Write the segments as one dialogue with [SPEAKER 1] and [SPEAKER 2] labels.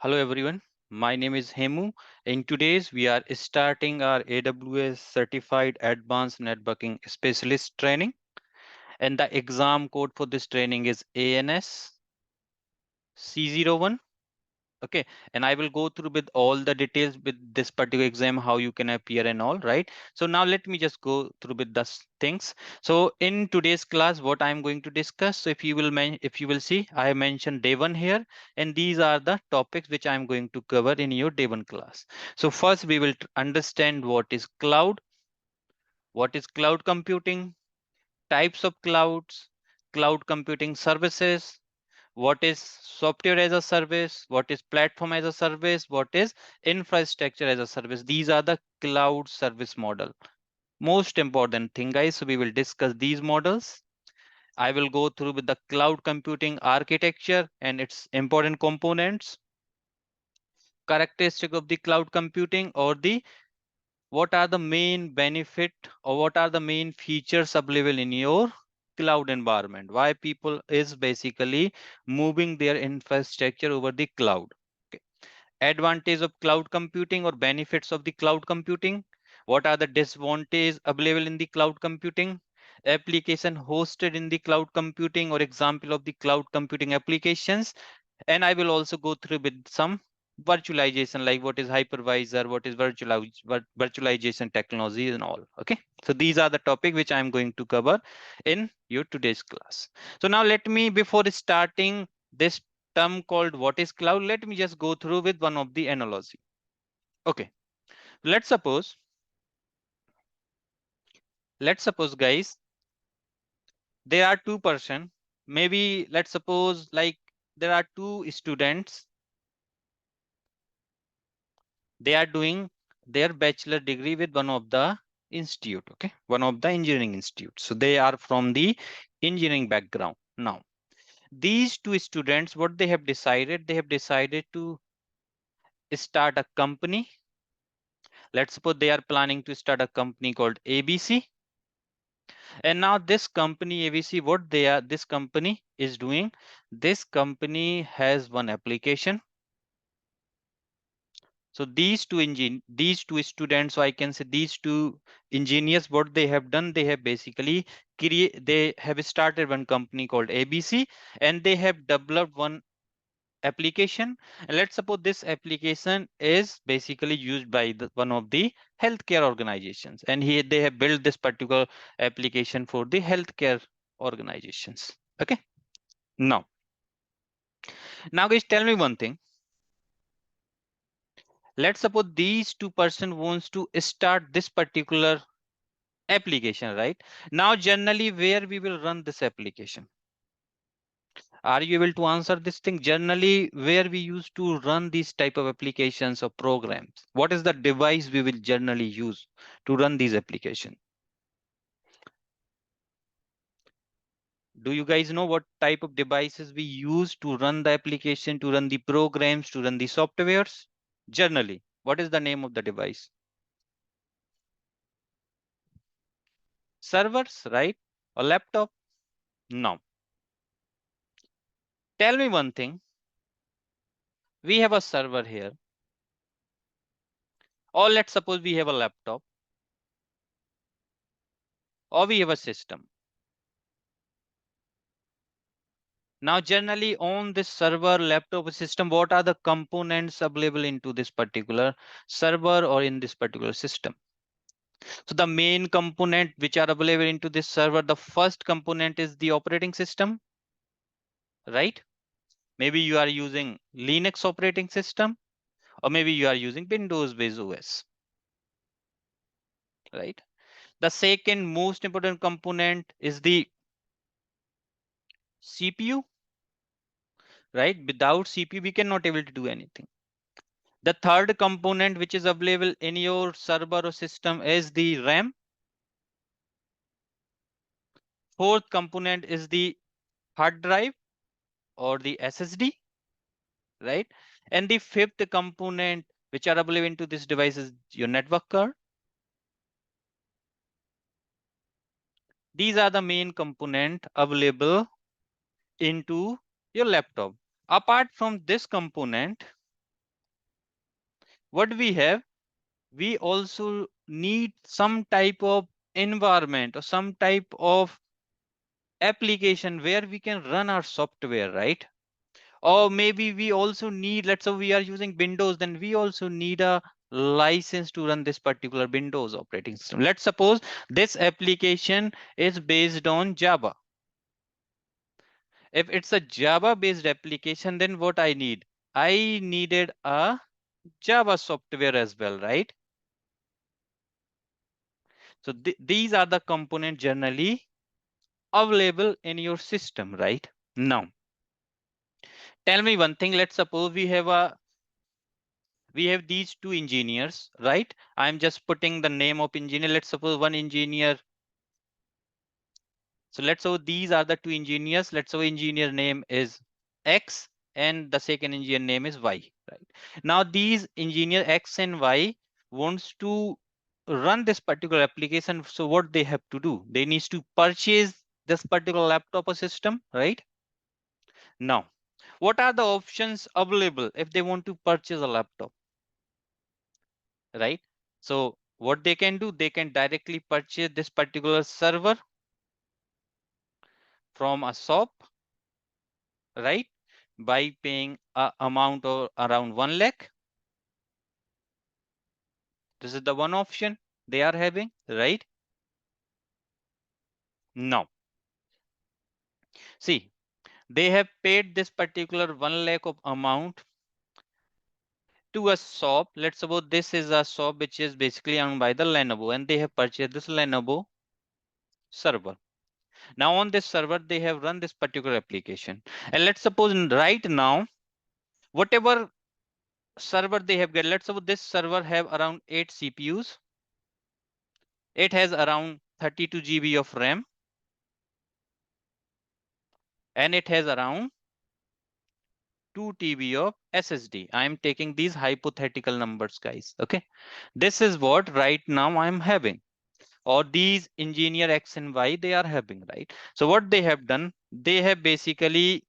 [SPEAKER 1] Hello everyone, my name is Hemu. In today's we are starting our AWS Certified Advanced Networking Specialist training, and the exam code for this training is ANS C01. Okay, and I will go through with all the details with this particular exam, how you can appear and all, right? So now let me just go through with the things. So in today's class, what I'm going to discuss, so if you will see, I have mentioned day one here, and these are the topics which I'm going to cover in your day one class. So first we will understand what is cloud computing, types of clouds, cloud computing services, what is software as a service, what is platform as a service, what is infrastructure as a service. These are the cloud service model. Most important thing, guys. So we will discuss these models. I will go through with the cloud computing architecture and its important components, characteristic of the cloud computing, or the what are the main benefit or what are the main features available in your cloud environment, why people is basically moving their infrastructure over the cloud. Okay. Advantage of cloud computing or benefits of the cloud computing, what are the disadvantages available in the cloud computing, application hosted in the cloud computing or example of the cloud computing applications, and I will also go through with some virtualization, like what is hypervisor, what is virtualization technology and all. Okay, so these are the topic which I'm going to cover in your today's class. So now let me, before starting this term called what is cloud, let me just go through with one of the analogy. Okay, let's suppose guys, there are two-person, maybe let's suppose like there are two students, they are doing their bachelor degree with one of the institute. Okay, one of the engineering institute, so they are from the engineering background. Now these two students, what they have decided to start a company. Let's suppose they are planning to start a company called ABC, and now this company ABC, what they are, this company is doing, this company has one application. So these two students, so I can say these two engineers, what they have done, they have basically they have started one company called ABC, and they have developed one application. And let's suppose this application is basically used by one of the healthcare organizations, and here they have built this particular application for the healthcare organizations. Okay. Now, guys, tell me one thing. Let's suppose these two-person wants to start this particular application, right? Now, generally, where we will run this application? Are you able to answer this thing? Generally, where we used to run these type of applications or programs? What is the device we will generally use to run these applications? Do you guys know what type of devices we use to run the application, to run the programs, to run the softwares? Generally, what is the name of the device? Servers, right? Or laptop? No. Tell me one thing. We have a server here, or let's suppose we have a laptop, or we have a system. Now, generally on this server, laptop, system, what are the components available into this particular server or in this particular system? So the main component which are available into this server, the first component is the operating system, right? Maybe you are using Linux operating system, or maybe you are using Windows based OS, right? The second most important component is the CPU, right? Without CPU, we cannot able to do anything. The third component which is available in your server or system is the RAM. Fourth component is the hard drive or the SSD, right? And the fifth component which are available into this device is your network card. These are the main component available into your laptop. Apart from this component, what we also need some type of environment or some type of application where we can run our software, right? Or maybe we also need, let's say we are using Windows, then we also need a license to run this particular Windows operating system. Let's suppose this application is based on Java. If it's a Java based application, then what I need? I needed a Java software as well, right? So these are the components generally available in your system, right? Now, tell me one thing. Let's suppose we have these two engineers, right? I'm just putting the name of engineer. Let's suppose one engineer. So let's say these are the two engineers. Let's say engineer name is X and the second engineer name is Y, right? Now these engineer X and Y wants to run this particular application. So what they have to do? They need to purchase this particular laptop or system, right? Now, what are the options available if they want to purchase a laptop, right? So what they can do, they can directly purchase this particular server from a shop, right? By paying a amount of around 1 lakh. This is the one option they are having, right? Now, see, they have paid this particular 1 lakh of amount to a shop. Let's suppose this is a shop which is basically owned by the Lenovo, and they have purchased this Lenovo server. Now on this server, they have run this particular application. And let's suppose right now, whatever server they have get, let's suppose this server have around 8 CPUs. It has around 32 GB of RAM. And it has around 2 TB of SSD. I am taking these hypothetical numbers, guys. Okay. This is what right now I'm having. Or these engineer X and Y, they are having, right? So what they have done, they have basically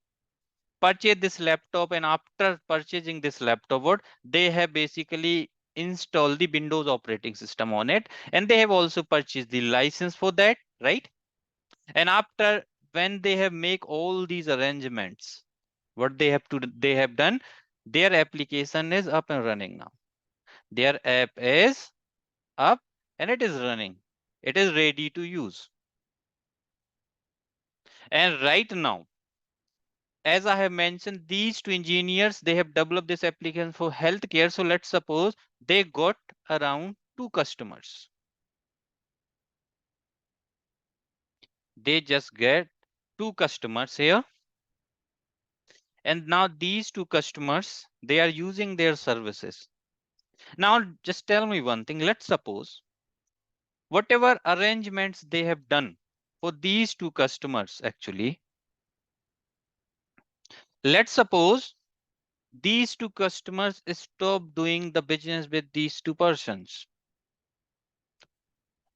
[SPEAKER 1] purchase this laptop, and after purchasing this laptop, what they have basically installed the Windows operating system on it, and they have also purchased the license for that, right? And after, when they have make all these arrangements, what they have done, their application is up and running now. Their app is up and it is running. It is ready to use. And right now, as I have mentioned, these two engineers, they have developed this application for healthcare. So let's suppose they got around 2 customers. They just get 2 customers here. And now these 2 customers, they are using their services. Now, just tell me one thing. Let's suppose whatever arrangements they have done for these 2 customers, actually, let's suppose these 2 customers stop doing the business with these 2 persons.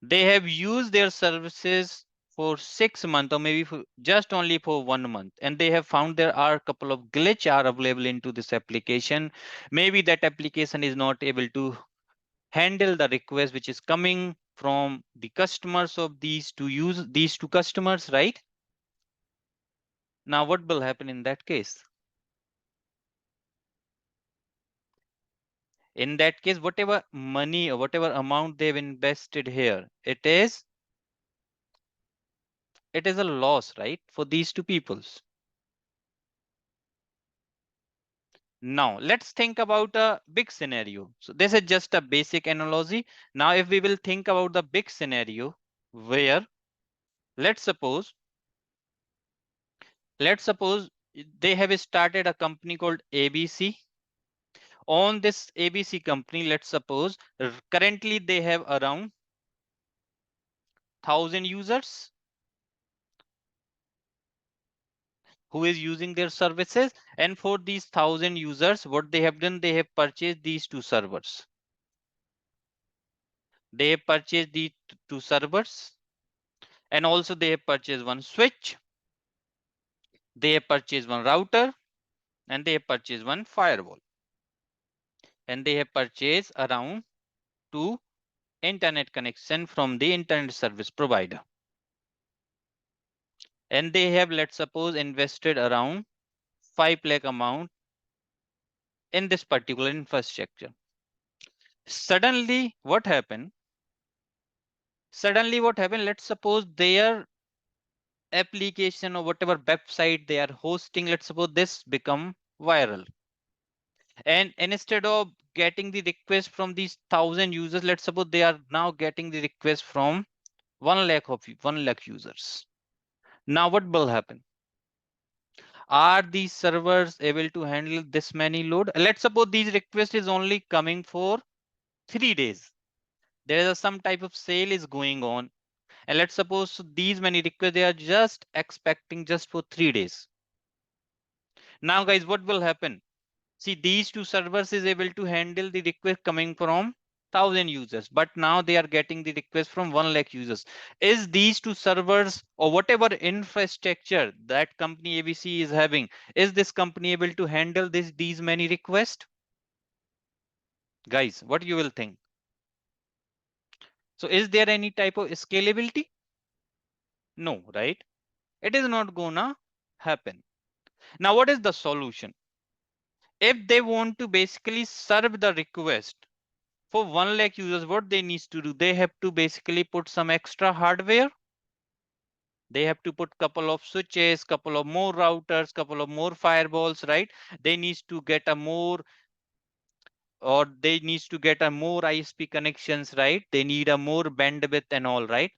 [SPEAKER 1] They have used their services for 6 months or maybe for just only for 1 month, and they have found there are a couple of glitch are available into this application. Maybe that application is not able to handle the request which is coming from the customers of these 2 customers, right? Now what will happen in that case? In that case, whatever money or whatever amount they've invested here, it is a loss, right, for these 2 peoples. Now let's think about a big scenario. So this is just a basic analogy. Now if we will think about the big scenario where, let's suppose they have started a company called ABC. On this ABC company, let's suppose currently they have around 1,000 users who is using their services. And for these 1,000 users, what they have done, they have purchased these 2 servers. They have purchased these 2 servers, and also they have purchased one switch. They have purchased one router, and they have purchased one firewall. and they have purchased around 2 internet connection from the internet service provider, and they have, let's suppose, invested around 5 lakh amount in this particular infrastructure. Suddenly what happened, let's suppose their application or whatever website they are hosting, let's suppose this become viral, and instead of getting the request from these 1,000 users, let's suppose they are now getting the request from 1 lakh users. Now what will happen? Are these servers able to handle this many load? Let's suppose these requests is only coming for 3 days. There is some type of sale is going on, and let's suppose these many requests they are just expecting just for 3 days. Now guys, what will happen? See, these two servers is able to handle the request coming from 1,000 users, but now they are getting the request from 1 lakh users. Is these two servers or whatever infrastructure that company ABC is having, is this company able to handle these many requests? Guys, what you will think? So is there any type of scalability? No, right? It is not gonna happen. Now, what is the solution? If they want to basically serve the request for 1 lakh users, what they need to do? They have to basically put some extra hardware. They have to put couple of switches, couple of more routers, couple of more firewalls, right? They need to get a more, or they need to get a more ISP connections, right? They need a more bandwidth and all, right?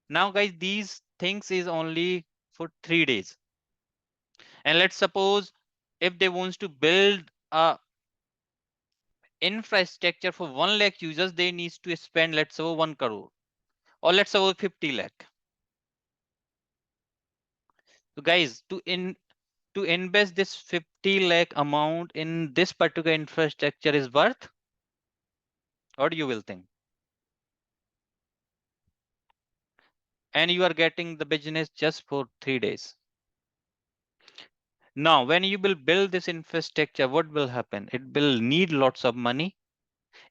[SPEAKER 1] Now, guys, these things is only for 3 days. And let's suppose if they wants to build a infrastructure for 1 lakh users, they need to spend, let's say, 1 crore, or let's say 50 lakh. So guys, to invest this 50 lakh amount in this particular infrastructure is worth? What do you will think? And you are getting the business just for 3 days. Now, when you will build this infrastructure, what will happen? It will need lots of money.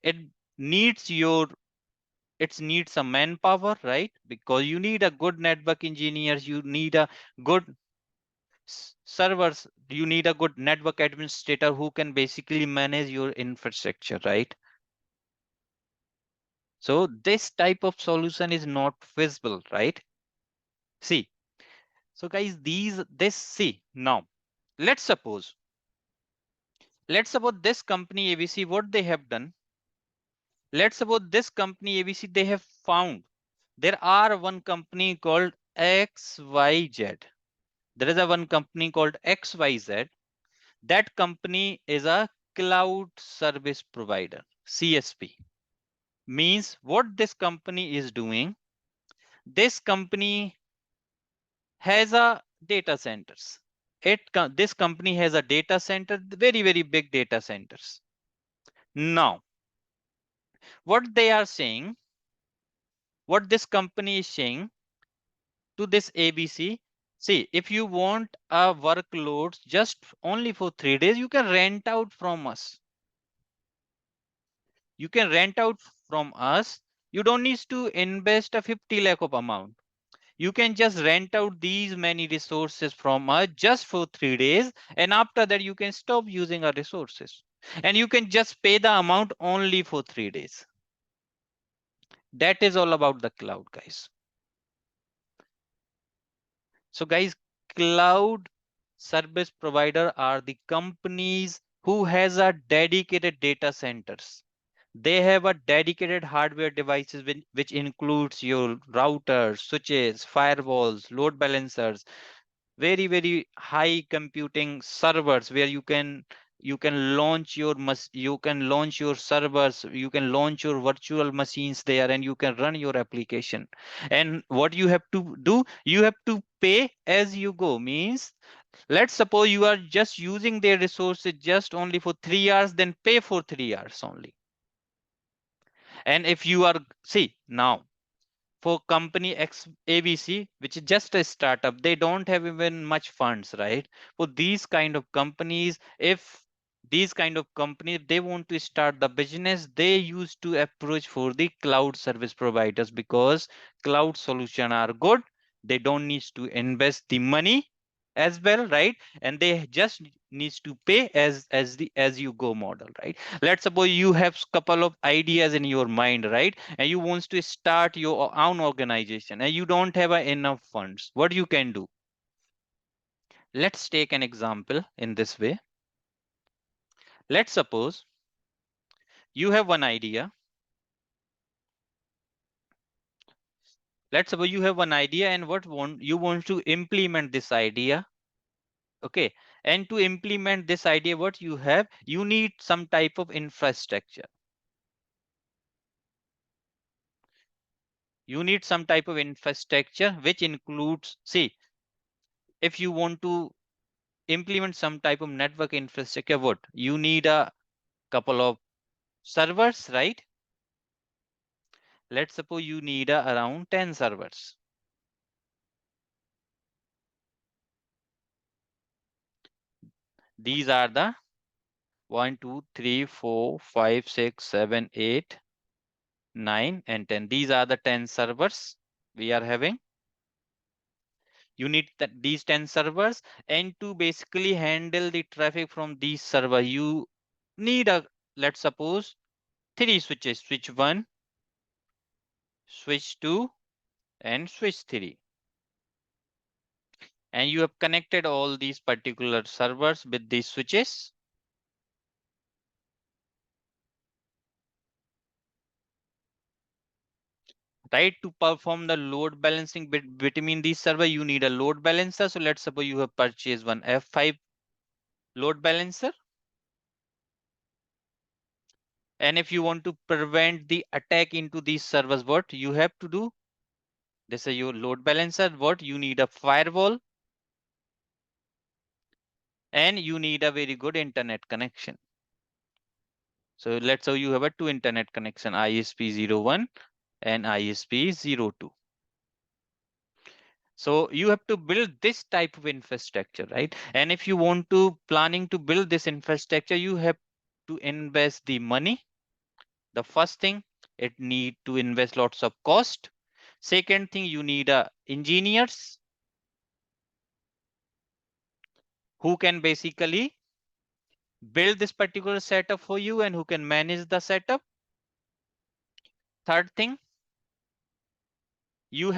[SPEAKER 1] It needs your, it needs some manpower, right? Because you need a good network engineers, you need a good servers, you need a good network administrator who can basically manage your infrastructure, right? So this type of solution is not feasible, right? See, so guys, see now, let's suppose, this company ABC, what they have done, let's suppose this company ABC, they have found there are one company called XYZ. There is a one company called XYZ. That company is a cloud service provider, CSP. Means what this company is doing, this company has a data centers. This company has a data center, very, very big data centers. Now, what they are saying, what this company is saying to this ABC, see, if you want a workload just only for 3 days, you can rent out from us. You can rent out from us. You don't need to invest a 50 lakh of amount. You can just rent out these many resources from us just for 3 days. And after that, you can stop using our resources. And you can just pay the amount only for 3 days. That is all about the cloud, guys. So guys, cloud service provider are the companies who has a dedicated data centers. They have a dedicated hardware devices which includes your routers, switches, firewalls, load balancers, very, very high computing servers where you can launch your servers, you can launch your virtual machines there, and you can run your application. And what you have to do, you have to pay as you go. Means, let's suppose you are just using their resources just only for 3 hours, then pay for 3 hours only. And if you are, see now, for company X ABC, which is just a startup, they don't have even much funds, right? For these kind of companies, if these kind of companies, they want to start the business, they used to approach for the cloud service providers because cloud solution are good. They don't need to invest the money as well, right? And they just needs to pay as the as you go model, right? Let's suppose you have couple of ideas in your mind, right? And you wants to start your own organization and you don't have enough funds. What you can do? Let's take an example in this way. Let's suppose you have one idea. Let's suppose you have one idea and you want to implement this idea. Okay. And to implement this idea, what you have, you need some type of infrastructure. You need some type of infrastructure, which includes, see, if you want to implement some type of network infrastructure, what? You need a couple of servers, right? Let's suppose you need around 10 servers. These are the 1, 2, 3, 4, 5, 6, 7, 8, 9, and 10. These are the 10 servers we are having. You need these 10 servers, and to basically handle the traffic from these servers, you need let's suppose, 3 switches, switch 1, switch 2, and switch 3. And you have connected all these particular servers with these switches. Right, to perform the load balancing between these server, you need a load balancer. So let's suppose you have purchased one F5 load balancer. And if you want to prevent the attack into these servers, what you have to do? This is your load balancer. What you need? A firewall, and you need a very good internet connection. So let's say you have a two internet connection, ISP01 and ISP02. So you have to build this type of infrastructure, right? And if you want to planning to build this infrastructure, you have to invest the money. The first thing, it need to invest lots of cost. Second thing, you need engineers who can basically build this particular setup for you and who can manage the setup. Third thing, you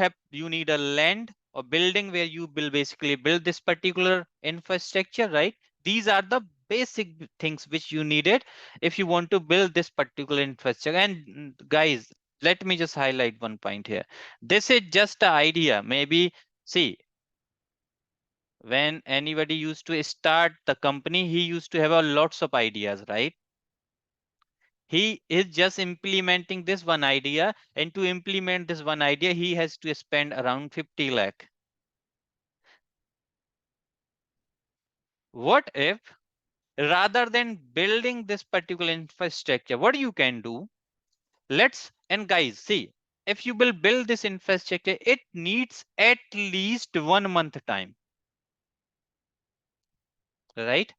[SPEAKER 1] need a land or building where you will basically build this particular infrastructure, right? These are the basic things which you needed if you want to build this particular infrastructure. And guys, let me just highlight one point here. This is just an idea. Maybe, see, when anybody used to start the company, he used to have a lots of ideas, right? He is just implementing this one idea, and to implement this one idea, he has to spend around 50 lakh. What if, rather than building this particular infrastructure, what you can do? And guys, see, if you will build this infrastructure, it needs at least 1 month time, right?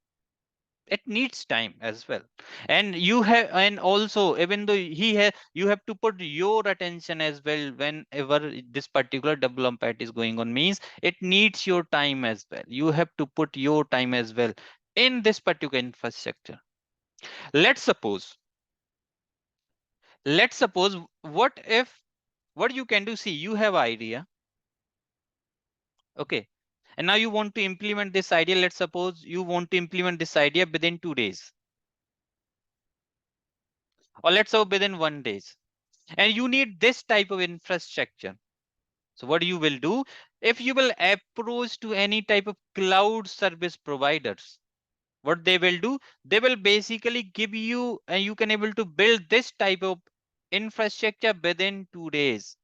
[SPEAKER 1] It needs time as well. And you have, and also, even though you have to put your attention as well whenever this particular development is going on, means it needs your time as well. You have to put your time as well in this particular infrastructure. Let's suppose, what if, what you can do, see, you have idea, okay, and now you want to implement this idea. Let's suppose you want to implement this idea within 2 days, or let's say within 1 day, and you need this type of infrastructure. So what you will do, if you will approach to any type of cloud service providers, what they will do, they will basically give you, and you can able to build this type of infrastructure within 2 days.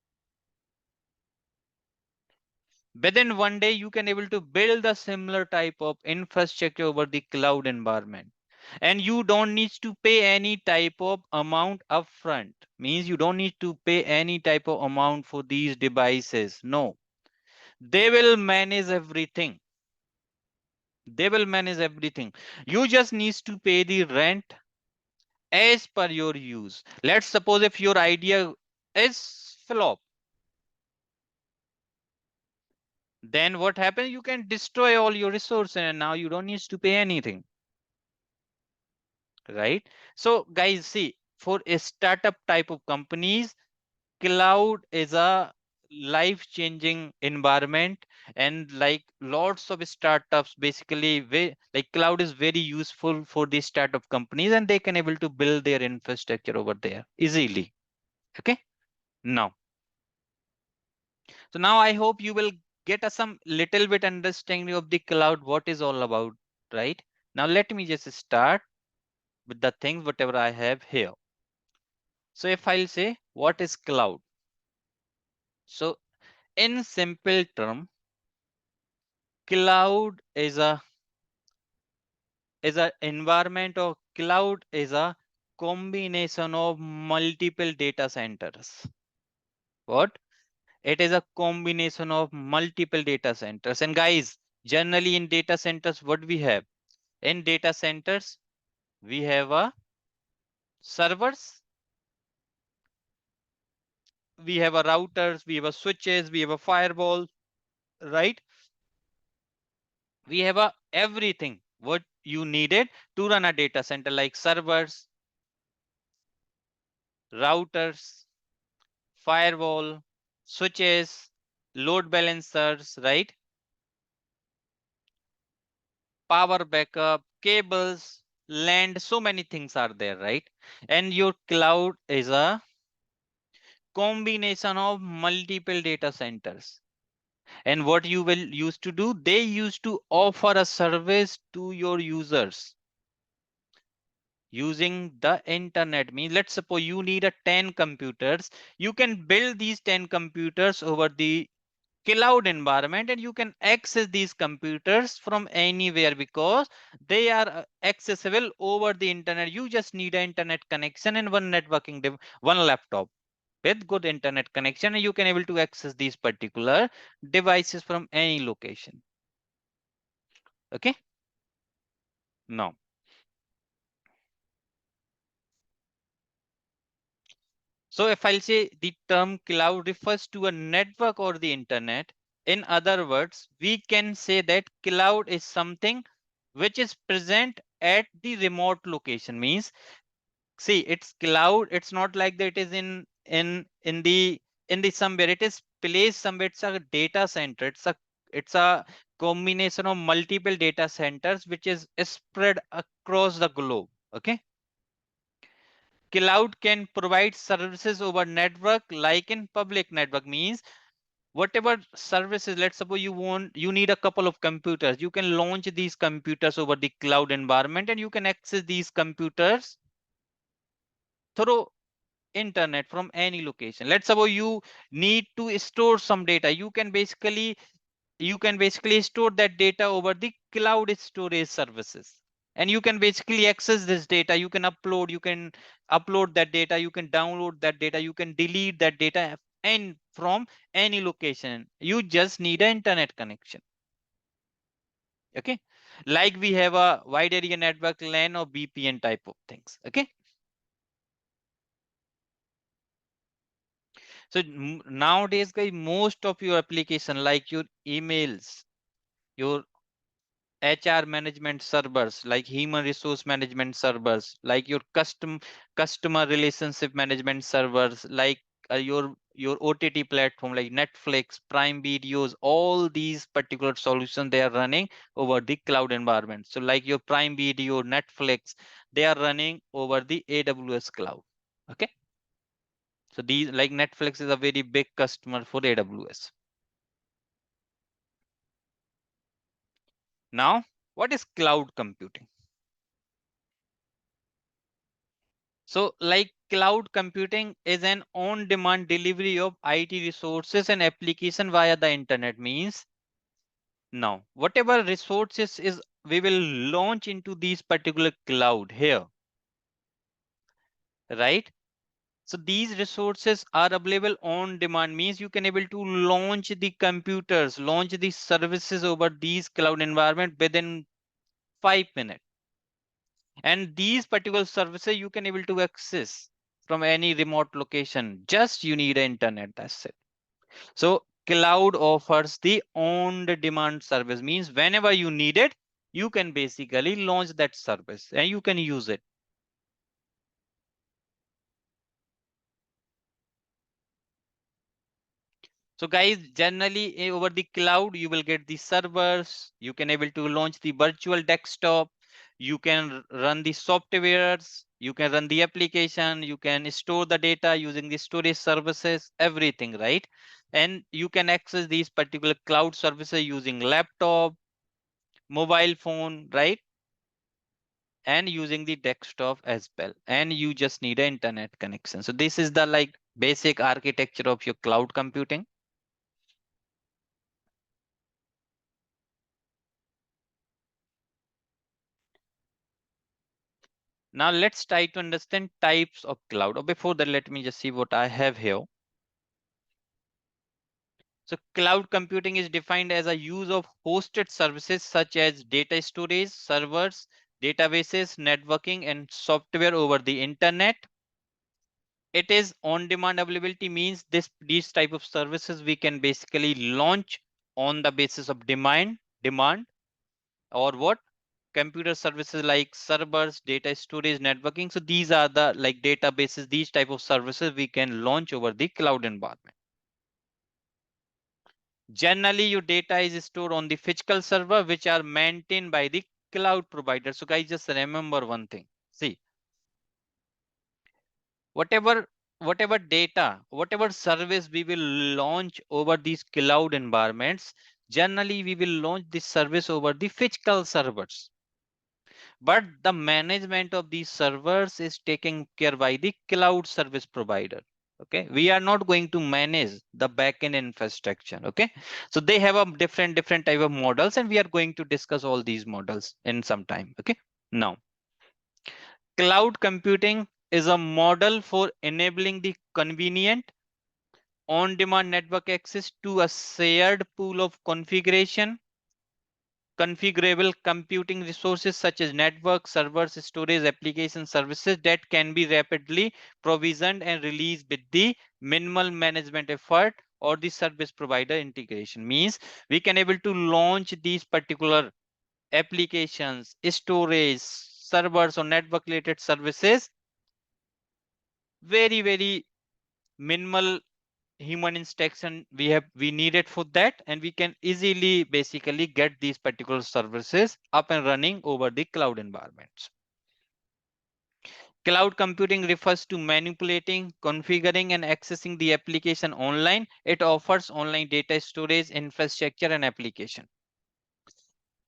[SPEAKER 1] Within 1 day, you can able to build a similar type of infrastructure over the cloud environment. And you don't need to pay any type of amount upfront. Means you don't need to pay any type of amount for these devices. No, they will manage everything. They will manage everything. You just need to pay the rent as per your use. Let's suppose if your idea is flop, then what happens? You can destroy all your resources and now you don't need to pay anything, right? So guys, see, for a startup type of companies, cloud is a life changing environment, and like lots of startups basically like cloud is very useful for these startup companies, and they can able to build their infrastructure over there easily. Okay, now, so now I hope you will get us some little bit understanding of the cloud, what is all about, right? Now let me just start with the things whatever I have here. So if I'll say what is cloud, so in simple term, cloud is a environment, or cloud is a combination of multiple data centers. What? It is a combination of multiple data centers. And guys, generally in data centers, what we have? In data centers, we have a servers, we have a routers, we have a switches, we have a firewall, right? We have a everything what you needed to run a data center, like servers, routers, firewall, switches, load balancers, right? Power backup, cables, land, so many things are there, right? And your cloud is a combination of multiple data centers. And what you will used to do, they used to offer a service to your users using the internet. Means let's suppose you need a 10 computers, you can build these 10 computers over the cloud environment, and you can access these computers from anywhere because they are accessible over the internet. You just need an internet connection and one one laptop with good internet connection, and you can able to access these particular devices from any location. Okay, now, so if I'll say the term cloud refers to a network or the internet, in other words, we can say that cloud is something which is present at the remote location. Means, see, it's cloud, it's not like that it is in the somewhere, it is placed somewhere. It's a data center, it's a combination of multiple data centers which is spread across the globe. Okay, cloud can provide services over network, like in public network. Means whatever services, let's suppose you need a couple of computers, you can launch these computers over the cloud environment, and you can access these computers through internet from any location. Let's suppose you need to store some data, you can basically store that data over the cloud storage services, and you can basically access this data. You can upload that data, you can download that data, you can delete that data, and from any location. You just need an internet connection. Okay, like we have a wide area network, LAN or VPN type of things. Okay, so nowadays, guys, most of your application, like your emails, your HR management servers, like human resource management servers, like your customer relationship management servers, like your OTT platform like Netflix, Prime Videos, all these particular solutions, they are running over the cloud environment. So like your Prime Video, Netflix, they are running over the AWS cloud. Okay. So these, like Netflix is a very big customer for AWS. Now, what is cloud computing? So like cloud computing is an on-demand delivery of IT resources and application via the internet. Means, now whatever resources is we will launch into these particular cloud here, right? So these resources are available on demand. Means you can able to launch the computers, launch the services over these cloud environment within 5 minutes. And these particular services you can able to access from any remote location. Just you need internet, that's it. So cloud offers the on-demand service, means whenever you need it, you can basically launch that service and you can use it. So guys, generally over the cloud, you will get the servers. You can able to launch the virtual desktop. You can run the softwares. You can run the application. You can store the data using the storage services, everything, right? And you can access these particular cloud services using laptop, mobile phone, right? And using the desktop as well. And you just need an internet connection. So this is the like basic architecture of your cloud computing. Now let's try to understand types of cloud. Or before that, let me just see what I have here. So cloud computing is defined as a use of hosted services such as data storage, servers, databases, networking, and software over the internet. It is on-demand availability, means these type of services we can basically launch on the basis of demand, or what? Computer services like servers, data storage, networking. So these are the like databases, these type of services we can launch over the cloud environment. Generally, your data is stored on the physical server, which are maintained by the cloud provider. So guys, just remember one thing. See, whatever whatever data, whatever service we will launch over these cloud environments, generally we will launch this service over the physical servers. But the management of these servers is taken care by the cloud service provider. Okay, we are not going to manage the backend infrastructure. Okay, so they have a different type of models, and we are going to discuss all these models in some time. Okay, now cloud computing is a model for enabling the convenient on-demand network access to a shared pool of configurable computing resources such as network, servers, storage, application services that can be rapidly provisioned and released with the minimal management effort or the service provider integration. Means we can able to launch these particular applications, storage, servers or network related services very minimal human interaction we need it for that, and we can easily basically get these particular services up and running over the cloud environments. Cloud computing refers to manipulating, configuring, and accessing the application online. It offers online data storage, infrastructure, and application.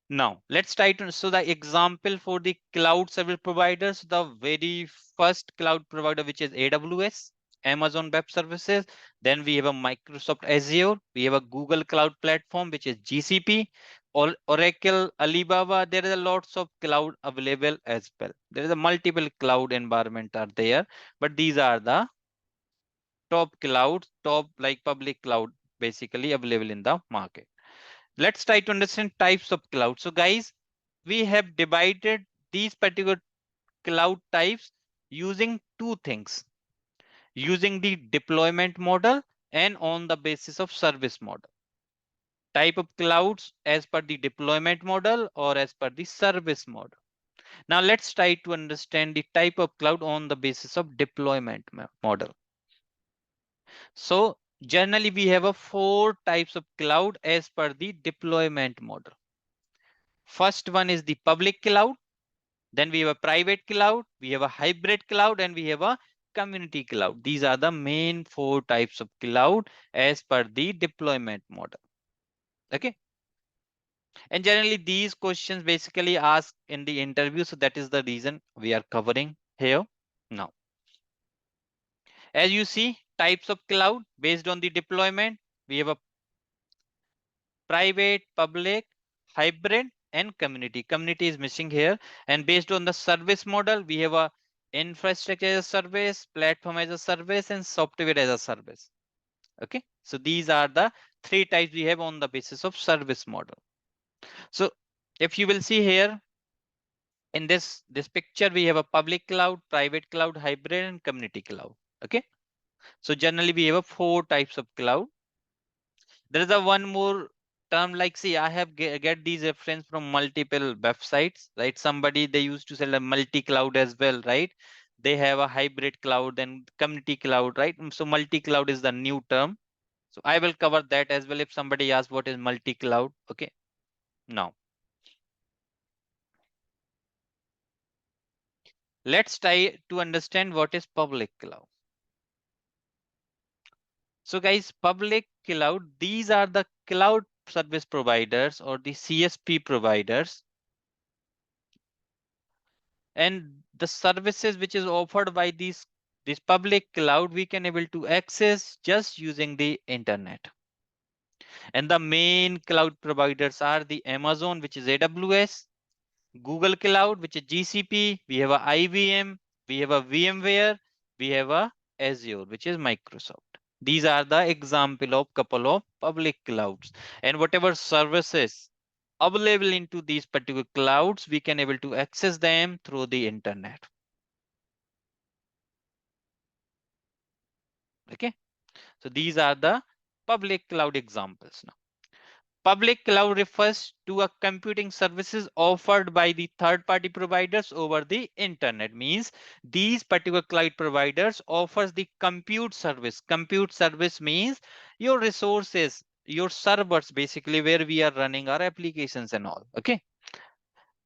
[SPEAKER 1] Now, let's try to, so the example for the cloud service providers, the very first cloud provider, which is AWS, Amazon Web Services. Then we have a Microsoft Azure. We have a Google Cloud Platform, which is GCP, Oracle, Alibaba. There is a lots of cloud available as well. There is a multiple cloud environment are there, but these are the top clouds, top like public cloud basically available in the market. Let's try to understand types of cloud. So guys, we have divided these particular cloud types using two things, using the deployment model and on the basis of service model. Type of clouds as per the deployment model or as per the service model. Now let's try to understand the type of cloud on the basis of deployment model. So generally we have a 4 types of cloud as per the deployment model. First one is the public cloud. Then we have a private cloud, we have a hybrid cloud, and we have a community cloud. These are the main 4 types of cloud as per the deployment model. Okay. And generally these questions basically asked in the interview. So that is the reason we are covering here now. As you see, types of cloud based on the deployment, we have a private, public, hybrid, and community. Community is missing here. And based on the service model, we have a infrastructure as a service, platform as a service, and software as a service. Okay, so these are the 3 types we have on the basis of service model. So if you will see here, In this picture, we have a public cloud, private cloud, hybrid, and community cloud. Okay. So generally we have a 4 types of cloud. There is a one more term, like, see, I have get these reference from multiple websites, right? Somebody, they used to sell a multi-cloud as well, right? They have a hybrid cloud and community cloud, right? So multi-cloud is the new term. So I will cover that as well if somebody asks what is multi-cloud. Okay. Now let's try to understand what is public cloud. So guys, public cloud, these are the cloud service providers or the CSP providers, and the services which is offered by this public cloud we can able to access just using the internet. And the main cloud providers are the Amazon, which is AWS, Google Cloud, which is GCP, we have a IBM, we have a VMware, we have a Azure, which is Microsoft. These are the example of couple of public clouds. And whatever services available into these particular clouds, we can able to access them through the internet. Okay. So these are the public cloud examples. Now, public cloud refers to a computing services offered by the third party providers over the internet. Means these particular cloud providers offers the compute service. Compute service means your resources, your servers, basically where we are running our applications and all. Okay.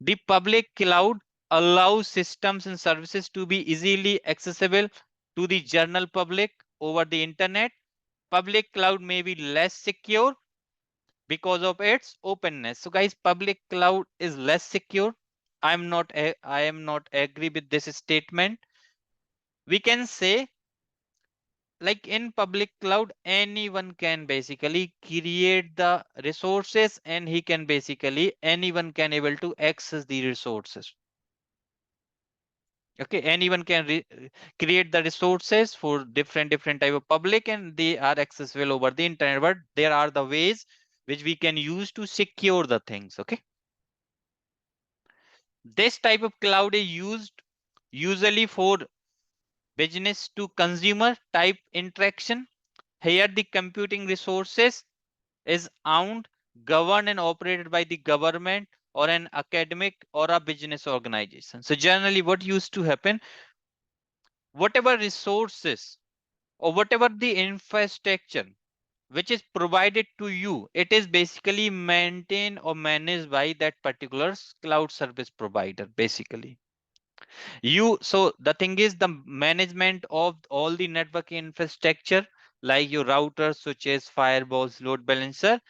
[SPEAKER 1] The public cloud allows systems and services to be easily accessible to the general public over the internet. Public cloud may be less secure because of its openness. So guys, public cloud is less secure. I am not agree with this statement. We can say, like, in public cloud, anyone can basically create the resources and he can basically, anyone can able to access the resources. Okay, anyone can create the resources for different type of public and they are accessible over the internet, but there are the ways which we can use to secure the things. Okay. This type of cloud is used usually for business to consumer type interaction. Here the computing resources is owned, governed and operated by the government or an academic or a business organization. So generally what used to happen, whatever resources or whatever the infrastructure which is provided to you, it is basically maintained or managed by that particular cloud service provider. Basically, so the thing is, the management of all the network infrastructure, like your routers, switches, firewalls, load balancer,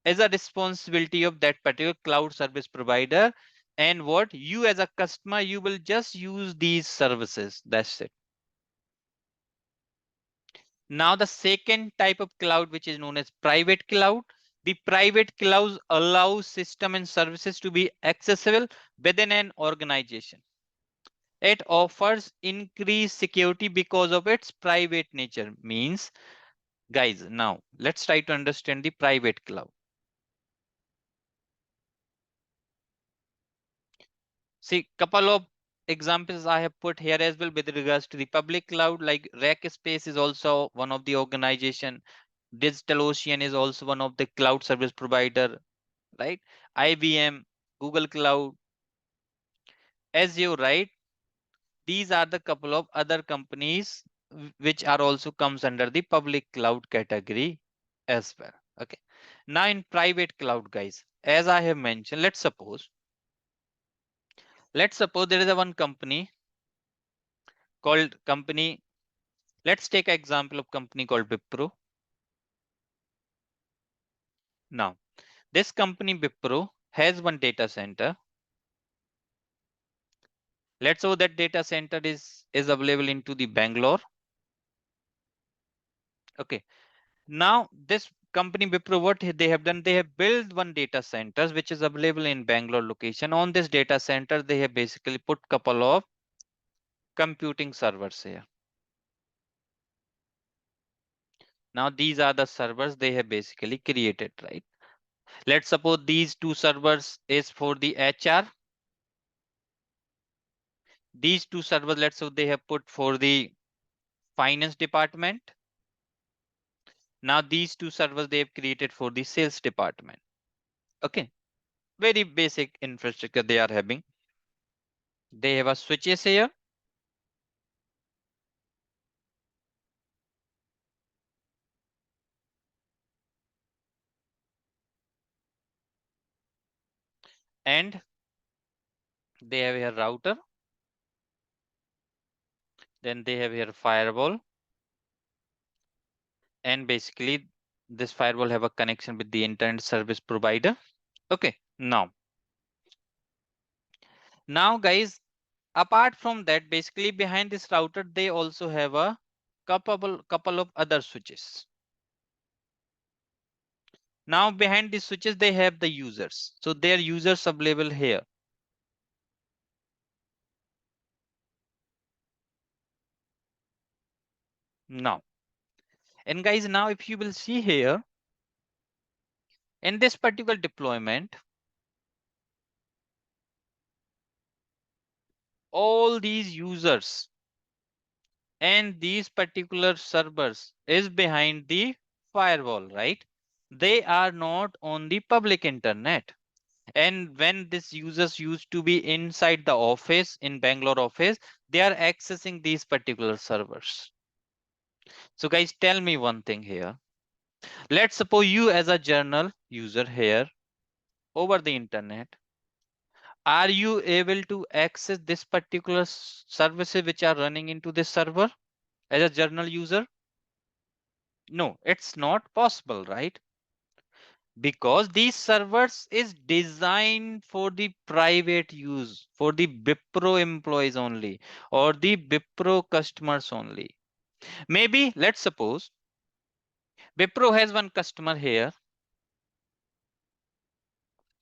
[SPEAKER 1] is a responsibility of that particular cloud service provider. And what you as a customer, you will just use these services. That's it. Now, the second type of cloud, which is known as private cloud, the private clouds allow system and services to be accessible within an organization. It offers increased security because of its private nature. Means, guys, now let's try to understand the private cloud. See, couple of examples I have put here as well with regards to the public cloud, like Rackspace is also one of the organization. DigitalOcean is also one of the cloud service provider, right? IBM, Google Cloud, Azure, right? These are the couple of other companies which are also comes under the public cloud category as well. Okay. Now in private cloud, guys, as I have mentioned, let's suppose there is a one company called company. Let's take an example of company called Wipro. Now, this company Wipro has one data center. Let's say that data center is available into the Bangalore. Okay. Now, this company Wipro, what they have done, they have built one data centers which is available in Bangalore location. On this data center, they have basically put couple of computing servers here. Now, these are the servers they have basically created, right? Let's suppose these two servers is for the HR. These two servers, let's say they have put for the finance department. Now these two servers they have created for the sales department. Okay, very basic infrastructure they are having. They have a switches here. And they have here router. Then they have here firewall. And basically this firewall have a connection with the internet service provider. Okay, now guys, apart from that, basically behind this router they also have a couple of other switches. Now behind these switches they have the users, so their users available here. Now, and guys, now if you will see here in this particular deployment, all these users and these particular servers is behind the firewall, right? They are not on the public internet. And when these users used to be inside the office in Bangalore office, they are accessing these particular servers. So guys, tell me one thing here. Let's suppose you as a journal user here over the internet, are you able to access this particular services which are running into this server as a journal user? No, it's not possible, right? Because these servers is designed for the private use, for the Wipro employees only, or the Wipro customers only. Maybe let's suppose Wipro has one customer here,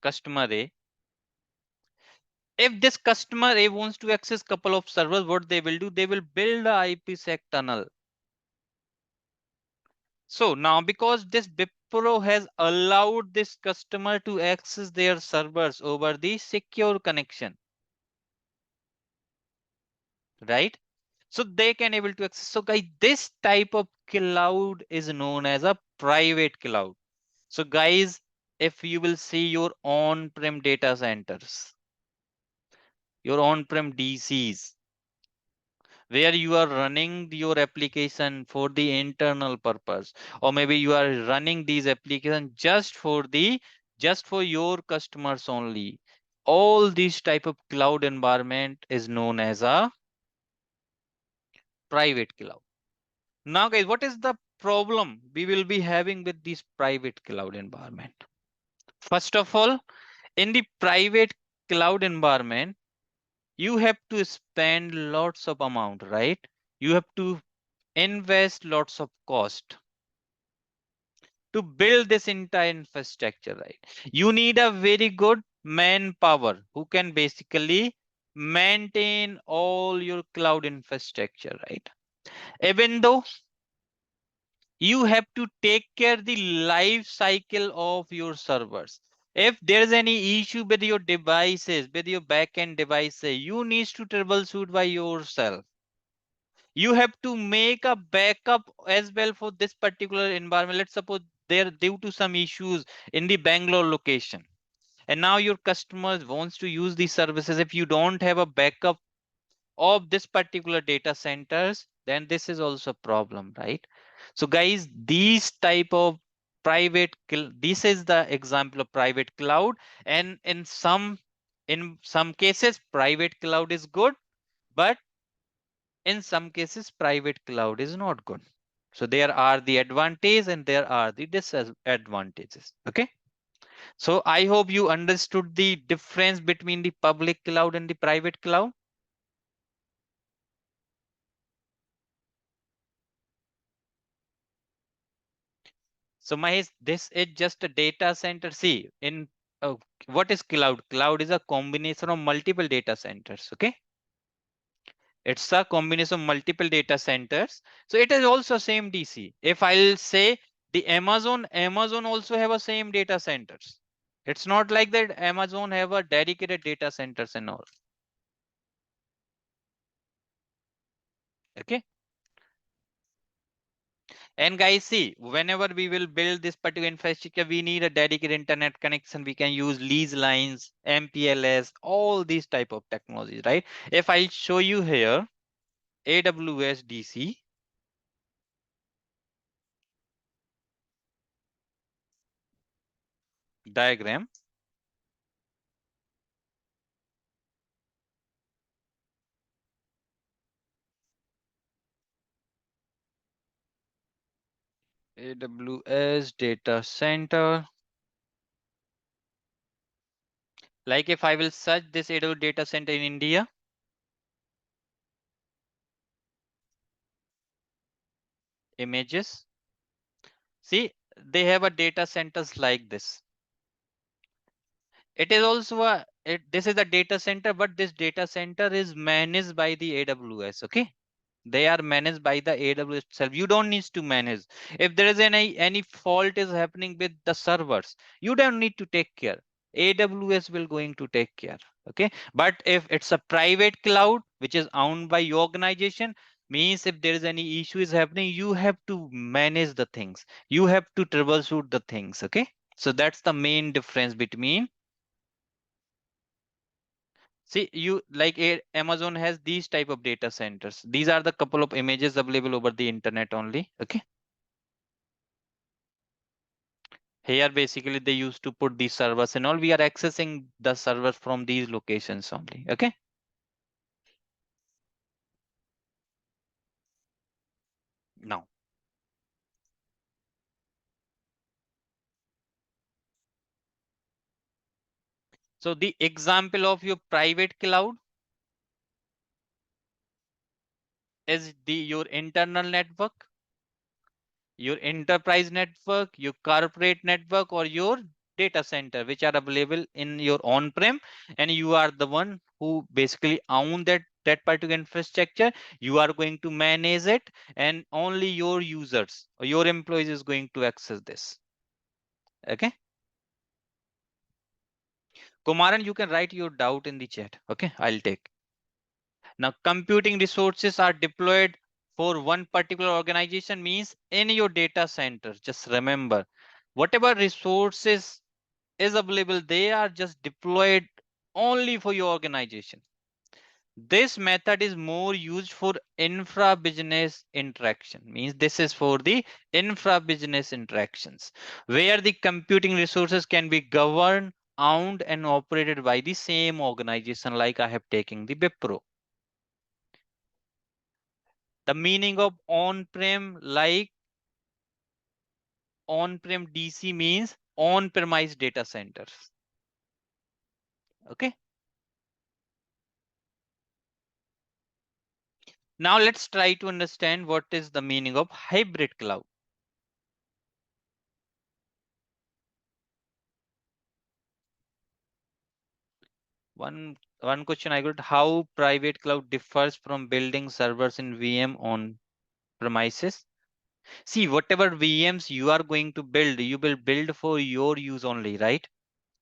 [SPEAKER 1] customer A. If this customer A wants to access couple of servers, what they will do, they will build a IPsec tunnel. So now because this Wipro has allowed this customer to access their servers over the secure connection, right? So they can able to access. So guys, this type of cloud is known as a private cloud. So guys, if you will see your on-prem data centers, your on-prem DCs, where you are running your application for the internal purpose, or maybe you are running these applications just for your customers only. All these type of cloud environment is known as a private cloud. Now, guys, what is the problem we will be having with this private cloud environment? First of all, in the private cloud environment, you have to spend lots of amount, right? You have to invest lots of cost to build this entire infrastructure, right? You need a very good manpower who can basically maintain all your cloud infrastructure, right? Even though you have to take care the life cycle of your servers. If there's any issue with your devices, with your backend devices, you need to troubleshoot by yourself. You have to make a backup as well for this particular environment. Let's suppose they're due to some issues in the Bangalore location, and now your customers wants to use these services. If you don't have a backup of this particular data centers, then this is also a problem, right? So guys, these type of this is the example of private cloud. And in some cases private cloud is good, but in some cases private cloud is not good. So there are the advantages and there are the disadvantages. Okay, so I hope you understood the difference between the public cloud and the private cloud. So Mahesh, this is just a data center. See, in what is cloud? Cloud is a combination of multiple data centers. Okay, it's a combination of multiple data centers. So it is also same DC. If I'll say the Amazon also have a same data centers. It's not like that Amazon have a dedicated data centers and all. Okay. And guys, see, whenever we will build this particular infrastructure, we need a dedicated internet connection. We can use lease lines, MPLS, all these type of technologies, right? If I show you here, AWS DC diagram, AWS data center. Like if I will search this AWS data center in India, images, see, they have a data centers like this. It is also this is a data center, but this data center is managed by the AWS. Okay. They are managed by the AWS itself. You don't need to manage. If there is any fault is happening with the servers, you don't need to take care. AWS will going to take care. Okay. But if it's a private cloud, which is owned by your organization, means if there is any issue is happening, you have to manage the things. You have to troubleshoot the things. Okay. So that's the main difference between. See, you like Amazon has these type of data centers. These are the couple of images available over the internet only. Okay. Here, basically, they used to put these servers and all. We are accessing the servers from these locations only. Okay. Now, so the example of your private cloud is your internal network, your enterprise network, your corporate network, or your data center, which are available in your on-prem, and you are the one who basically own that particular infrastructure. You are going to manage it, and only your users or your employees is going to access this. Okay. Kumaran, you can write your doubt in the chat. Okay, I'll take. Now, computing resources are deployed for one particular organization means in your data center. Just remember, whatever resources is available, they are just deployed only for your organization. This method is more used for infra business interaction, means this is for the infra business interactions where the computing resources can be governed, owned, and operated by the same organization. Like I have taken the Wipro. The meaning of on-prem, like on-prem DC means on-premise data centers. Okay. Now let's try to understand what is the meaning of hybrid cloud. One question I got: how private cloud differs from building servers in VM on premises? See, whatever VMs you are going to build, you will build for your use only, right?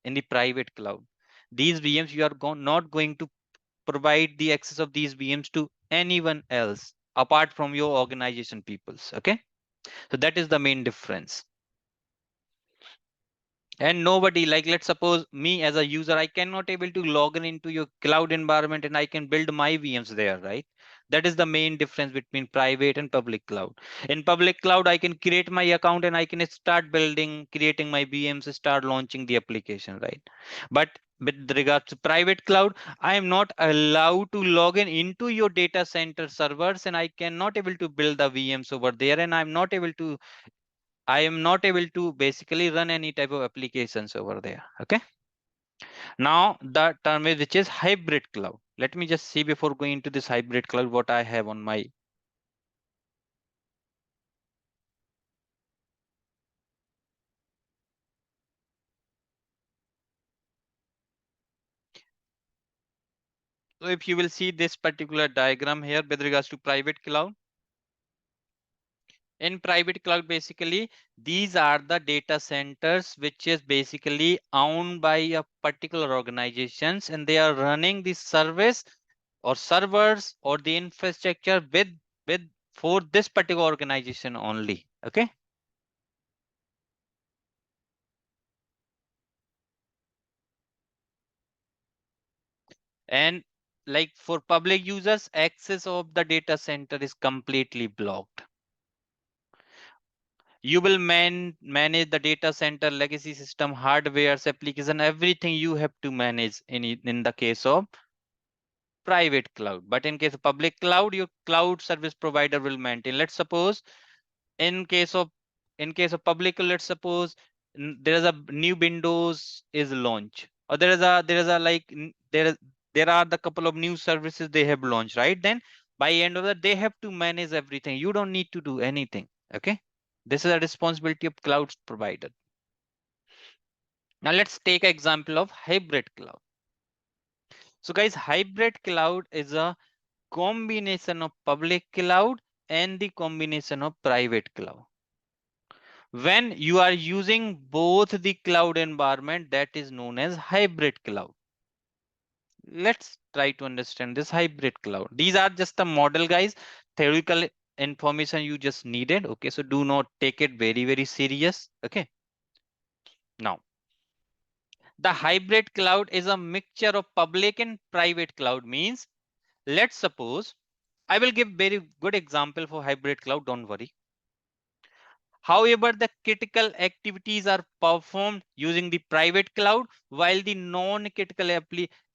[SPEAKER 1] In the private cloud, these VMs you are not going to provide the access of these VMs to anyone else apart from your organization peoples. Okay, so that is the main difference. And nobody, like let's suppose me as a user, I cannot able to log in into your cloud environment and I can build my VMs there, right? That is the main difference between private and public cloud. In public cloud, I can create my account and I can start building, creating my VMs, start launching the application, right? But with regards to private cloud, I am not allowed to log in into your data center servers and I cannot able to build the VMs over there, and I'm not able to, I am not able to basically run any type of applications over there. Okay. Now the term is which is hybrid cloud. Let me just see before going into this hybrid cloud what I have on my. So if you will see this particular diagram here with regards to private cloud. In private cloud, basically, these are the data centers which is basically owned by a particular organizations, and they are running the service or servers or the infrastructure with with for this particular organization only. Okay. And like for public users, access of the data center is completely blocked. You will manage the data center, legacy system, hardwares, application, everything you have to manage in the case of private cloud. But in case of public cloud, your cloud service provider will maintain. Let's suppose in case of public, let's suppose there is a new Windows is launched, or there is a like there are the couple of new services they have launched, right? Then by end of that, they have to manage everything. You don't need to do anything. Okay, this is a responsibility of cloud provider. Now let's take an example of hybrid cloud. So guys, hybrid cloud is a combination of public cloud and the combination of private cloud. When you are using both the cloud environment, that is known as hybrid cloud. Let's try to understand this hybrid cloud. These are just the model, guys. Theoretical information you just needed. Okay, so do not take it very, very serious. Okay. Now, the hybrid cloud is a mixture of public and private cloud. Means, let's suppose I will give very good example for hybrid cloud. Don't worry. However, the critical activities are performed using the private cloud, while the non-critical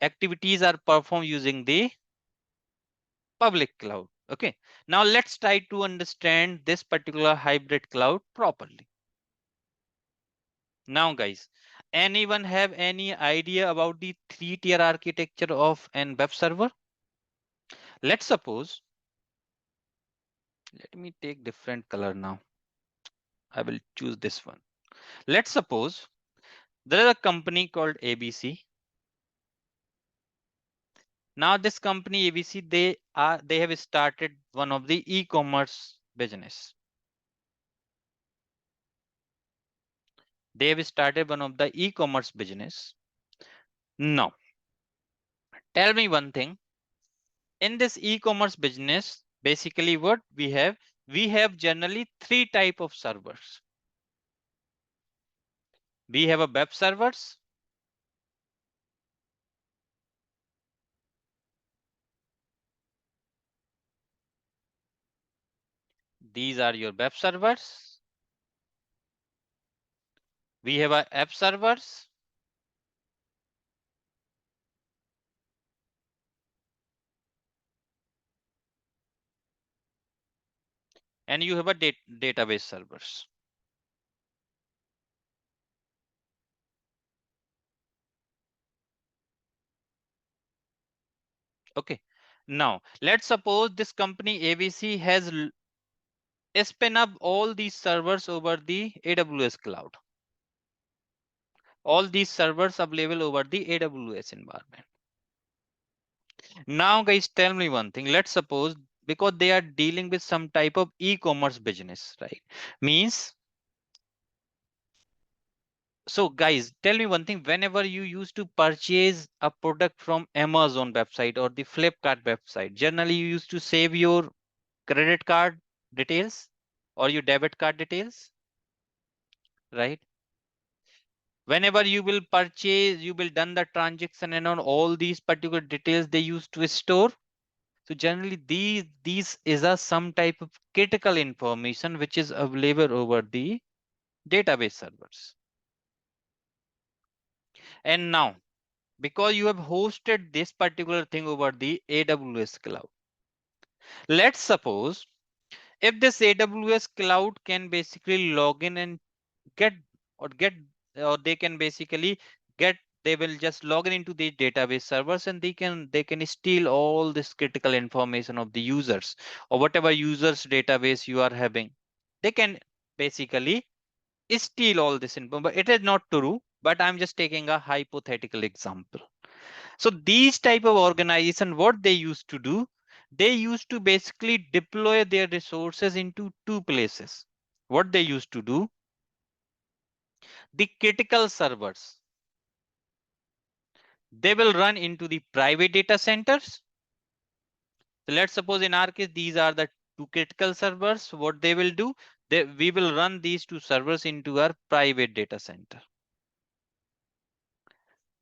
[SPEAKER 1] activities are performed using the public cloud. Okay. Now let's try to understand this particular hybrid cloud properly. Now, guys, anyone have any idea about the three-tier architecture of an web server? Let's suppose, let me take different color now. I will choose this one. Let's suppose there is a company called ABC. Now this company ABC, they have started one of the e-commerce business. They have started one of the e-commerce business. Now, tell me one thing. In this e-commerce business, basically what we have generally three type of servers. We have a web servers. These are your web servers. We have a app servers. And you have a database servers. Okay. Now, let's suppose this company ABC has spin up all these servers over the AWS cloud. All these servers available over the AWS environment. Now, guys, tell me one thing. Let's suppose because they are dealing with some type of e-commerce business, right? Means, so guys, tell me one thing. Whenever you used to purchase a product from Amazon website or the Flipkart website, generally you used to save your credit card details or your debit card details, right? Whenever you will purchase, you will done the transaction and on all these particular details they used to store. So generally these is a some type of critical information which is available over the database servers. And now, because you have hosted this particular thing over the AWS cloud, let's suppose if this AWS cloud can basically log in and get get or they can basically get, they will just log in into the database servers and they can steal all this critical information of the users or whatever users database you are having. They can basically steal all this info, but it is not true, but I'm just taking a hypothetical example. So these type of organization, what they used to do, they used to basically deploy their resources into two places. What they used to do, the critical servers, they will run into the private data centers. So let's suppose in our case, these are the two critical servers, what they will do, we will run these two servers into our private data center.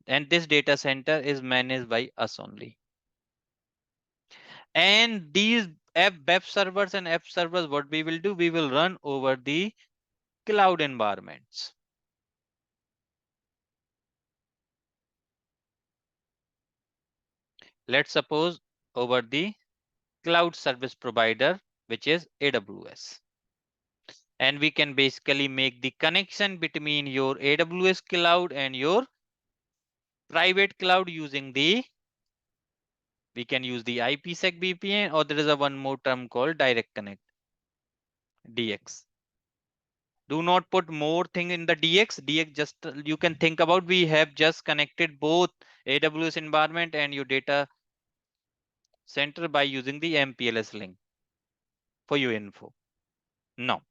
[SPEAKER 1] And this data center is managed by us only. And these web servers and app servers, what we will do, we will run over the cloud environments. Let's suppose over the cloud service provider, which is AWS. And we can basically make the connection between your AWS cloud and your private cloud using we can use the IPsec VPN, or there is a one more term called direct connect, DX. Do not put more thing in the DX just you can think about, we have just connected both AWS environment and your data center by using the MPLS link for your info. Now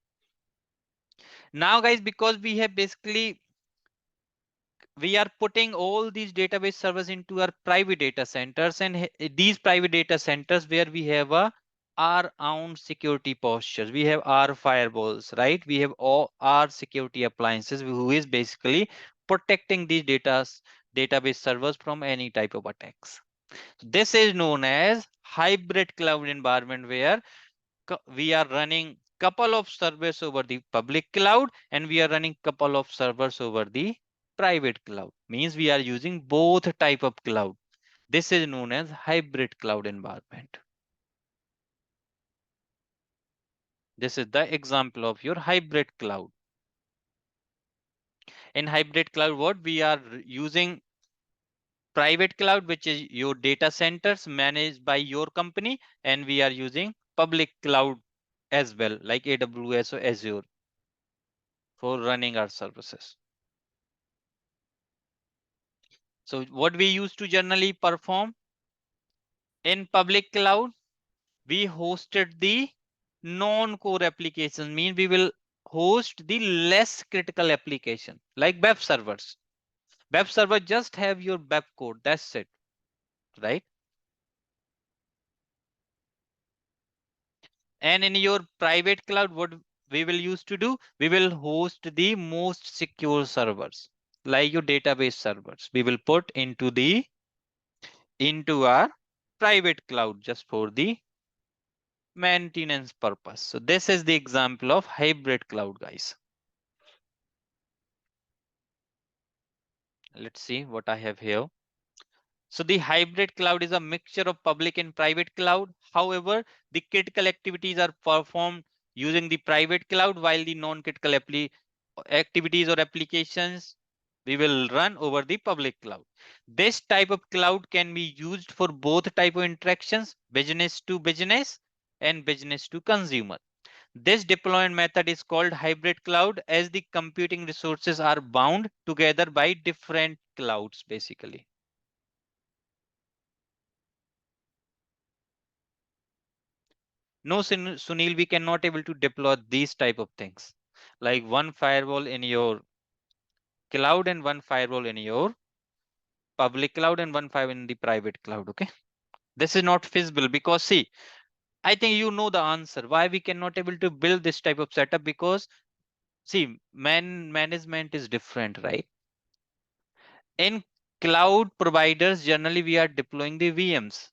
[SPEAKER 1] guys, because we have basically we are putting all these database servers into our private data centers, and these private data centers where we have our own security postures, we have our firewalls, right? We have all our security appliances who is basically protecting these database servers from any type of attacks. This is known as hybrid cloud environment, where we are running couple of servers over the public cloud and we are running couple of servers over the private cloud. Means we are using both type of cloud. This is known as hybrid cloud environment. This is the example of your hybrid cloud. In hybrid cloud, what we are using private cloud, which is your data centers managed by your company, and we are using public cloud as well, like AWS or Azure, for running our services. So what we used to generally perform in public cloud, we hosted the non-core applications, mean we will host the less critical application like web servers. Web server just have your web code, that's it, right? And in your private cloud, what we will use to do, we will host the most secure servers, like your database servers. We will put into our private cloud just for the maintenance purpose. So this is the example of hybrid cloud, guys. Let's see what I have here. So the hybrid cloud is a mixture of public and private cloud. However, the critical activities are performed using the private cloud, while the non-critical activities or applications we will run over the public cloud. This type of cloud can be used for both type of interactions, business to business and business to consumer. This deployment method is called hybrid cloud, as the computing resources are bound together by different clouds basically. No, Sunil, we cannot able to deploy these type of things, like one firewall in your cloud and one firewall in your public cloud and one firewall in the private cloud. Okay, this is not feasible because see, I think you know the answer why we cannot able to build this type of setup, because see, management is different, right? In cloud providers, generally we are deploying the VMs.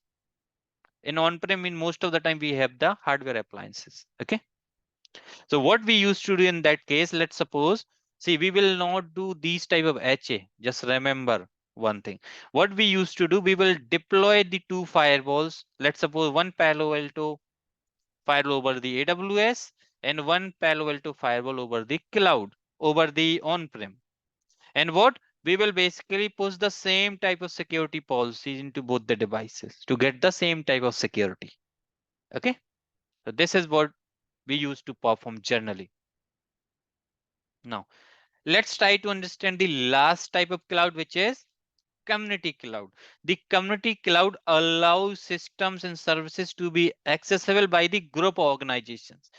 [SPEAKER 1] In on-prem, in most of the time we have the hardware appliances. Okay. So what we used to do in that case, let's suppose, see, we will not do these type of HA. Just remember one thing. What we used to do, we will deploy the two firewalls. Let's suppose one Palo Alto firewall over the AWS and one Palo Alto firewall over the cloud, over the on-prem. And what we will basically push the same type of security policies into both the devices to get the same type of security. Okay. So this is what we used to perform generally. Now, let's try to understand the last type of cloud, which is community cloud. The community cloud allows systems and services to be accessible by the group organizations.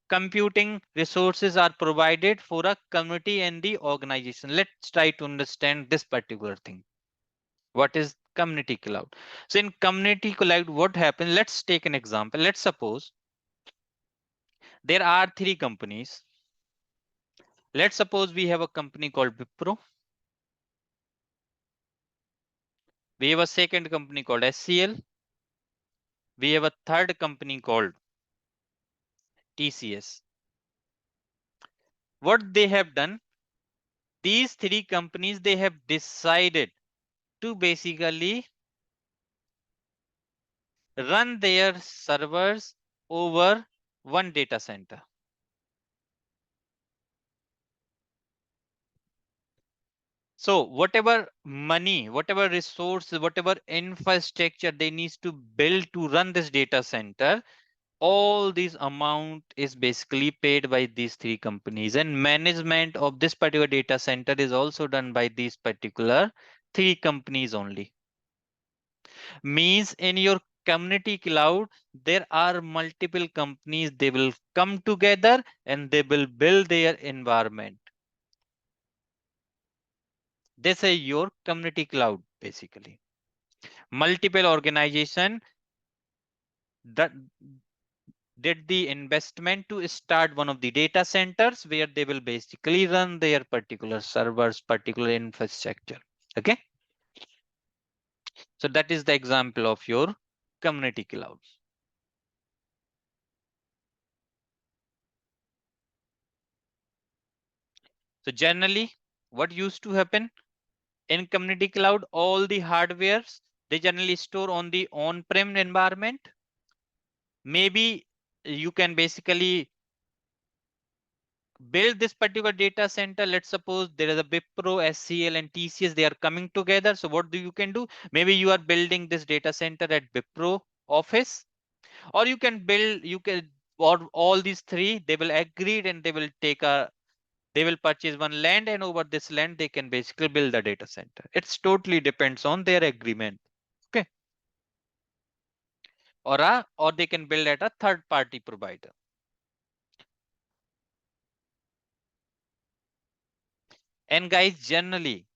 [SPEAKER 1] Computing resources are provided for a community and the organization. Let's try to understand this particular thing. What is community cloud? So in community cloud, what happens? Let's take an example. Let's suppose There are three companies. Let's suppose we have a company called Wipro. We have a second company called SCL. We have a third company called TCS. What they have done, these three companies, they have decided to basically run their servers over one data center. So whatever money, whatever resources, whatever infrastructure they need to build to run this data center, all this amount is basically paid by these three companies, and management of this particular data center is also done by these particular three companies only. Means in your community cloud, there are multiple companies, they will come together and they will build their environment. This is your community cloud basically. Multiple organization that did the investment to start one of the data centers where they will basically run their particular servers, particular infrastructure. Okay. So that is the example of your community cloud. So generally, what used to happen in community cloud, all the hardwares, they generally store on the on-prem environment. Maybe you can basically build this particular data center. Let's suppose there is a Wipro, SCL, and TCS. They are coming together. So what do you can do? Maybe you are building this data center at Wipro office, or you can build. You can, or all these three. They will agree and they will take a. They will purchase one land, and over this land they can basically build a data center. It's totally depends on their agreement. Okay, or they can build at a third party provider. And guys, generally,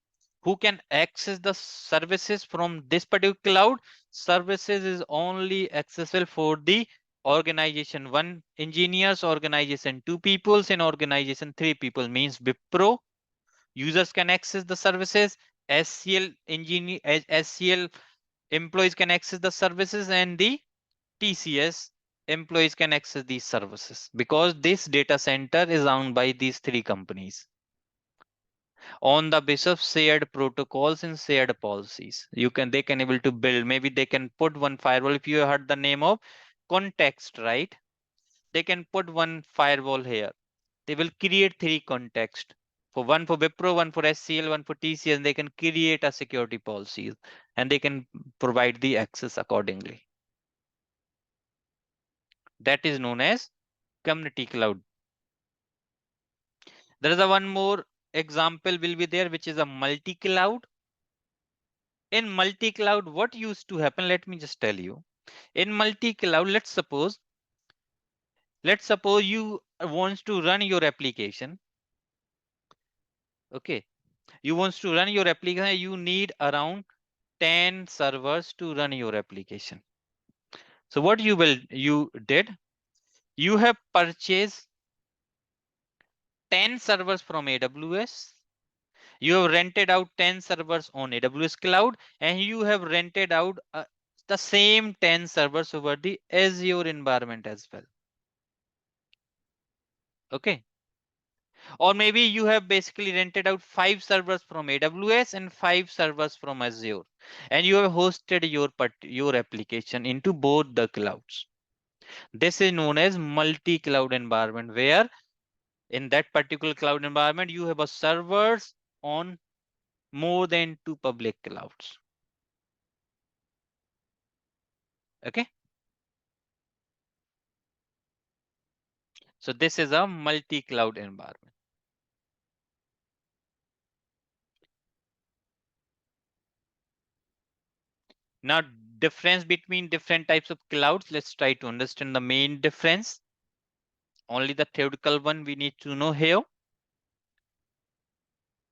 [SPEAKER 1] who can access the services from this particular cloud? Services is only accessible for the organization one engineers, organization two peoples, and organization three people. Means Wipro users can access the services, SCL engineer, SCL employees can access the services, and the TCS employees can access these services, because this data center is owned by these three companies on the basis of shared protocols and shared policies. They can able to build, maybe they can put one firewall. If you heard the name of context, right? They can put one firewall here. They will create three context. For Wipro, one for SCL, one for TCS, and they can create a security policy and they can provide the access accordingly. That is known as community cloud. There is a one more example will be there, which is a multi-cloud. In multi-cloud, what used to happen? Let me just tell you. In multi-cloud, let's suppose you wants to run your application. Okay. You wants to run your application. You need around 10 servers to run your application. So what you did, you have purchased 10 servers from AWS. You have rented out 10 servers on AWS cloud, and you have rented out the same 10 servers over the Azure environment as well. Okay. Or maybe you have basically rented out 5 servers from AWS and 5 servers from Azure, and you have hosted your application into both the clouds. This is known as multi-cloud environment, where in that particular cloud environment, you have a servers on more than 2 public clouds. Okay. So this is a multi-cloud environment. Now, difference between different types of clouds. Let's try to understand the main difference. Only the theoretical one we need to know here.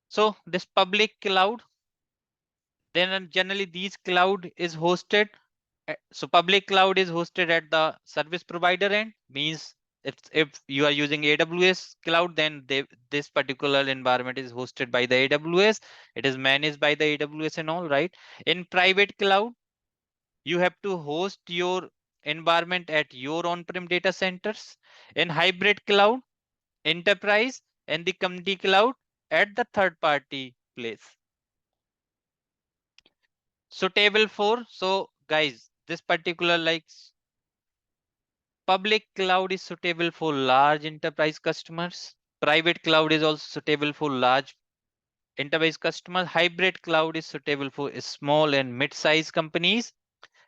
[SPEAKER 1] So this public cloud, then generally these cloud is hosted. So public cloud is hosted at the service provider end, means If you are using AWS cloud, then this particular environment is hosted by the AWS. It is managed by the AWS and all, right? In private cloud, you have to host your environment at your on-prem data centers. In hybrid cloud, enterprise and the community cloud at the third party place. So table 4. So guys, this particular like public cloud is suitable for large enterprise customers. Private cloud is also suitable for large enterprise customers. Hybrid cloud is suitable for small and mid-sized companies.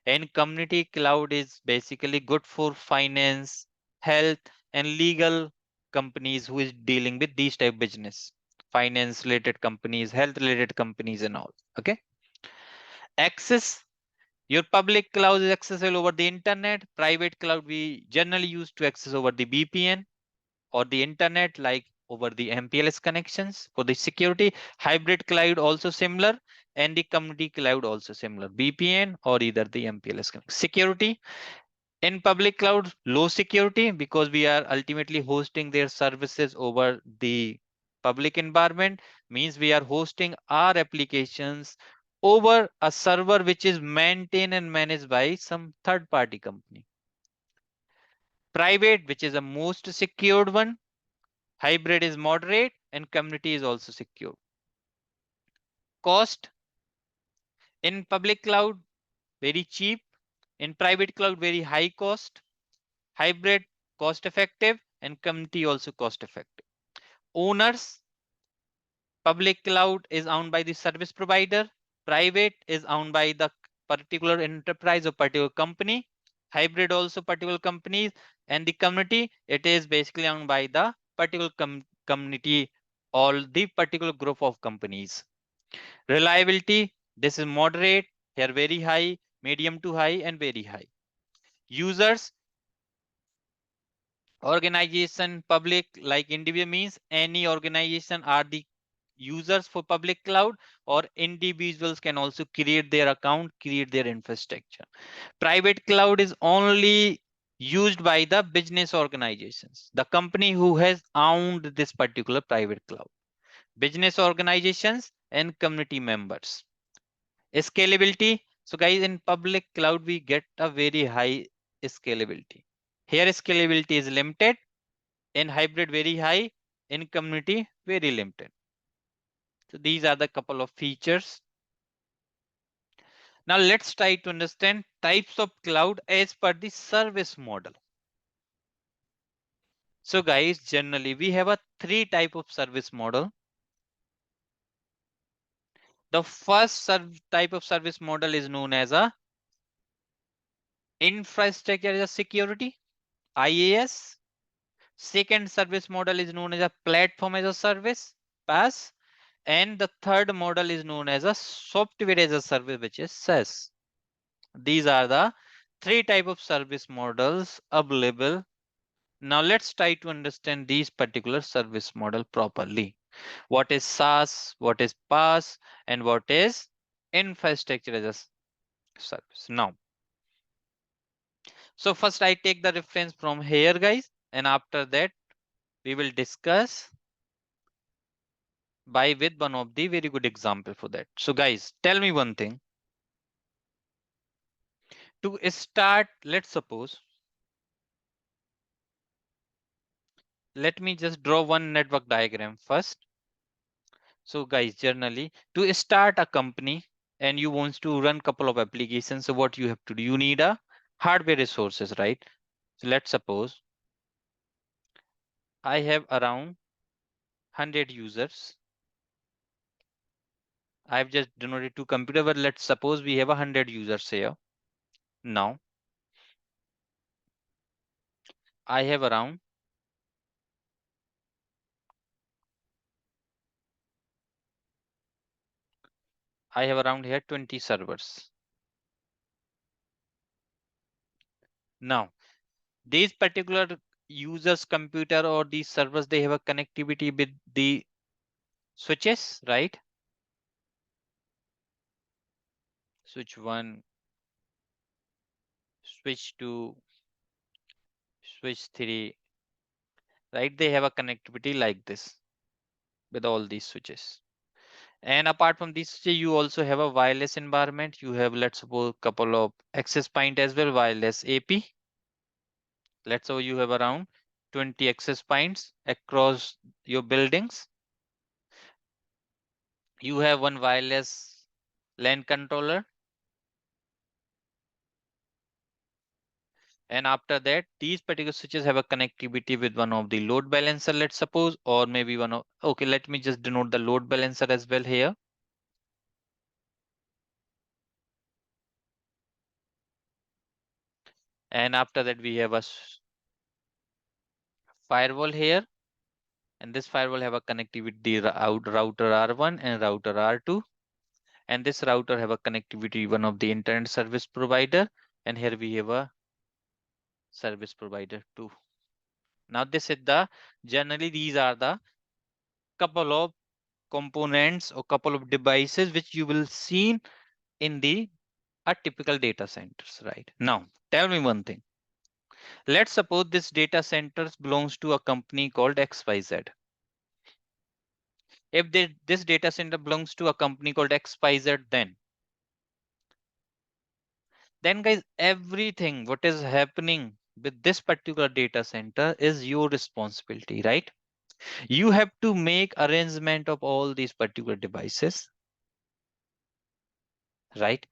[SPEAKER 1] And community cloud is basically good for finance, health, and legal companies who is dealing with these type of business. Finance related companies, health related companies, and all. Okay. Access. Your public cloud is accessible over the internet. Private cloud we generally use to access over the VPN or the internet, like over the MPLS connections for the security. Hybrid cloud also similar, and the community cloud also similar. VPN or either the MPLS security. In public cloud, low security because we are ultimately hosting their services over the public environment, means we are hosting our applications over a server which is maintained and managed by some third party company. Private, which is the most secured one. Hybrid is moderate, and community is also secure. Cost. In public cloud, very cheap. In private cloud, very high cost. Hybrid, cost effective, and community also cost effective. Owners. Public cloud is owned by the service provider. Private is owned by the particular enterprise or particular company. Hybrid also particular companies. And the community, it is basically owned by the particular community, all the particular group of companies. Reliability, this is moderate, here very high, medium to high, and very high. Users, organization, public, like individual means any organization are the users for public cloud, or individuals can also create their account, create their infrastructure. Private cloud is only used by the business organizations, the company who has owned this particular private cloud, business organizations and community members. Scalability. So guys, in public cloud, we get a very high scalability. Here scalability is limited, in hybrid very high, in community very limited. So these are the couple of features. Now let's try to understand types of cloud as per the service model. So guys, generally we have a three type of service model. The first type of service model is known as a infrastructure as a security, IaaS. Second service model is known as a platform as a service, PaaS. And the third model is known as a software as a service, which is SaaS. These are the three type of service models available. Now let's try to understand these particular service model properly. What is SaaS, what is PaaS, and what is infrastructure as a service. Now, so first I take the reference from here, guys, and after that we will discuss by with one of the very good example for that. So guys, tell me one thing. To start, let's suppose, let me just draw one network diagram first. So guys, generally to start a company and you want to run couple of applications, so what you have to do, you need a hardware resources, right? So let's suppose I have around 100 users. I've just denoted two computer, but let's suppose we have 100 users here. Now I have around here 20 servers. Now these particular users computer or these servers, they have a connectivity with the switches, right? Switch 1, switch 2, switch 3, right? They have a connectivity like this with all these switches. And apart from this, you also have a wireless environment. You have, let's suppose, couple of access point as well, wireless AP. Let's say you have around 20 access points across your buildings. You have one wireless LAN controller. And after that, these particular switches have a connectivity with one of the load balancer, let's suppose, or maybe one of, okay, let me just denote the load balancer as well here. And after that, we have a firewall here. And this firewall have a connectivity router R1 and router R2. And this router have a connectivity one of the internet service provider. And here we have a service provider too. Now this is the, generally these are the couple of components or couple of devices which you will see in the a typical data centers, right? Now tell me one thing. Let's suppose this data center belongs to a company called XYZ. If this data center belongs to a company called XYZ, then guys, everything what is happening with this particular data center is your responsibility, right? You have to make arrangement of all these particular devices, right?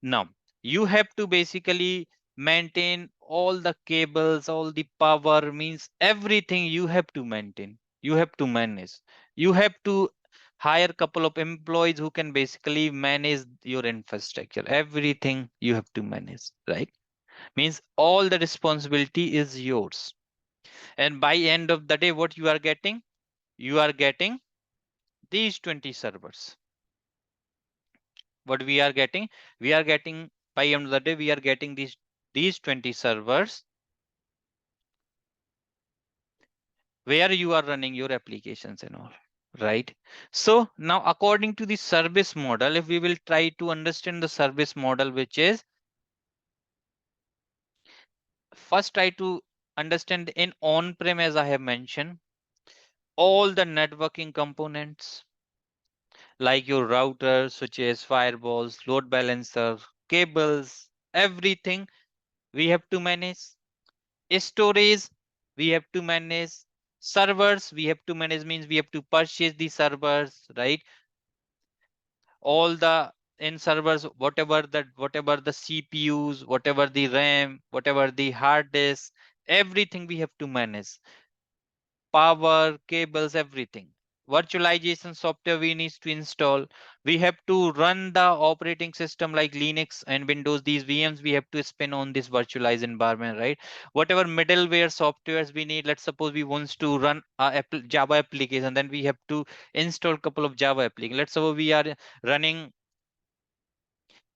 [SPEAKER 1] Now you have to basically maintain all the cables, all the power, means everything you have to maintain, you have to manage, you have to hire a couple of employees who can basically manage your infrastructure, everything you have to manage, right? Means all the responsibility is yours. And by end of the day, what you are getting? You are getting these 20 servers. What we are getting? We are getting, by end of the day, we are getting these 20 servers where you are running your applications and all, right? So now according to the service model, if we will try to understand the service model, which is, first try to understand in on-prem, as I have mentioned, all the networking components like your routers, switches, firewalls, load balancer, cables, everything we have to manage. Storage, we have to manage. Servers, we have to manage, means we have to purchase the servers, right? All the in servers, whatever the CPUs, whatever the RAM, whatever the hard disk, everything we have to manage. Power, cables, everything. Virtualization software we need to install. We have to run the operating system like Linux and Windows. These VMs we have to spin on this virtualized environment, right? Whatever middleware softwares we need. Let's suppose we want to run a Java application, then we have to install a couple of Java applications. Let's suppose we are running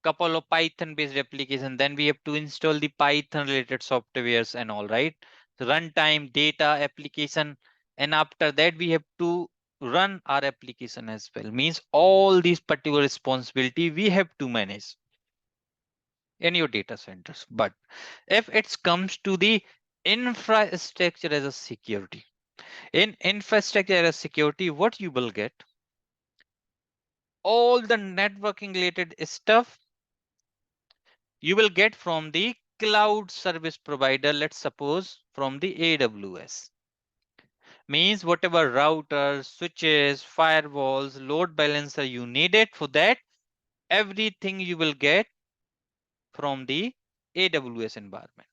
[SPEAKER 1] couple of Python based application, then we have to install the Python related softwares and all, right? Runtime, data, application, and after that we have to run our application as well. Means all these particular responsibility we have to manage in your data centers. But if it comes to the infrastructure as a security, in infrastructure as a security, what you will get? All the networking related stuff you will get from the cloud service provider, let's suppose from the AWS. Means whatever routers, switches, firewalls, load balancer you needed for that, everything you will get from the AWS environment.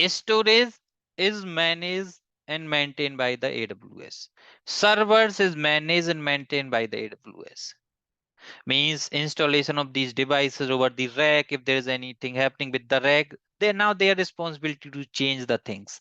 [SPEAKER 1] Storage is managed and maintained by the AWS. Servers is managed and maintained by the AWS. Means installation of these devices over the rack, if there is anything happening with the rack, they now their responsibility to change the things.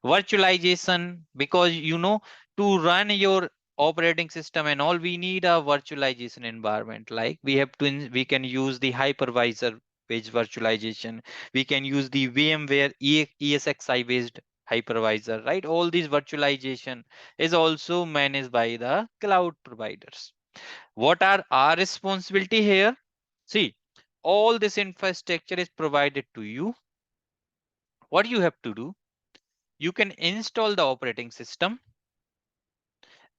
[SPEAKER 1] Virtualization, because to run your operating system and all, we need a virtualization environment, like we have to we can use the hypervisor based virtualization, we can use the VMware ESXi based hypervisor, right? All these virtualization is also managed by the cloud providers. What are our responsibility here? See, all this infrastructure is provided to you. What you have to do? You can install the operating system,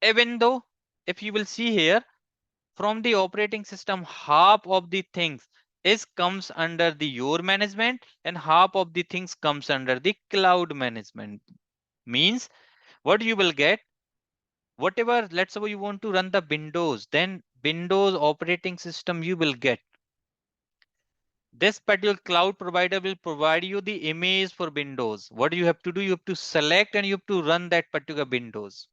[SPEAKER 1] even though if you will see here, from the operating system, half of the things is comes under the your management and half of the things comes under the cloud management. Means what you will get, whatever, let's say you want to run the Windows, then Windows operating system you will get. This particular cloud provider will provide you the image for Windows. What you have to do, you have to select and you have to run that particular Windows.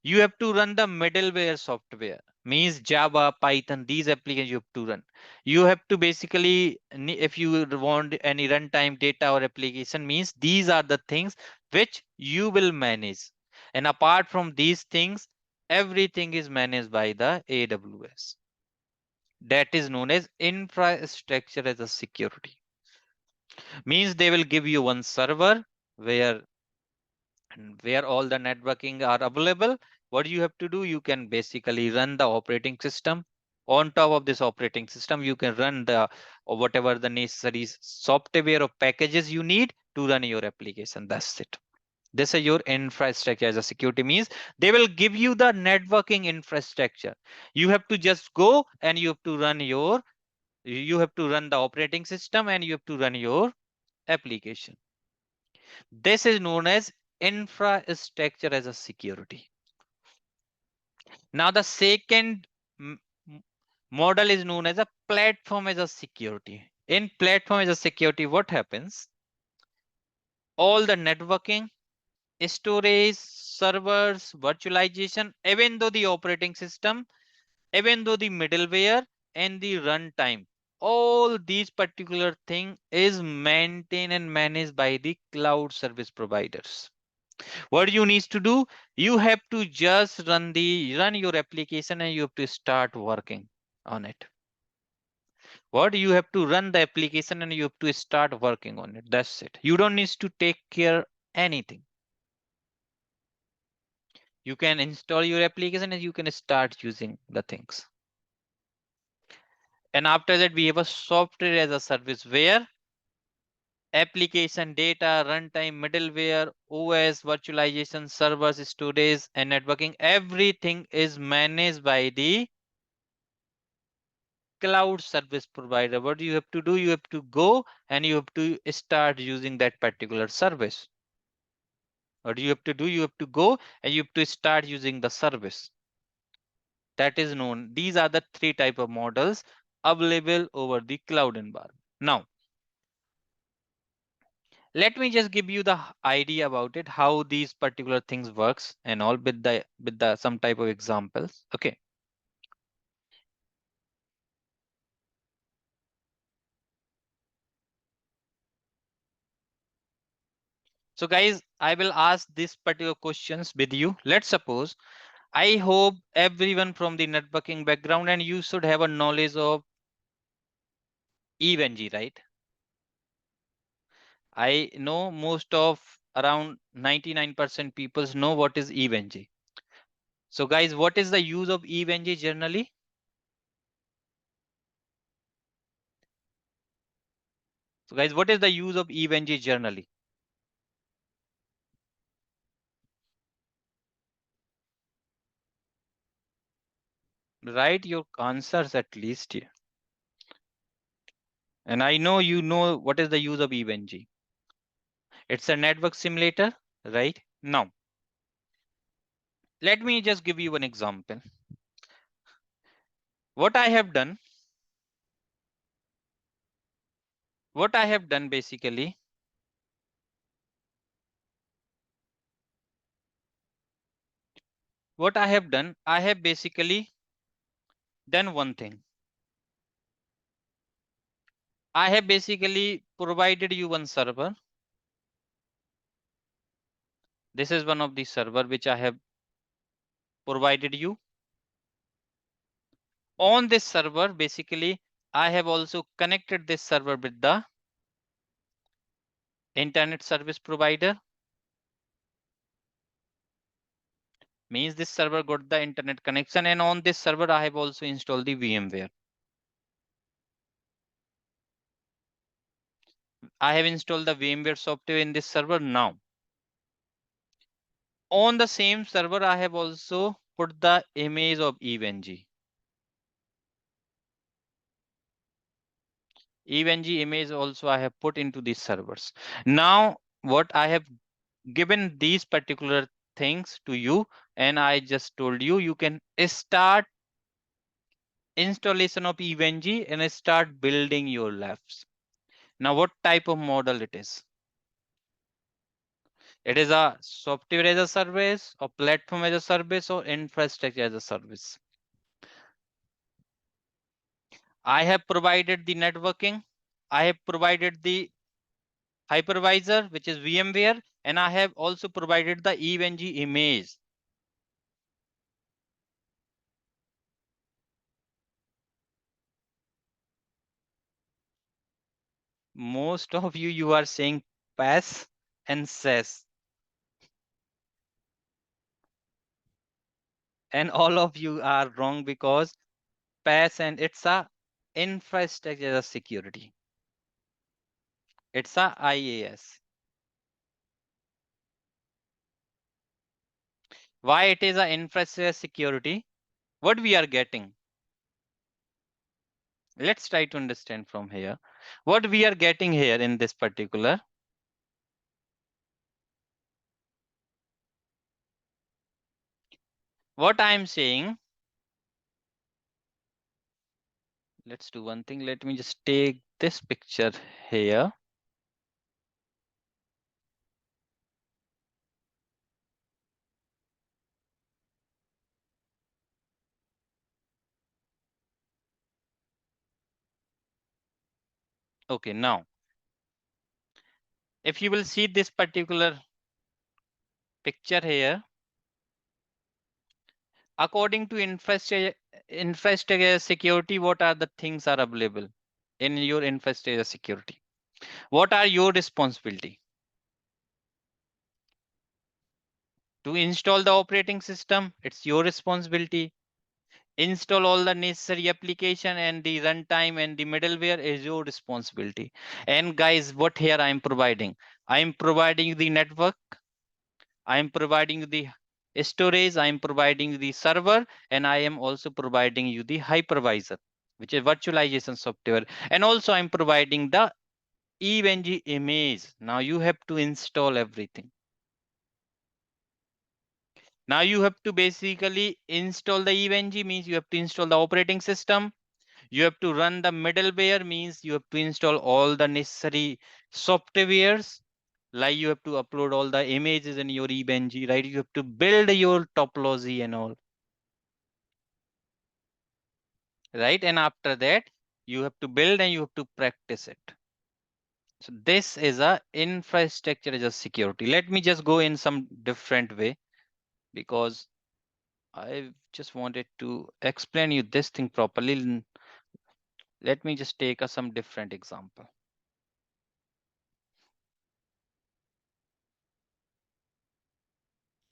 [SPEAKER 1] You have to run the middleware software, means Java, Python, these applications you have to run. You have to basically, if you want any runtime data or application, means these are the things which you will manage. And apart from these things, everything is managed by the AWS. That is known as infrastructure as a security. Means they will give you one server where where all the networking are available. What you have to do, you can basically run the operating system. On top of this operating system, you can run the or whatever the necessary software or packages you need to run your application. That's it. This is your infrastructure as a security. Means they will give you the networking infrastructure. You have to just go and you have to run your, you have to run the operating system and you have to run your application. This is known as infrastructure as a security. Now the second model is known as a platform as a security. In platform as a security, what happens? All the networking, storage, servers, virtualization, even though the operating system, even though the middleware and the runtime, all these particular thing is maintained and managed by the cloud service providers. What you need to do, you have to just run your application and you have to start working on it. What you have to run the application and you have to start working on it. That's it. You don't need to take care anything. You can install your application and you can start using the things. And after that, we have a software as a service where application data, runtime, middleware, OS, virtualization, servers, storage, and networking, everything is managed by the cloud service provider. What you have to do, you have to go and you have to start using that particular service. What you have to do, you have to go and you have to start using the service. That is known. These are the three type of models available over the cloud environment. Now, let me just give you the idea about it, how these particular things works and all with the some type of examples. Okay. So guys, I will ask these particular questions with you. Let's suppose, I hope everyone from the networking background and you should have a knowledge of EVNG, right? I know most of around 99% people know what is EVNG. So guys, what is the use of EVNG generally? So guys, what is the use of EVNG generally? Write your answers at least here. And I know you know what is the use of EVNG. It's a network simulator, right? Now, let me just give you an example. What I have done, basically, I have basically done one thing. I have basically provided you one server. This is one of the server which I have provided you. On this server, basically, I have also connected this server with the internet service provider. Means this server got the internet connection, and on this server, I have also installed the VMware. I have installed the VMware software in this server now. On the same server, I have also put the image of EVNG. EVNG image also I have put into these servers. Now, what I have given these particular things to you, and I just told you, you can start installation of EVNG and start building your labs. Now, what type of model it is? It is a software as a service, or platform as a service, or infrastructure as a service. I have provided the networking. I have provided the hypervisor, which is VMware, and I have also provided the EVNG image. Most of you are saying PaaS and SaaS, and all of you are wrong, because PaaS and it's a infrastructure as a security. It's a IaaS. Why it is a infrastructure security? What we are getting? Let's try to understand from here. What we are getting here in this particular. What I am saying, let's do one thing. Let me just take this picture here. Okay, now, if you will see this particular picture here, according to infrastructure security, what are the things are available in your infrastructure security? What are your responsibility? To install the operating system, it's your responsibility. Install all the necessary application, and the runtime and the middleware is your responsibility. And guys, what here I am providing? I am providing the network, I am providing the storage, I am providing the server, and I am also providing you the hypervisor, which is virtualization software. And also I'm providing the EVNG image. Now you have to install everything. Now you have to basically install the EVNG, means you have to install the operating system. You have to run the middleware, means you have to install all the necessary softwares. Like you have to upload all the images in your EVNG, right? You have to build your topology and all, right? And after that, you have to build and you have to practice it. So this is a infrastructure as a security. Let me just go in some different way, because I just wanted to explain you this thing properly. Let me just take some different example.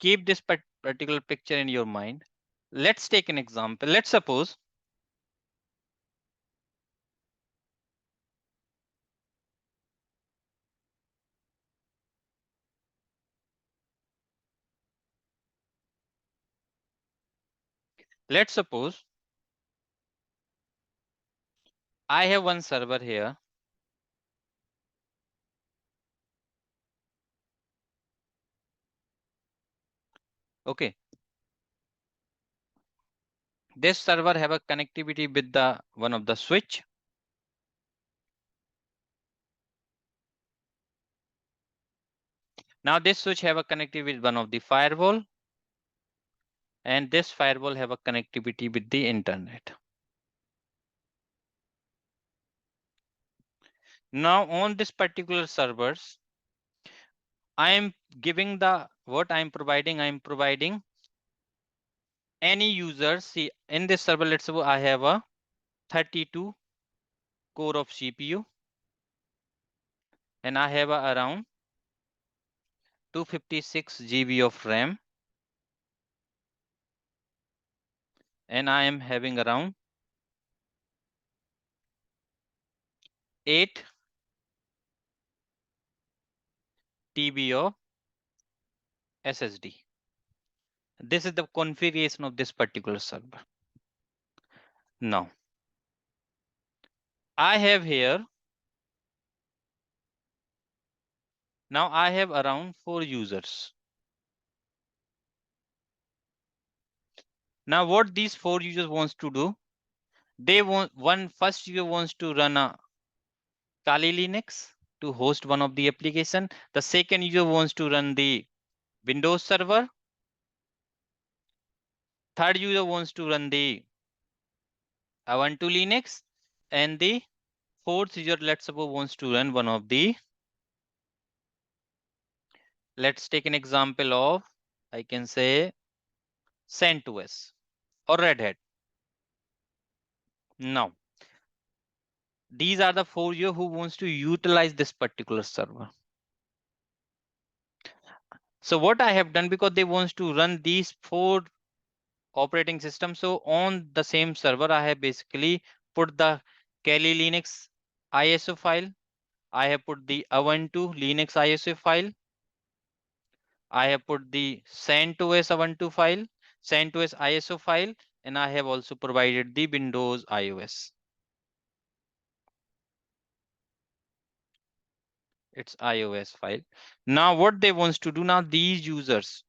[SPEAKER 1] Keep this particular picture in your mind. Let's take an example. Let's suppose let's suppose I have one server here. Okay. This server have a connectivity with the one of the switch. Now this switch have a connectivity with one of the firewall, and this firewall have a connectivity with the internet. Now on this particular servers, I am giving the what I am providing any user. See, in this server, let's suppose I have a 32 core of CPU, and I have around 256 GB of RAM, and I am having around 8 TB of SSD. This is the configuration of this particular server. Now, I have here, now I have around 4 users. Now what these 4 users wants to do, they want, first user wants to run a Kali Linux to host one of the application. The second user wants to run the Windows server. Third user wants to run the Ubuntu Linux. And the fourth user, let's suppose, wants to run one of the, let's take an example of, I can say, CentOS or Red Hat. Now, these are the 4 users who wants to utilize this particular server. So what I have done, because they wants to run these 4 operating systems, so on the same server, I have basically put the Kali Linux ISO file. I have put the Ubuntu Linux ISO file. I have put the CentOS Ubuntu file, CentOS ISO file, and I have also provided the Windows iOS. It's iOS file. Now what they wants to do, now these users,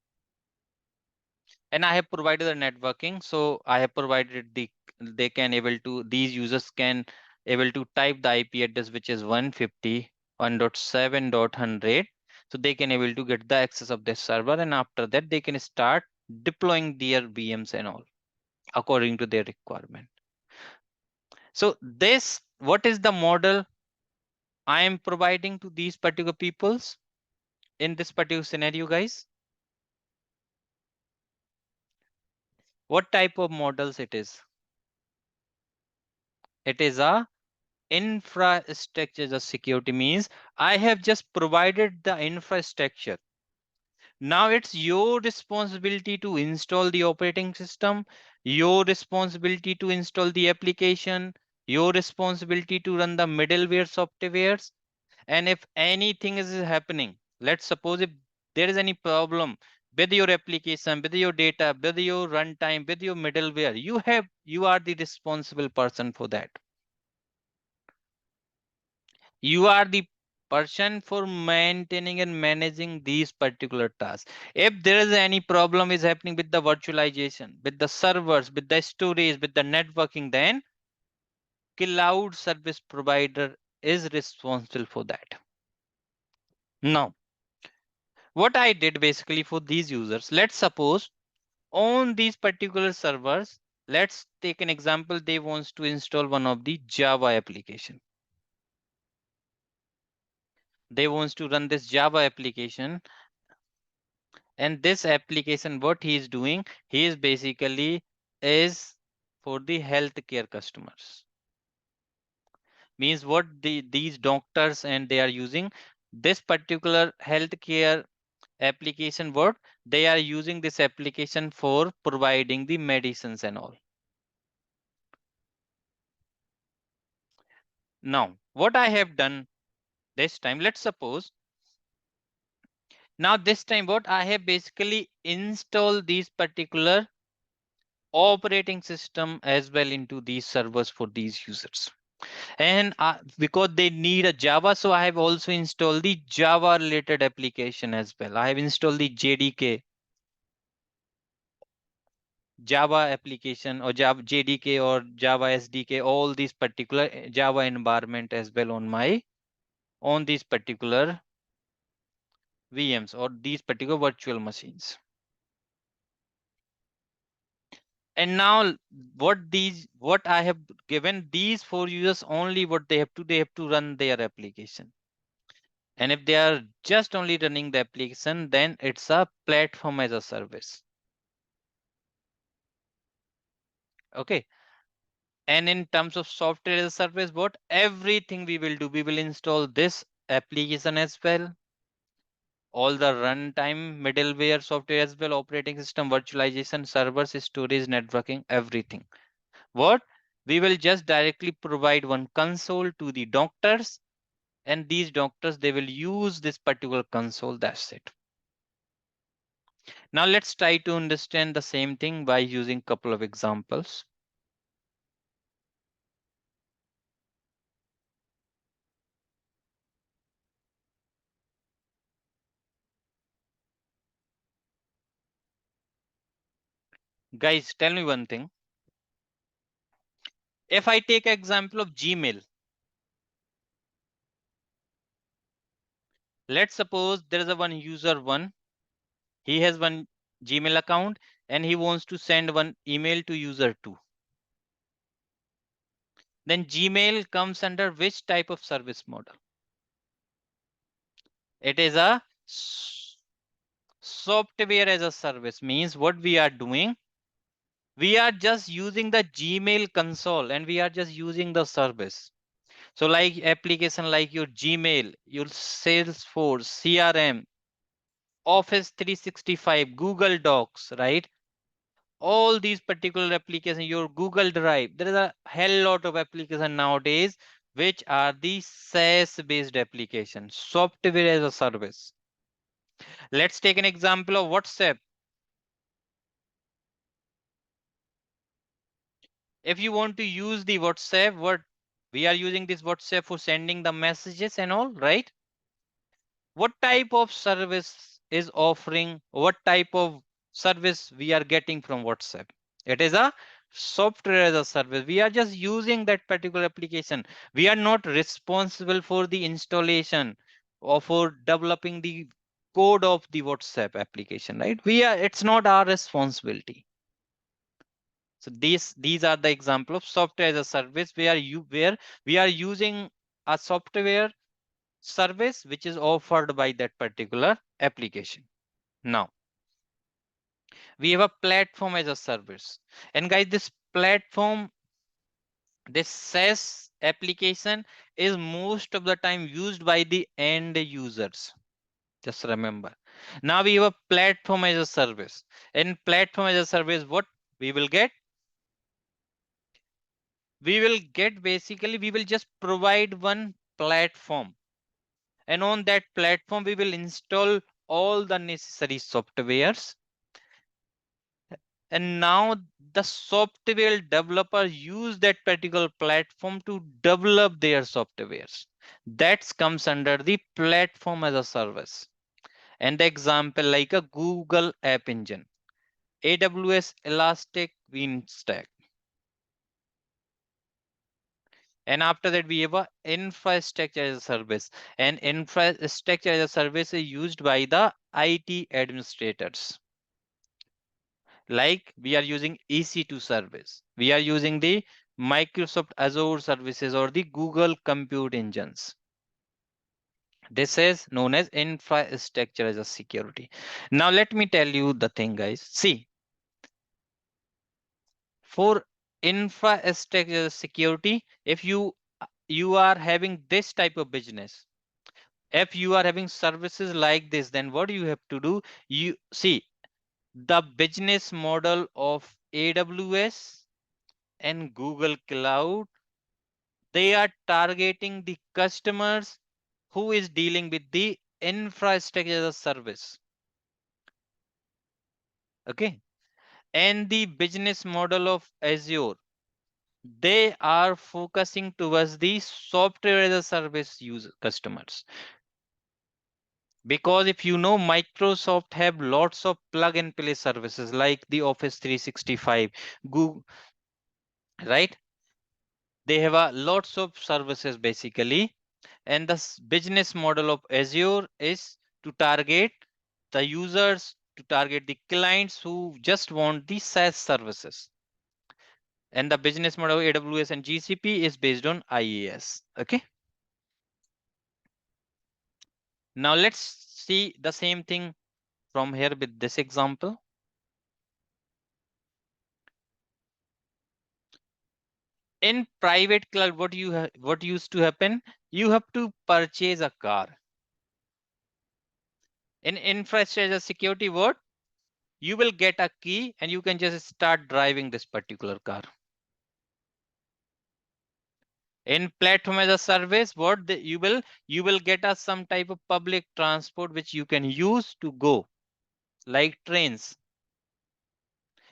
[SPEAKER 1] and I have provided the networking. So I have provided the, they can able to, these users can able to type the IP address, which is 151.7.100. So they can able to get the access of this server, and after that they can start deploying their VMs and all according to their requirement. So this, what is the model I am providing to these particular peoples in this particular scenario, guys? What type of models it is? It is a infrastructure as a security, means I have just provided the infrastructure. Now it's your responsibility to install the operating system, your responsibility to install the application, your responsibility to run the middleware softwares. And if anything is happening, let's suppose if there is any problem with your application, with your data, with your runtime, with your middleware, you are the responsible person for that. You are the person for maintaining and managing these particular tasks. If there is any problem is happening with the virtualization, with the servers, with the storage, with the networking, then cloud service provider is responsible for that. Now, what I did basically for these users, let's suppose on these particular servers, let's take an example, they wants to install one of the Java application. They wants to run this Java application, and this application, what he is doing, he is basically is for the healthcare customers. Means what these doctors and they are using this particular healthcare application, what they are using this application for providing the medicines and all. Now what I have done this time, let's suppose, now this time what I have basically installed these particular operating system as well into these servers for these users. And because they need a Java, so I have also installed the Java related application as well. I have installed the JDK, Java application, or Java JDK or Java SDK, all these particular Java environment as well on my, on these particular VMs or these particular virtual machines. And now what I have given these 4 users only, what they have to run their application. And if they are just only running the application, then it's a platform as a service. Okay. And in terms of software as a service, what everything we will do, we will install this application as well, all the runtime, middleware software as well, operating system, virtualization, servers, storage, networking, everything. What we will just directly provide one console to the doctors, and these doctors, they will use this particular console. That's it. Now let's try to understand the same thing by using couple of examples. Guys, tell me one thing. If I take example of Gmail, let's suppose there is a one user one. He has one Gmail account and he wants to send one email to user two. Then Gmail comes under which type of service model? It is a software as a service. Means what we are doing, we are just using the Gmail console and we are just using the service. So like application like your Gmail, your Salesforce, CRM, Office 365, Google Docs, right? All these particular applications, your Google Drive, there is a hell lot of application nowadays which are the SaaS based applications, software as a service. Let's take an example of WhatsApp. If you want to use the WhatsApp, what we are using this WhatsApp for sending the messages and all, right? What type of service is offering, what type of service we are getting from WhatsApp? It is a software as a service. We are just using that particular application. We are not responsible for the installation or for developing the code of the WhatsApp application, right? It's not our responsibility. So these are the example of software as a service where we are using a software service which is offered by that particular application. Now we have a platform as a service, and guys, this platform, this SaaS application is most of the time used by the end users. Just remember. Now we have a platform as a service. In platform as a service, what we will get? We will just provide one platform, and on that platform we will install all the necessary softwares, and now the software developer use that particular platform to develop their softwares. That comes under the platform as a service. And the example like a Google App Engine, AWS Elastic VNCPH. And after that, we have a infrastructure as a service. And infrastructure as a service is used by the IT administrators. Like we are using EC2 service. We are using the Microsoft Azure services or the Google Compute Engines. This is known as infrastructure as a security. Now let me tell you the thing, guys. See, for infrastructure as a security, if you are having this type of business, if you are having services like this, then what you have to do? You see the business model of AWS and Google Cloud, they are targeting the customers who is dealing with the infrastructure as a service. Okay. And the business model of Azure, they are focusing towards the software as a service user customers. Because if you know, Microsoft have lots of plug and play services like the Office 365, Google, right? They have a lots of services basically. And the business model of Azure is to target the users, to target the clients who just want the SaaS services. And the business model of AWS and GCP is based on IaaS. Okay. Now let's see the same thing from here with this example. In private cloud, what used to happen? You have to purchase a car. In infrastructure security, what? You will get a key and you can just start driving this particular car. In platform as a service, what you will get a some type of public transport which you can use to go. like trains.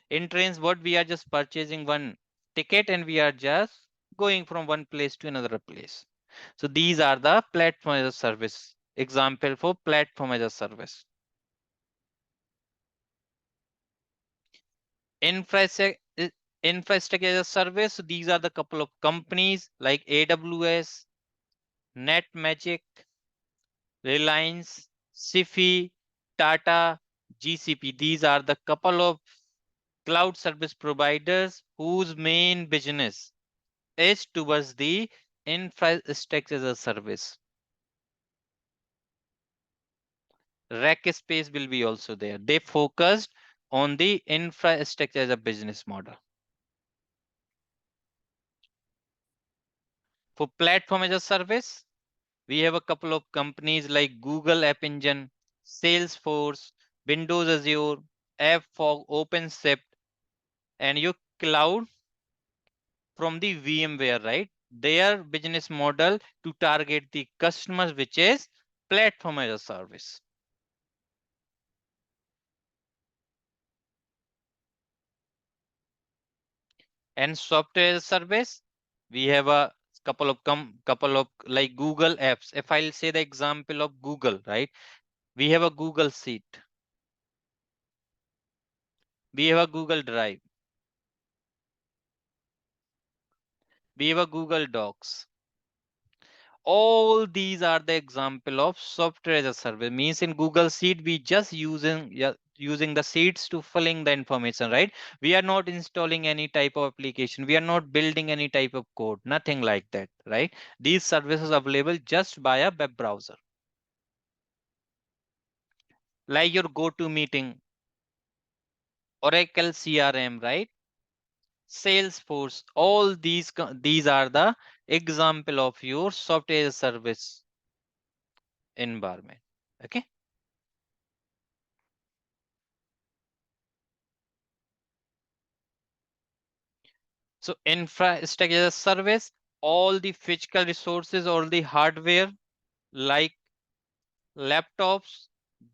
[SPEAKER 1] In trains, what we are just purchasing one ticket and we are just going from one place to another place. So these are the platform as a service. Example for platform as a service. Infrastructure infrastructure as a service. So these are the couple of companies like AWS, NetMagic, Reliance, Sifi, Tata, GCP. These are the couple of cloud service providers whose main business is towards the infrastructure as a service. Rack space will be also there. They focused on the infrastructure as a business model. For platform as a service, we have a couple of companies like Google App Engine, Salesforce, Windows Azure, AppFog, OpenShift, and your cloud from the VMware, right? Their business model to target the customers, which is platform as a service. And software as a service, we have a couple of like Google apps. If I'll say the example of Google, right? We have a Google Sheet, we have a Google Drive, we have a Google Docs. All these are the example of software as a service. Means in Google Sheet, we just using the sheets to filling the information, right? We are not installing any type of application. We are not building any type of code, nothing like that, right? These services available just by a web browser. Like your GoToMeeting, Oracle CRM, right? Salesforce, all these are the example of your software as a service environment. Okay. So infrastructure as a service, all the physical resources, all the hardware like laptops,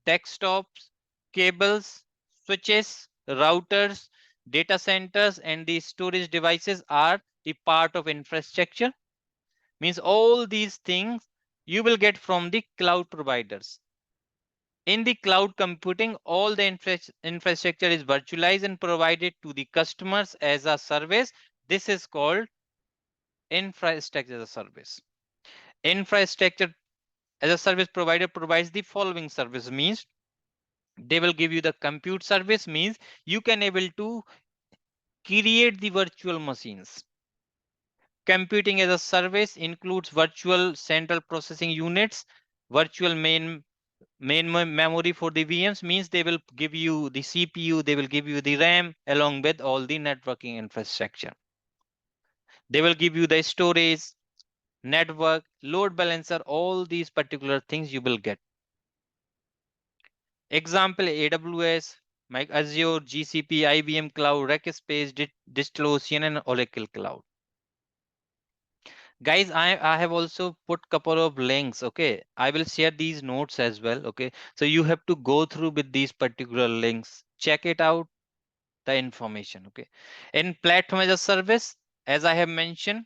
[SPEAKER 1] desktops, cables, switches, routers, data centers, and the storage devices are the part of infrastructure. Means all these things you will get from the cloud providers. In the cloud computing, all the infrastructure is virtualized and provided to the customers as a service. This is called infrastructure as a service. Infrastructure as a service provider provides the following service. Means they will give you the compute service. Means you can able to create the virtual machines. Computing as a service includes virtual central processing units, virtual main memory for the VMs. Means they will give you the CPU, they will give you the RAM along with all the networking infrastructure. They will give you the storage, network, load balancer, all these particular things you will get. Example AWS, Azure, GCP, IBM Cloud, Rackspace, Distro, Sianets, and Oracle Cloud. Guys, I have also put couple of links. Okay, I will share these notes as well. Okay, so you have to go through with these particular links. Check it out, the information. Okay, in platform as a service, as I have mentioned,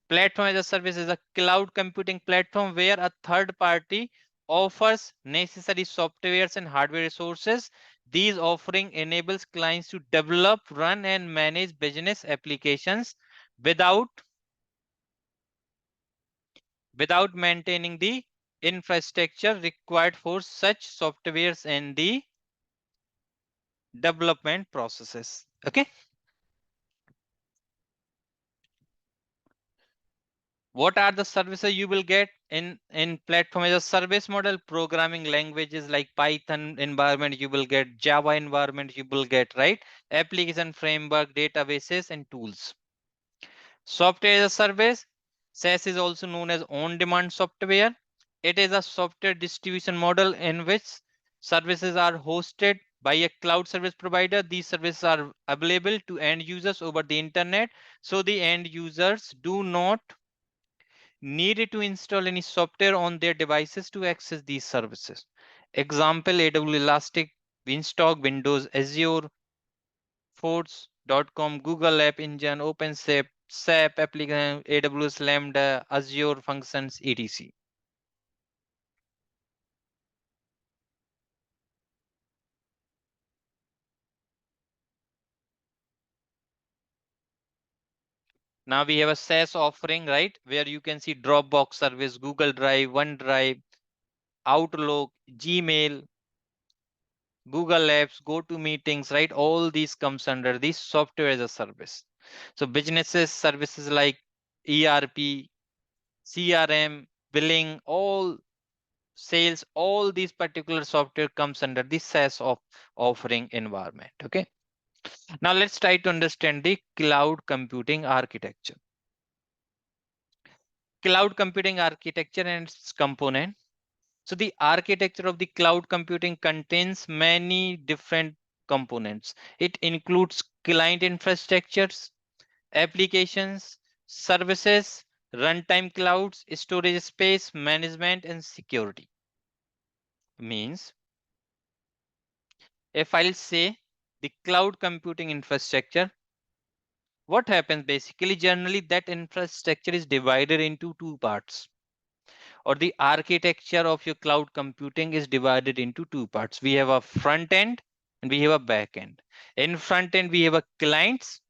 [SPEAKER 1] platform as a service is a cloud computing platform where a third party offers necessary softwares and hardware resources. These offering enables clients to develop, run, and manage business applications without maintaining the infrastructure required for such softwares and the development processes. Okay. What are the services you will get in platform as a service model? Programming languages like Python environment you will get, Java environment you will get, right? Application framework, databases, and tools. Software as a service, SaaS is also known as on-demand software. It is a software distribution model in which services are hosted by a cloud service provider. These services are available to end users over the internet, so the end users do not need to install any software on their devices to access these services. Example, AWS Elastic. Beanstalk, Windows, Azure, Force.com, Google App Engine, OpenSAP, SAP application, AWS Lambda, Azure Functions, etc. Now we have a SaaS offering, right? Where you can see Dropbox service, Google Drive, OneDrive, Outlook, Gmail, Google Apps, GoToMeetings, right? All these comes under the software as a service. So businesses services like ERP, CRM, billing, all sales, all these particular software comes under the SaaS of offering environment. Okay. Now let's try to understand the cloud computing architecture. Cloud computing architecture and its component. So the architecture of the cloud computing contains many different components. It includes client infrastructures, applications, services, runtime clouds, storage space, management, and security. Means if I'll say the cloud computing infrastructure, what happens basically generally that infrastructure is divided into two parts, or the architecture of your cloud computing is divided into two parts. We have a front end and we have a back end. In front end, we have a clients,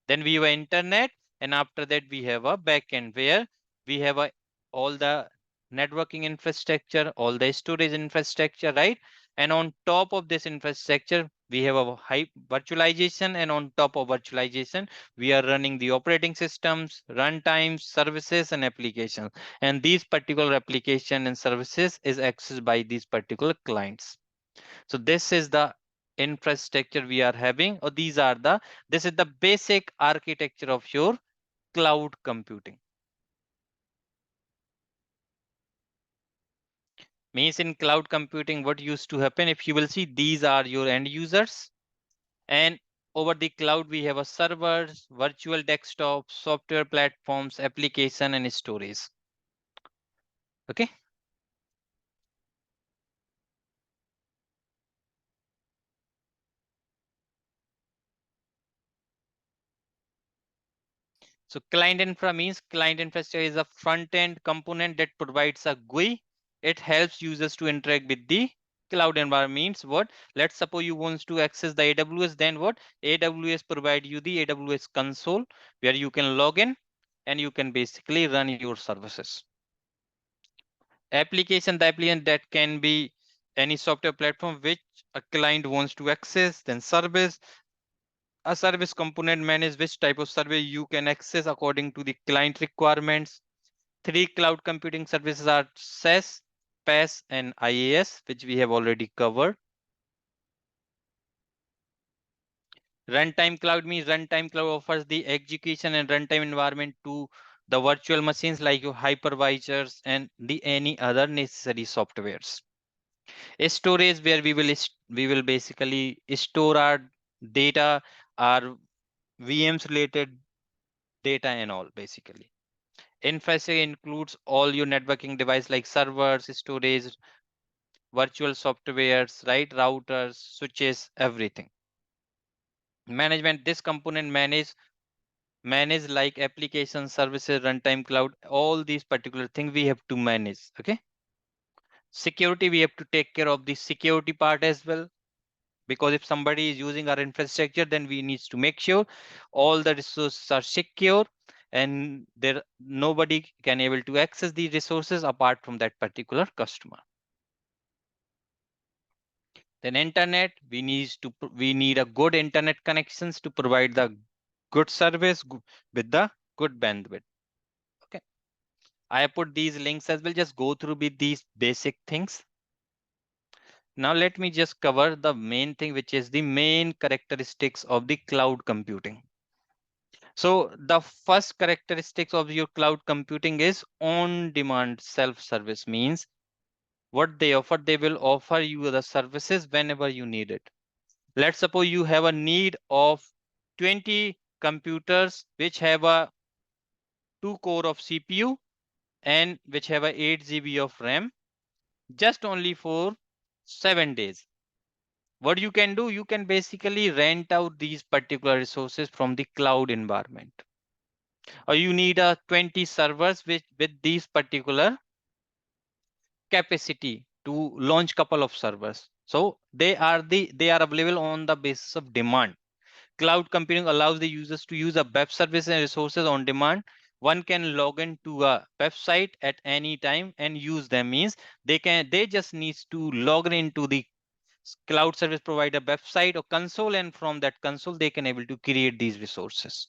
[SPEAKER 1] then we have a internet, and after that we have a back end where we have a, all the networking infrastructure, all the storage infrastructure, right? And on top of this infrastructure, we have a high virtualization, and on top of virtualization, we are running the operating systems, runtimes, services, and applications. And these particular application and services is accessed by these particular clients. So this is the infrastructure we are having, or these are the, this is the basic architecture of your cloud computing. Means in cloud computing, what used to happen, if you will see, these are your end users. And over the cloud, we have a servers, virtual desktop, software platforms, application, and storage. Okay. So client infra means client infrastructure is a front end component that provides a GUI. It helps users to interact with the cloud environment. Means what? Let's suppose you want to access the AWS, then what? AWS provide you the AWS console where you can log in and you can basically run your services. Application, the application that can be any software platform which a client wants to access, then service. A service component manages which type of service you can access according to the client requirements. Three cloud computing services are SaaS, PaaS, and IaaS, which we have already covered. Runtime cloud means runtime cloud offers the execution and runtime environment to the virtual machines like your hypervisors and the any other necessary softwares. A storage where we will basically store our data, our VMs related data and all basically. Infrastructure includes all your networking device like servers, storage, virtual softwares, right? Routers, switches, everything. Management, this component manage like application services, runtime cloud, all these particular things we have to manage. Okay. Security, we have to take care of the security part as well. Because if somebody is using our infrastructure, then we need to make sure all the resources are secure and there nobody can able to access the resources apart from that particular customer. Then internet, we need a good internet connections to provide the good service with the good bandwidth. Okay. I put these links as well. Just go through with these basic things. Now let me just cover the main thing, which is the main characteristics of the cloud computing. So the first characteristics of your cloud computing is on-demand self-service. Means what they offer, they will offer you the services whenever you need it. Let's suppose you have a need of 20 computers which have a 2 core of CPU and which have a 8 GB of RAM just only for 7 days. what you can do, you can basically rent out these particular resources from the cloud environment, or you need a 20 servers with these particular capacity to launch couple of servers. So they are available on the basis of demand. Cloud computing allows the users to use a web service and resources on demand. One can log into a website at any time and use them. Means they just needs to log into the cloud service provider website or console, and from that console they can able to create these resources.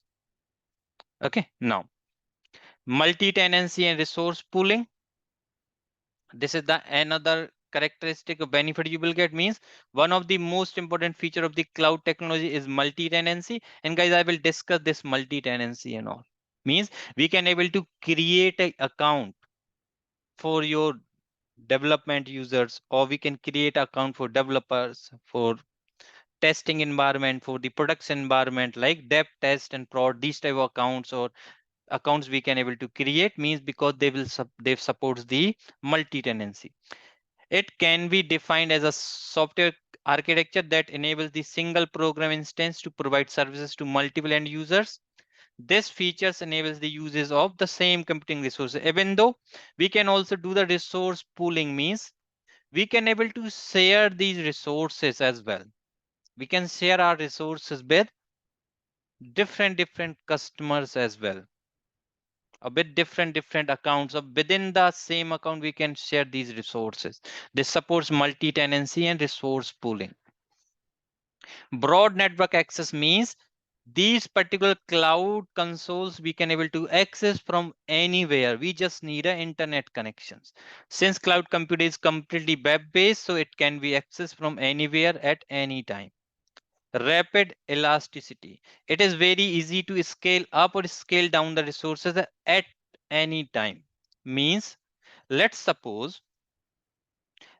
[SPEAKER 1] Okay, now multi-tenancy and resource pooling. This is the another characteristic of benefit you will get. Means one of the most important feature of the cloud technology is multi-tenancy. And guys, I will discuss this multi-tenancy and all. Means we can able to create a account for your development users, or we can create account for developers, for testing environment, for the production environment like dev test and prod, these type of accounts or accounts we can able to create. Means because they supports the multi-tenancy. It can be defined as a software architecture that enables the single program instance to provide services to multiple end users. This features enables the uses of the same computing resources. Even though we can also do the resource pooling, means we can able to share these resources as well. We can share our resources with different customers as well, with different accounts, or within the same account we can share these resources. This supports multi-tenancy and resource pooling. Broad network access means these particular cloud consoles we can able to access from anywhere. We just need a internet connections. Since cloud compute is completely web based, so it can be accessed from anywhere at any time. Rapid elasticity. It is very easy to scale up or scale down the resources at any time. Means let's suppose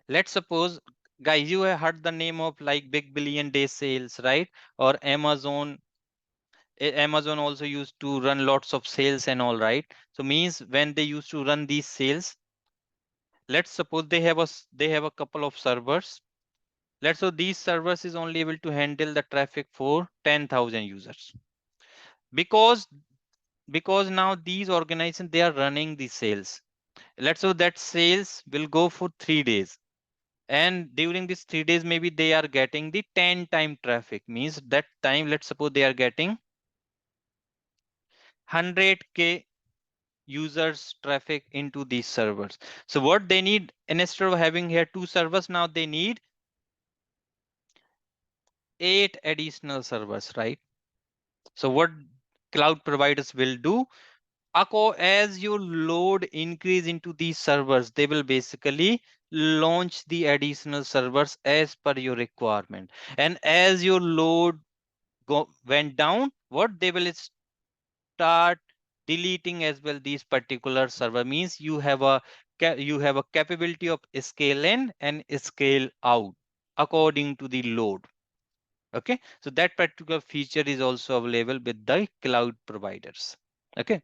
[SPEAKER 1] let's suppose guys, you have heard the name of like big billion day sales, right? Or Amazon. Amazon also used to run lots of sales and all, right? So means when they used to run these sales, let's suppose they have a couple of servers. Let's say these servers is only able to handle the traffic for 10,000 users. Because because now these organizations they are running the sales. Let's say that sales will go for 3 days, and during these 3 days maybe they are getting the 10 time traffic. Means that time, let's suppose they are getting 100K users traffic into these servers. So what they need, instead of having here 2 servers, now they need 8 additional servers, right? So what cloud providers will do, as your load increase into these servers, they will basically launch the additional servers as per your requirement. And as your load went down, what they will start deleting as well these particular server. Means you have a you have a capability of scale in and scale out according to the load. Okay, so that particular feature is also available with the cloud providers. Okay.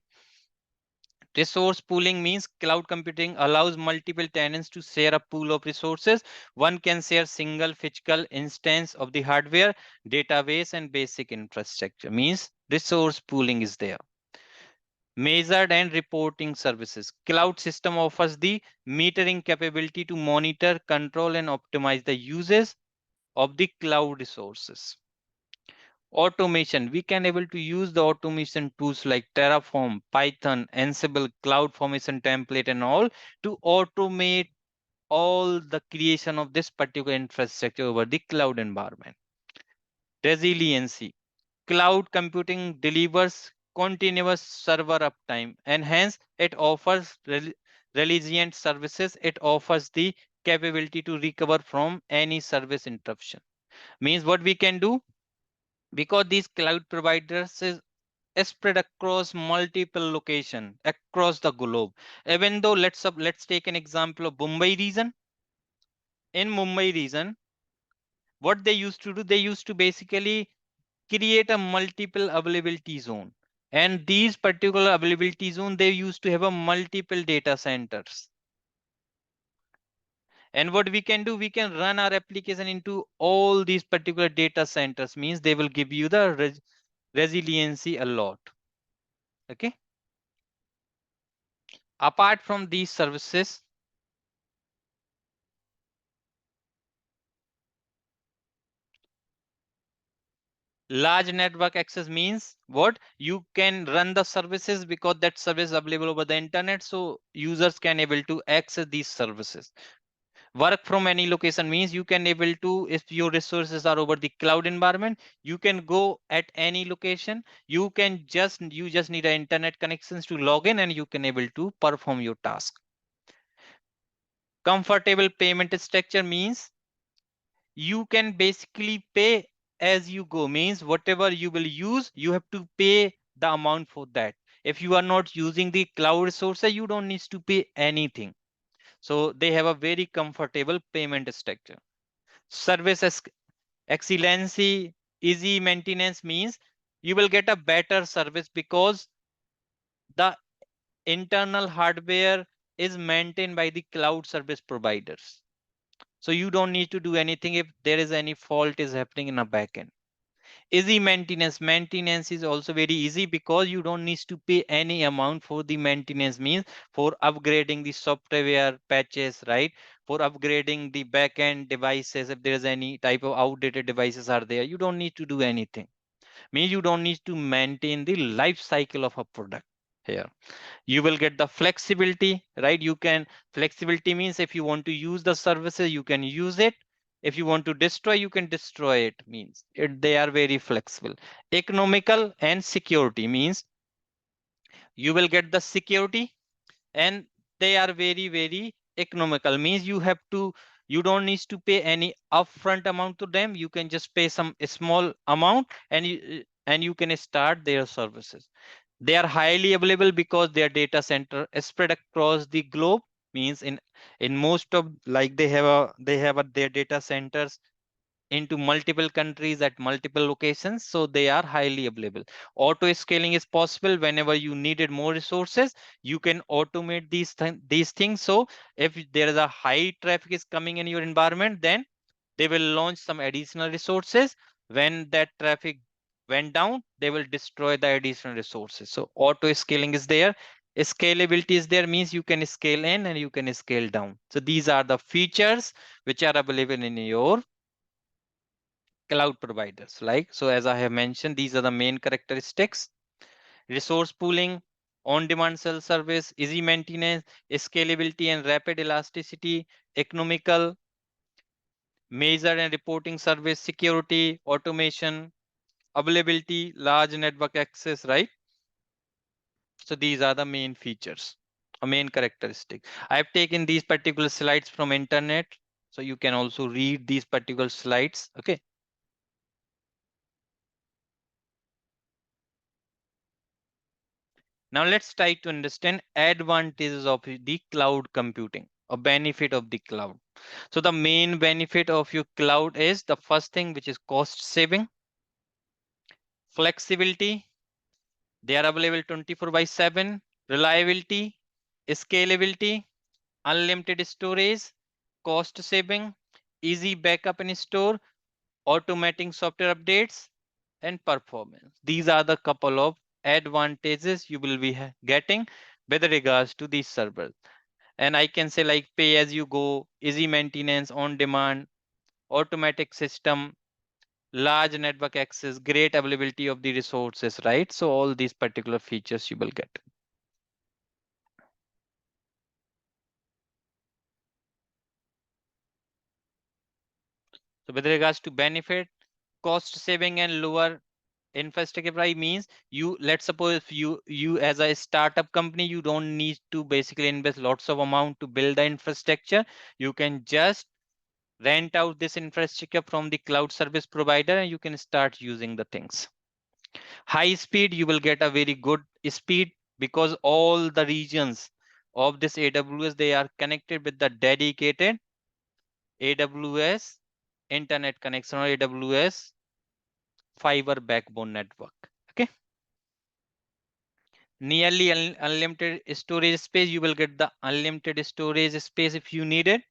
[SPEAKER 1] Resource pooling means cloud computing allows multiple tenants to share a pool of resources. One can share single physical instance of the hardware, database, and basic infrastructure. Means resource pooling is there. Measured and reporting services. Cloud system offers the metering capability to monitor, control, and optimize the uses of the cloud resources. Automation. We can able to use the automation tools like Terraform, Python, Ansible, Cloud Formation template, and all to automate all the creation of this particular infrastructure over the cloud environment. Resiliency. Cloud computing delivers continuous server uptime, and hence it offers resilient services. It offers the capability to recover from any service interruption. Means what we can do, because these cloud providers is spread across multiple location across the globe. Even though let's take an example of Mumbai region. In Mumbai region, what they used to do, they used to basically create a multiple availability zone, and these particular availability zone they used to have a multiple data centers. And what we can do, we can run our application into all these particular data centers, means they will give you the resiliency a lot. Okay. Apart from these services, large network access means what? You can run the services because that service is available over the internet, so users can able to access these services. Work from any location means you can able to, if your resources are over the cloud environment, you can go at any location. You just need an internet connections to log in, and you can able to perform your task. Comfortable payment structure means you can basically pay as you go, means whatever you will use, you have to pay the amount for that. If you are not using the cloud resources, you don't need to pay anything. So they have a very comfortable payment structure. Service excellency, easy maintenance means you will get a better service because the internal hardware is maintained by the cloud service providers. So you don't need to do anything if there is any fault is happening in a backend. Easy maintenance. Maintenance is also very easy because you don't need to pay any amount for the maintenance, means for upgrading the software patches, right? For upgrading the backend devices, if there is any type of outdated devices are there, you don't need to do anything. Means you don't need to maintain the life cycle of a product here. You will get the flexibility, right? You can, flexibility means if you want to use the services, you can use it. If you want to destroy, you can destroy it, means they are very flexible. Economical and security means you will get the security, and they are very, very economical, means you don't need to pay any upfront amount to them. You can just pay some small amount, and you can start their services. They are highly available because their data center is spread across the globe, means in most of, like they have their data centers into multiple countries at multiple locations, so they are highly available. Auto scaling is possible. Whenever you needed more resources, you can automate these things. So if there is a high traffic is coming in your environment, then they will launch some additional resources. When that traffic went down, they will destroy the additional resources. So auto scaling is there. Scalability is there, means you can scale in and you can scale down. So these are the features which are available in your cloud providers. Like, so as I have mentioned, these are the main characteristics: resource pooling, on-demand self-service, easy maintenance, scalability and rapid elasticity, economical, measure and reporting service, security, automation, availability, large network access, right? So these are the main features, a main characteristic. I've taken these particular slides from internet, so you can also read these particular slides. Okay. Now let's try to understand advantages of the cloud computing, a benefit of the cloud. So the main benefit of your cloud is the first thing, which is cost saving, flexibility. They are available 24/7, reliability, scalability, unlimited storage, cost saving, easy backup and store, automating software updates, and performance. These are the couple of advantages you will be getting with regards to these servers. And I can say like pay as you go, easy maintenance, on demand, automatic system, large network access, great availability of the resources, right? So all these particular features you will get. So with regards to benefit, cost saving and lower infrastructure price means you, let's suppose if you as a startup company, you don't need to basically invest lots of amount to build the infrastructure. You can just rent out this infrastructure from the cloud service provider, and you can start using the things. High speed, you will get a very good speed because all the regions of this AWS, they are connected with the dedicated AWS internet connection or AWS fiber backbone network. Okay. Nearly unlimited storage space. You will get the unlimited storage space if you need it.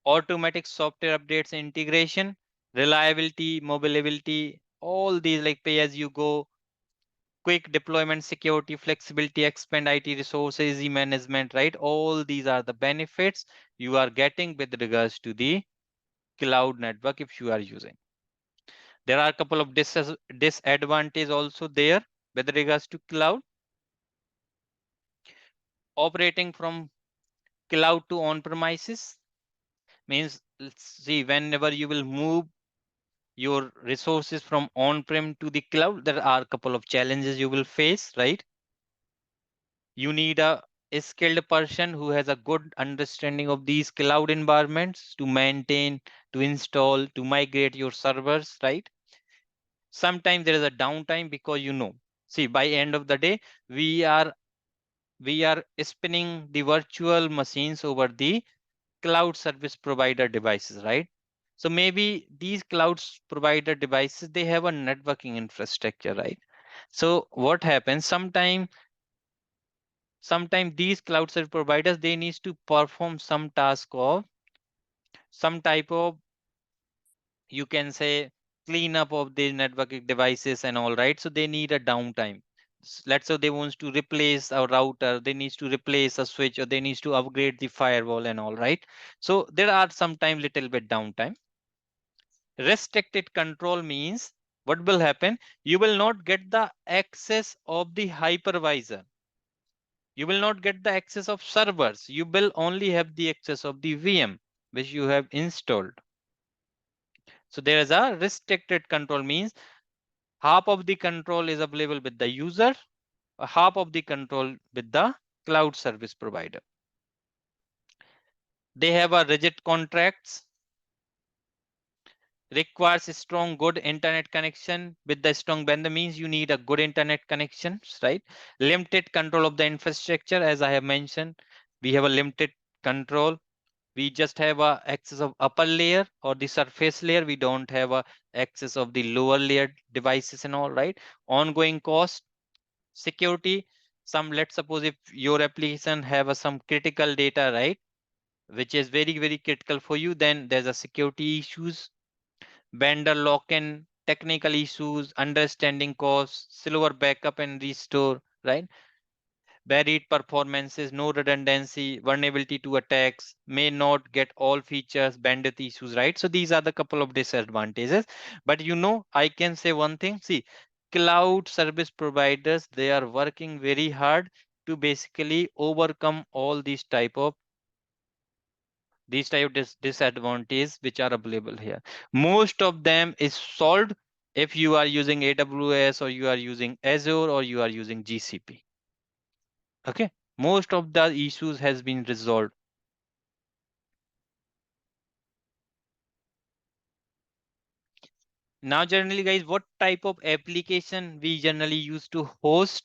[SPEAKER 1] automatic software updates and integration, reliability, mobility, all these like pay as you go, quick deployment, security, flexibility, expand IT resources, easy management, right? All these are the benefits you are getting with regards to the cloud network if you are using. There are a couple of disadvantages also there with regards to cloud. Operating from cloud to on premises means, let's see, whenever you will move your resources from on-prem to the cloud, there are a couple of challenges you will face, right? You need a skilled person who has a good understanding of these cloud environments to maintain, to install, to migrate your servers, right? Sometimes there is a downtime because see, by end of the day, we are we are spinning the virtual machines over the cloud service provider devices, right? So maybe these provider devices, they have a networking infrastructure, right? So what happens sometime these cloud service providers, they need to perform some task of some type of, you can say, cleanup of the networking devices and all, right? So they need a downtime. Let's say they wants to replace a router, they needs to replace a switch, or they needs to upgrade the firewall and all, right? So there are sometimes little bit downtime. Restricted control means what will happen? You will not get the access of the hypervisor. You will not get the access of servers. You will only have the access of the VM which you have installed. So there is a restricted control means half of the control is available with the user, half of the control with the cloud service provider. They have a rigid contracts, requires a strong good internet connection. With the strong band means you need a good internet connections, right? Limited control of the infrastructure, as I have mentioned, we have a limited control. We just have a access of upper layer or the surface layer. We don't have a access of the lower layer devices and all, right? Ongoing cost, security. Some, let's suppose if your application have a, some critical data, right, which is very very critical for you, then there's a security issues, vendor lock-in, technical issues, understanding costs, slower backup and restore, right? Varied performances, no redundancy, vulnerability to attacks, may not get all features, bandwidth issues, right? So these are the couple of disadvantages. But I can say one thing. See, cloud service providers, they are working very hard to basically overcome all these type of disadvantages which are available here. Most of them is solved if you are using AWS or you are using Azure or you are using GCP. Okay, most of the issues has been resolved. Now generally guys, what type of application we generally use to host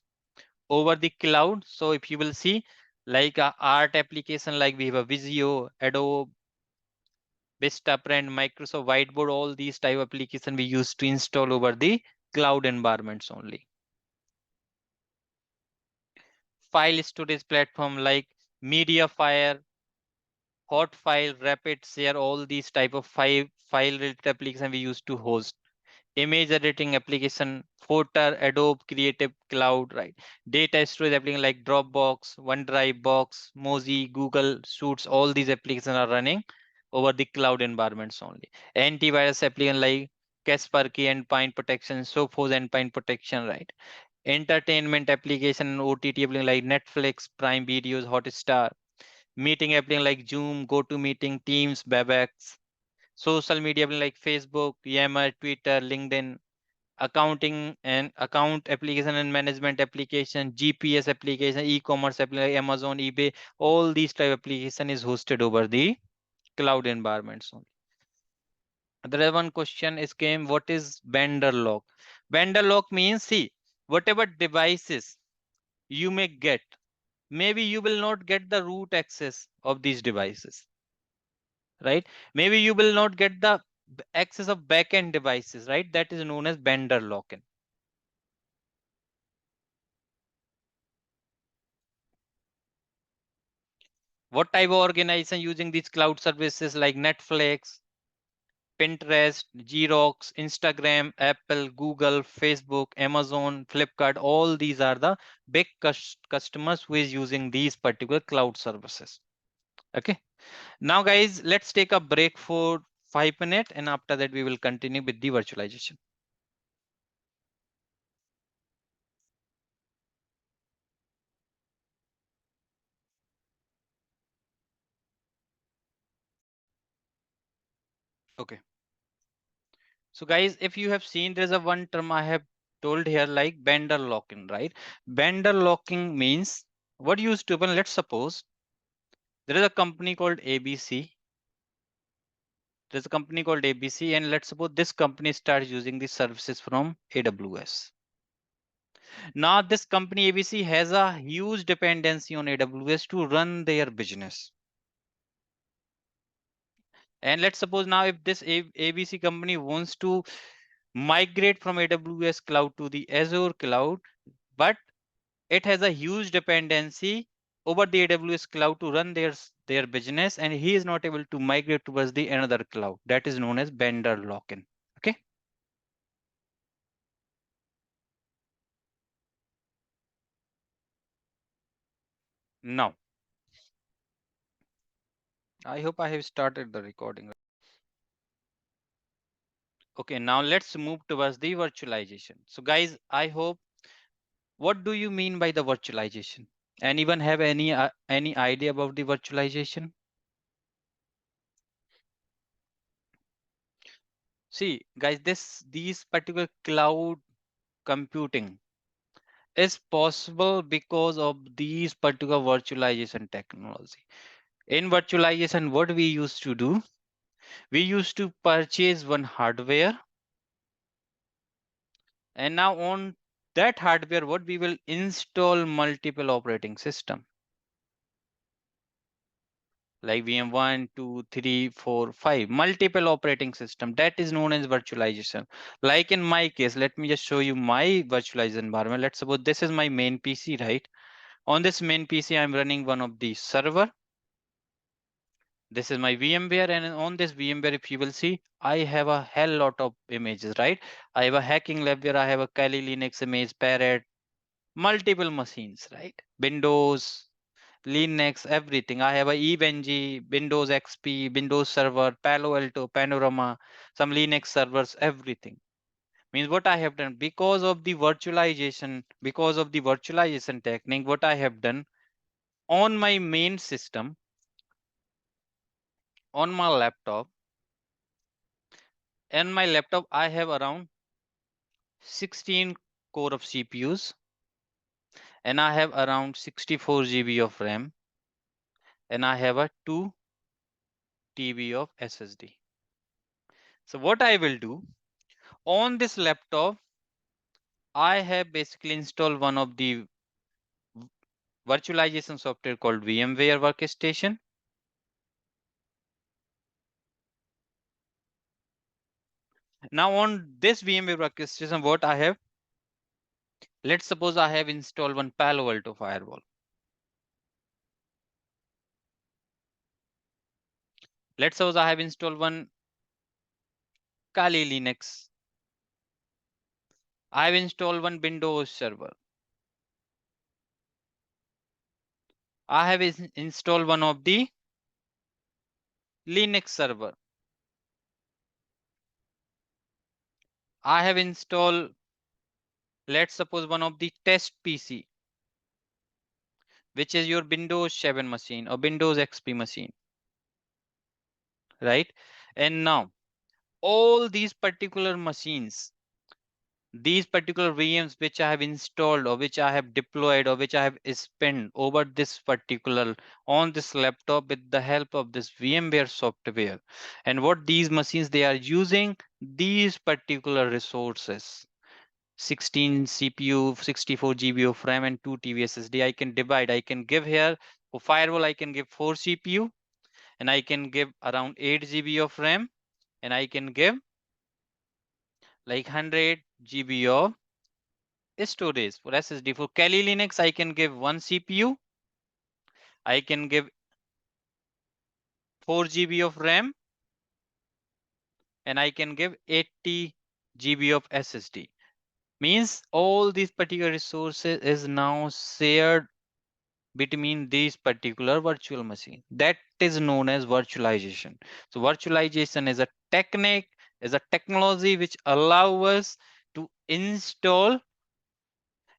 [SPEAKER 1] over the cloud? So if you will see, like a art application, like we have a Visio, Adobe, Vistaprint, Microsoft Whiteboard, all these type of application we use to install over the cloud environments only. File storage platform like Mediafire, Hotfile, Rapid Share, all these type of file related application we use to host. Image editing application, Footer, Adobe Creative Cloud, right? Data storage application like Dropbox, OneDrive Box, Mozi, Google Suites, all these applications are running over the cloud environments only. Antivirus application like Kaspersky endpoint protection, Sophos endpoint protection, right? Entertainment application and OTT application like Netflix, Prime Videos, Hotstar. Meeting application like Zoom, GoToMeeting, Teams, Webex. Social media like Facebook, Yammer, Twitter, LinkedIn, accounting and account application and management application, GPS application, e-commerce application, like Amazon, eBay, all these type of application is hosted over the cloud environments only. There is one question is came, what is vendor lock? Vendor lock means, see, whatever devices you may get, maybe you will not get the root access of these devices, right? Maybe you will not get the access of backend devices, right? That is known as vendor lock-in. What type of organization using these cloud services like Netflix, Pinterest, Xerox, Instagram, Apple, Google, Facebook, Amazon, Flipkart? All these are the big customers who is using these particular cloud services. Okay. Now, guys, let's take a break for 5 minutes, and after that, we will continue with the virtualization. Okay. So, guys, if you have seen, there's a one term I have told here like vendor lock-in, right? Vendor locking means what used to happen. Let's suppose there is a company called ABC. There's a company called ABC, and let's suppose this company starts using the services from AWS. Now, this company ABC has a huge dependency on AWS to run their business. And let's suppose now if this ABC company wants to migrate from AWS cloud to the Azure cloud, but it has a huge dependency over the AWS cloud to run their business, and he is not able to migrate towards the another cloud. That is known as vendor lock-in. Okay. Now, I hope I have started the recording. Okay, now let's move towards the virtualization. So guys, I hope, what do you mean by the virtualization? Anyone have any idea about the virtualization? See, guys, these particular cloud computing is possible because of these particular virtualization technology. In virtualization, what we used to do, we used to purchase one hardware, and now on that hardware, what we will install multiple operating system like VM1, 2, 3, 4, 5, multiple operating system. That is known as virtualization. Like in my case, let me just show you my virtualized environment. Let's suppose this is my main PC, right? On this main PC, I'm running one of the server. This is my VMware, and on this VMware, if you will see, I have a hell lot of images, right? I have a hacking lab where I have a Kali Linux image, Parrot, multiple machines, right? Windows, Linux, everything. I have a EVNG, Windows XP, Windows Server, Palo Alto, Panorama, some Linux servers, everything. Means what I have done because of the virtualization technique, what I have done on my main system, on my laptop, in my laptop, I have around 16 core of CPUs, and I have around 64 GB of RAM, and I have a 2 TB of SSD. So what I will do on this laptop, I have basically installed one of the virtualization software called VMware Workstation. Now on this VMware Workstation, what I have, let's suppose I have installed one Palo Alto firewall. Let's suppose I have installed one Kali Linux. I have installed one Windows server. I have installed one of the Linux server. I have installed, let's suppose, one of the test PC, which is your Windows 7 machine or Windows XP machine, right? And now all these particular machines, these particular VMs which I have installed or which I have deployed or which I have spent over this particular on this laptop with the help of this VMware software, and what these machines they are using these particular resources, 16 CPU, 64 GB of RAM and 2 TB SSD. I can divide, I can give here for firewall, I can give 4 CPU, and I can give around 8 GB of RAM, and I can give like 100 GB of storage for SSD. For Kali Linux, I can give one CPU. I can give 4 GB of RAM, and I can give 80 GB of SSD. Means all these particular resources is now shared between these particular virtual machine. That is known as virtualization. So virtualization is a technique, is a technology which allow us to install,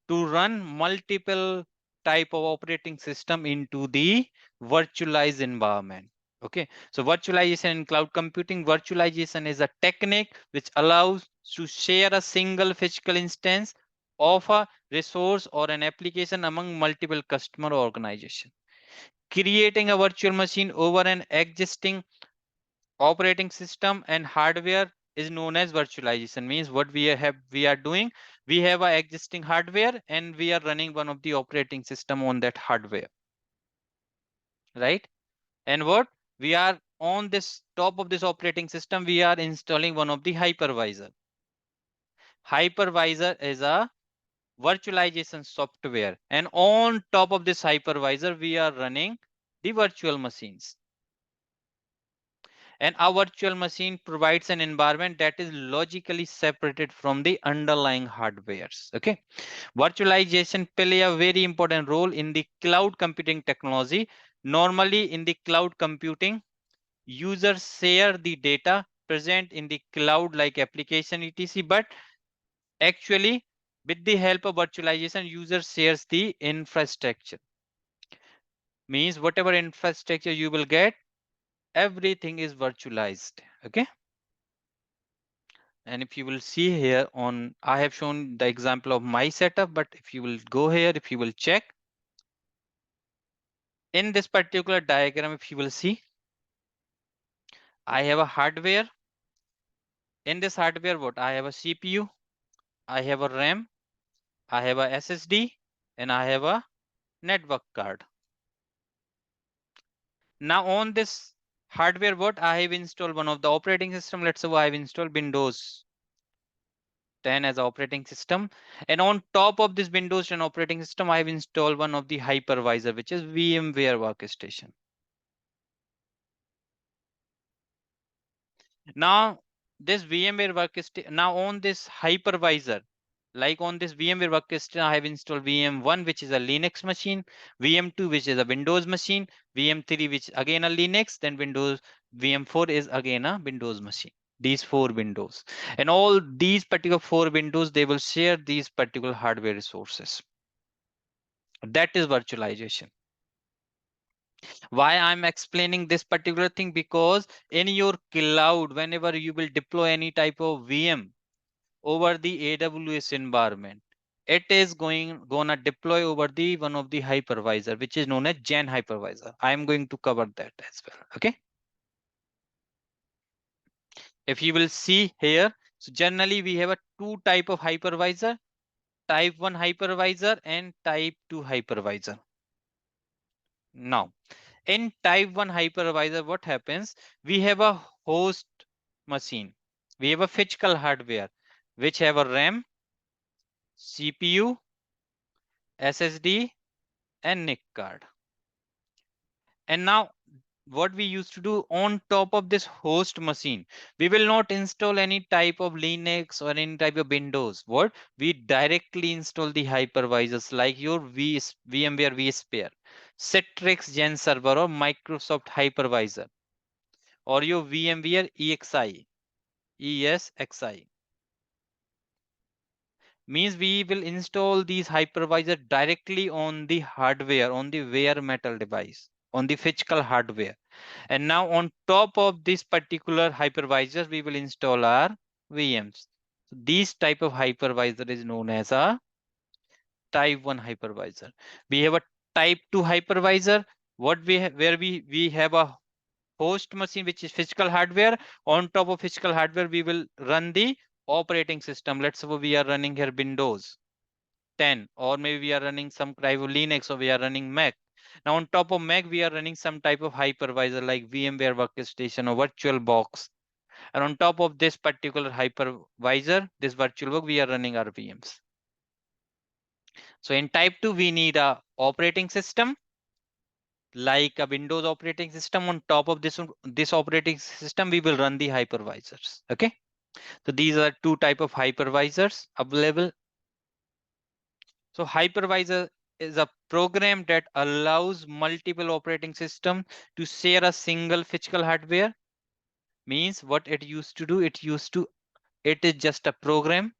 [SPEAKER 1] to run multiple type of operating system into the virtualized environment. Okay, so virtualization in cloud computing, virtualization is a technique which allows to share a single physical instance of a resource or an application among multiple customer organization. Creating a virtual machine over an existing operating system and hardware is known as virtualization. Means what we are doing, we have a existing hardware and we are running one of the operating system on that hardware, right? And what we are on this top of this operating system, we are installing one of the hypervisor. Hypervisor is a virtualization software, and on top of this hypervisor we are running the virtual machines. And our virtual machine provides an environment that is logically separated from the underlying hardwares. Okay, virtualization play a very important role in the cloud computing technology. Normally in the cloud computing, users share the data present in the cloud like application etc, but actually with the help of virtualization, user shares the infrastructure. Means whatever infrastructure you will get, everything is virtualized. Okay, and if you will see here on, I have shown the example of my setup, but if you will go here, if you will check in this particular diagram, if you will see, I have a hardware. In this hardware, what I have a CPU, I have a RAM, I have a SSD, and I have a network card. Now on this hardware, what I have installed one of the operating system. Let's say I have installed Windows 10 as operating system, and on top of this Windows 10 operating system, I have installed one of the hypervisor, which is VMware workstation. Now this VMware workstation, now on this hypervisor, like on this VMware workstation, I have installed VM1, which is a Linux machine, VM2, which is a Windows machine, VM3, which again a Linux, then Windows, VM4 is again a Windows machine. These 4 windows, and all these particular 4 windows, they will share these particular hardware resources. That is virtualization. Why I'm explaining this particular thing? Because in your cloud, whenever you will deploy any type of VM over the AWS environment, it is gonna deploy over the one of the hypervisor, which is known as Gen hypervisor. I am going to cover that as well. Okay, if you will see here, so generally we have a 2 type of hypervisor: type 1 hypervisor and type 2 hypervisor. Now in type 1 hypervisor, what happens? We have a host machine, we have a physical hardware which have a RAM, CPU, SSD, and NIC card. And now what we used to do, on top of this host machine, we will not install any type of Linux or any type of Windows. What we directly install the hypervisors like your VMware vSphere, Citrix Gen Server, or Microsoft Hypervisor, or your VMware ESXi. Means we will install these hypervisor directly on the hardware, on the bare metal device, on the physical hardware. And now on top of this particular hypervisor, we will install our VMs. So these type of hypervisor is known as a type 1 hypervisor. We have a type 2 hypervisor. What we have, where we have a host machine, which is physical hardware. On top of physical hardware, we will run the operating system. Let's suppose we are running here Windows 10, or maybe we are running some type of Linux, or we are running Mac. Now on top of Mac, we are running some type of hypervisor like VMware workstation or VirtualBox. And on top of this particular hypervisor, this VirtualBox, we are running our VMs. So in type 2, we need a operating system like a Windows operating system. On top of this operating system, we will run the hypervisors. Okay. So these are two type of hypervisors available. So hypervisor is a program that allows multiple operating systems to share a single physical hardware. Means what it used to do, it is just a program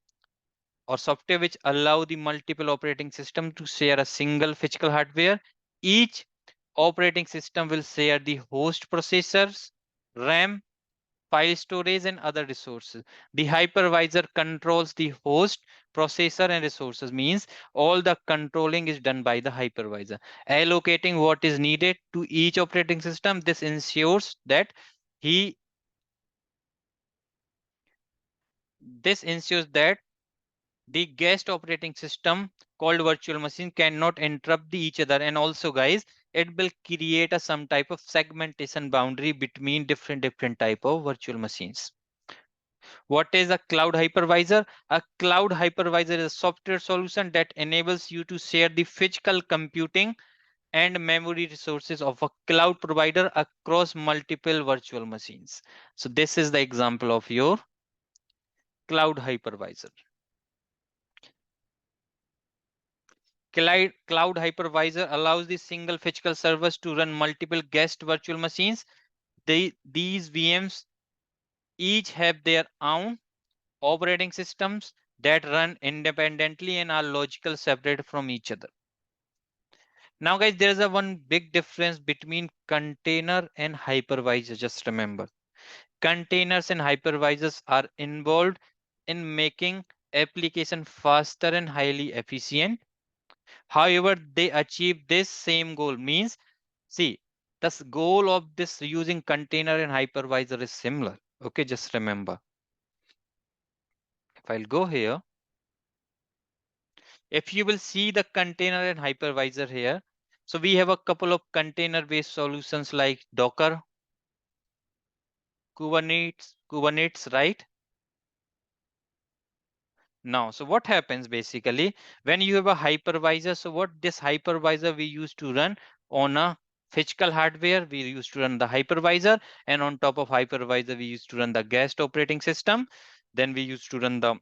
[SPEAKER 1] or software which allow the multiple operating system to share a single physical hardware. Each operating system will share the host processors, RAM, file storage, and other resources. The hypervisor controls the host, processor, and resources. Means all the controlling is done by the hypervisor, allocating what is needed to each operating system. This ensures that he this ensures that the guest operating system called virtual machine cannot interrupt each other. And also guys, it will create a some type of segmentation boundary between different type of virtual machines. What is a cloud hypervisor? A cloud hypervisor is a software solution that enables you to share the physical computing and memory resources of a cloud provider across multiple virtual machines. So this is the example of your cloud hypervisor. Cloud hypervisor allows the single physical servers to run multiple guest virtual machines. These VMs each have their own operating systems that run independently and are logical separate from each other. Now guys, there is a one big difference between container and hypervisor. Just remember, containers and hypervisors are involved in making application faster and highly efficient. However, they achieve this same goal. Means, see, the goal of this using container and hypervisor is similar. Okay, just remember. If I'll go here, if you will see the container and hypervisor here, so we have a couple of container-based solutions like Docker, Kubernetes, right? Now, so what happens basically when you have a hypervisor? So what this hypervisor we used to run on a physical hardware, we used to run the hypervisor, and on top of hypervisor, we used to run the guest operating system. Then we used to run the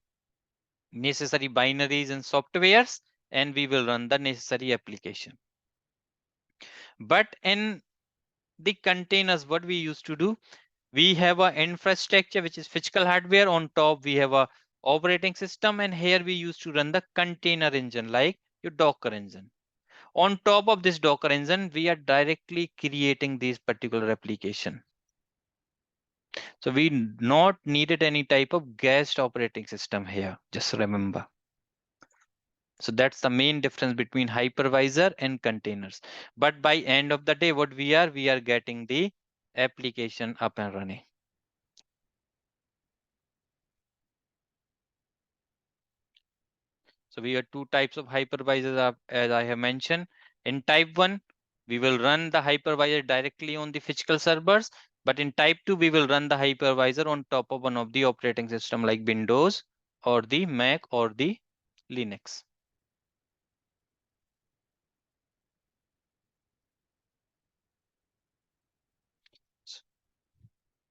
[SPEAKER 1] necessary binaries and softwares, and we will run the necessary application. But in the containers, what we used to do, we have a infrastructure which is physical hardware. On top we have a operating system, and here we used to run the container engine like your Docker engine. On top of this Docker engine, we are directly creating this particular application. So we not needed any type of guest operating system here, just remember. So that's the main difference between hypervisor and containers. But by end of the day, what we are getting the application up and running. So we have two types of hypervisors as I have mentioned. In type 1, we will run the hypervisor directly on the physical servers. But in type 2, we will run the hypervisor on top of one of the operating system like Windows or the Mac or the Linux.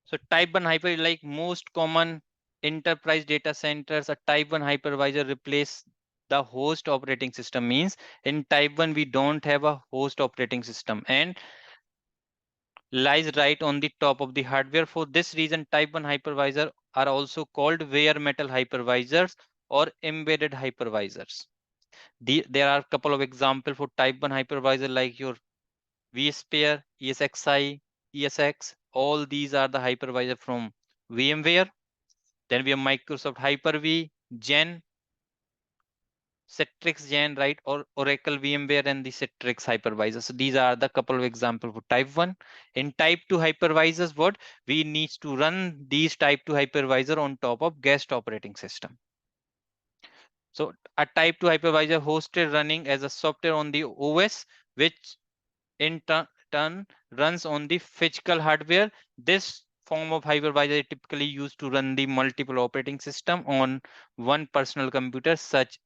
[SPEAKER 1] So type 1 hyper, like most common enterprise data centers, a type 1 hypervisor replace the host operating system. Means in type 1, we don't have a host operating system and lies right on the top of the hardware. For this reason, type 1 hypervisor are also called bare metal hypervisors or embedded hypervisors. There are a couple of examples for type 1 hypervisor like your vSphere, ESXi, ESX. All these are the hypervisor from VMware. Then we have Microsoft Hyper-V, Gen, Citrix Gen, right? Or Oracle VMware and the Citrix hypervisor. So these are the couple of examples for type 1. In type 2 hypervisors, what we need to run these type 2 hypervisor on top of guest operating system. So a type 2 hypervisor hosted running as a software on the OS, which in turn runs on the physical hardware. This form of hypervisor is typically used to run the multiple operating system on one personal computer, such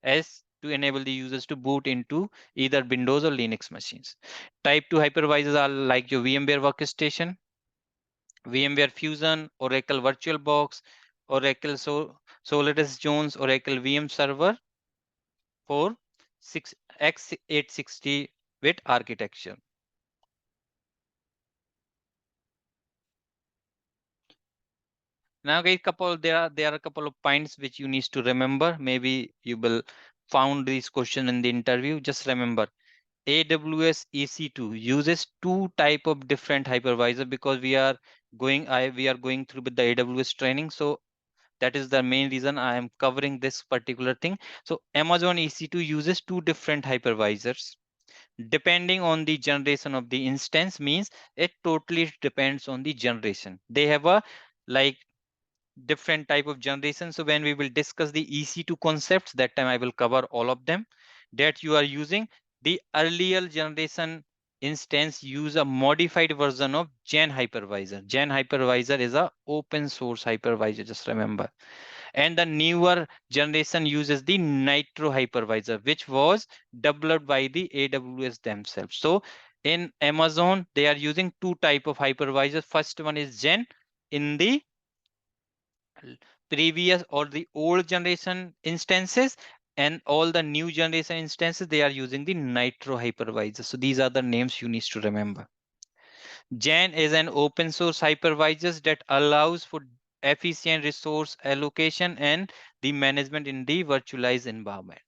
[SPEAKER 1] as to enable the users to boot into either Windows or Linux machines. Type 2 hypervisors are like your VMware Workstation, VMware Fusion, Oracle VirtualBox, Oracle Solaris Jones, Oracle VM Server for 6x860 bit architecture. Now, guys, there are a couple of points which you need to remember. Maybe you will found this question in the interview. Just remember, AWS EC2 uses two type of different hypervisor because we are going through with the AWS training. So that is the main reason I am covering this particular thing. So Amazon EC2 uses two different hypervisors depending on the generation of the instance. Means it totally depends on the generation. They have a like different type of generation. So when we will discuss the EC2 concepts, that time I will cover all of them that you are using. The earlier generation instance use a modified version of Gen hypervisor. Gen hypervisor is a open source hypervisor, just remember. And the newer generation uses the Nitro hypervisor, which was developed by the AWS themselves. So in Amazon, they are using two type of hypervisors. First one is Gen. In the previous or the old generation instances, and all the new generation instances, they are using the Nitro hypervisor. So these are the names you need to remember. Jan is an open source hypervisor that allows for efficient resource allocation and the management in the virtualized environment.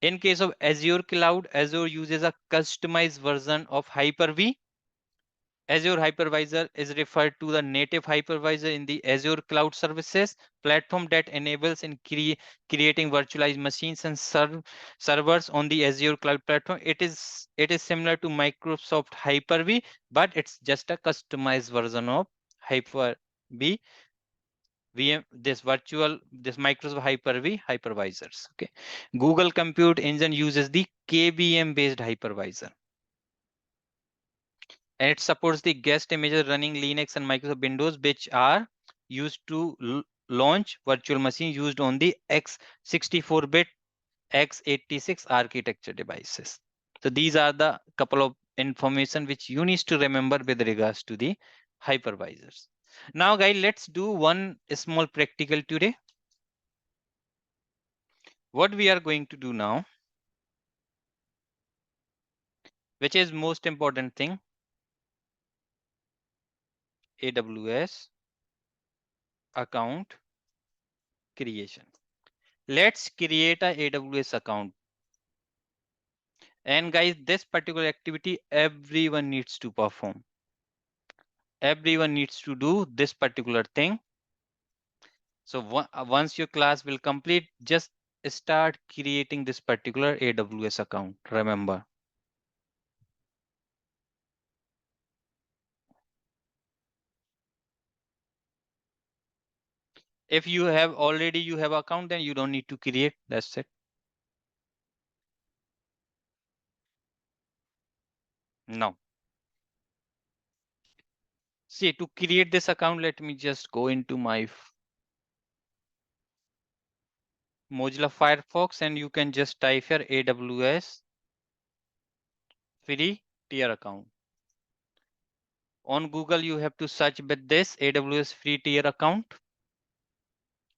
[SPEAKER 1] In case of Azure Cloud, Azure uses a customized version of Hyper-V. Azure Hypervisor is referred to the native hypervisor in the Azure Cloud Services platform that enables in creating virtualized machines and servers on the Azure Cloud Platform. It is similar to Microsoft Hyper-V, but it's just a customized version of Hyper-V. This Microsoft Hyper-V hypervisors. Okay, Google Compute Engine uses the KVM based hypervisor, and it supports the guest images running Linux and Microsoft Windows, which are used to launch virtual machines used on the x64-bit, x86 architecture devices. So these are the couple of information which you need to remember with regards to the hypervisors. Now, guys, let's do one small practical today. What we are going to do now, which is most important thing, AWS account creation. Let's create a AWS account. And guys, this particular activity everyone needs to perform. Everyone needs to do this particular thing. So once your class will complete, just start creating this particular AWS account. Remember. If you have already you have account, then you don't need to create. That's it. No. See, to create this account, let me just go into my Mozilla Firefox, and you can just type here AWS free tier account. On Google, you have to search with this AWS free tier account.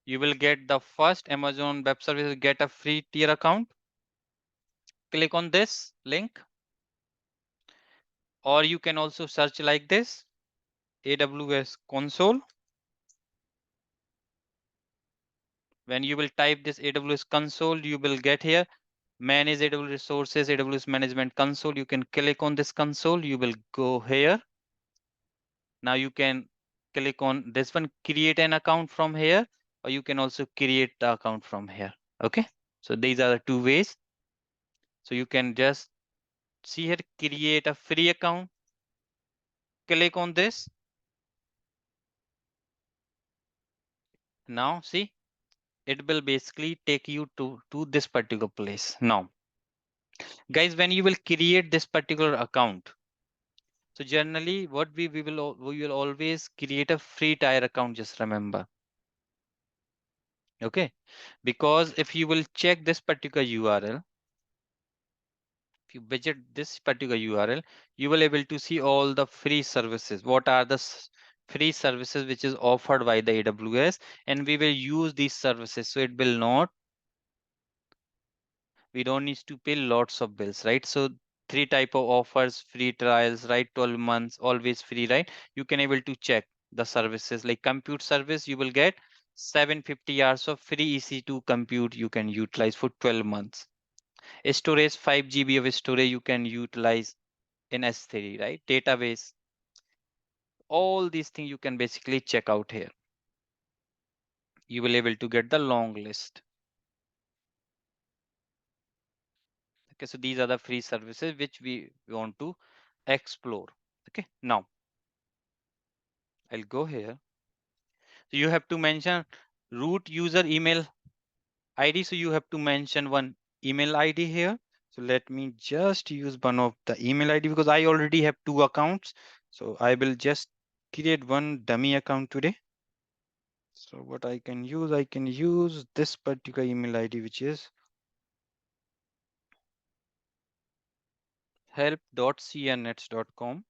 [SPEAKER 1] You will get the first Amazon Web Services get a free tier account. Click on this link, or you can also search like this AWS console. When you will type this AWS console, you will get here manage AWS resources, AWS management console. You can click on this console. You will go here. Now you can click on this one, create an account from here, or you can also create the account from here. Okay, so these are the two ways. So you can just see here, create a free account. Click on this. Now see, it will basically take you to this particular place. Now, guys, when you will create this particular account, so generally what we will always create a free tier account. Just remember, Okay, because if you will check this particular URL, if you visit this particular URL, you will able to see all the free services. What are the free services which is offered by the AWS, and we will use these services. So it will not, we don't need to pay lots of bills, right? So three type of offers: free trials, right? 12 months, always free, right? You can able to check the services like compute service. You will get 750 hours of free EC2 compute you can utilize for 12 months. Storage, 5 GB of storage you can utilize in S3, right? Database, all these things you can basically check out here. You will able to get the long list. Okay, so these are the free services which we want to explore. Okay, now I'll go here. So you have to mention root user email ID. So you have to mention one email ID here. So let me just use one of the email ID because I already have two accounts. So I will just create one dummy account today. So what I can use this particular email ID, which is help.cnets.com.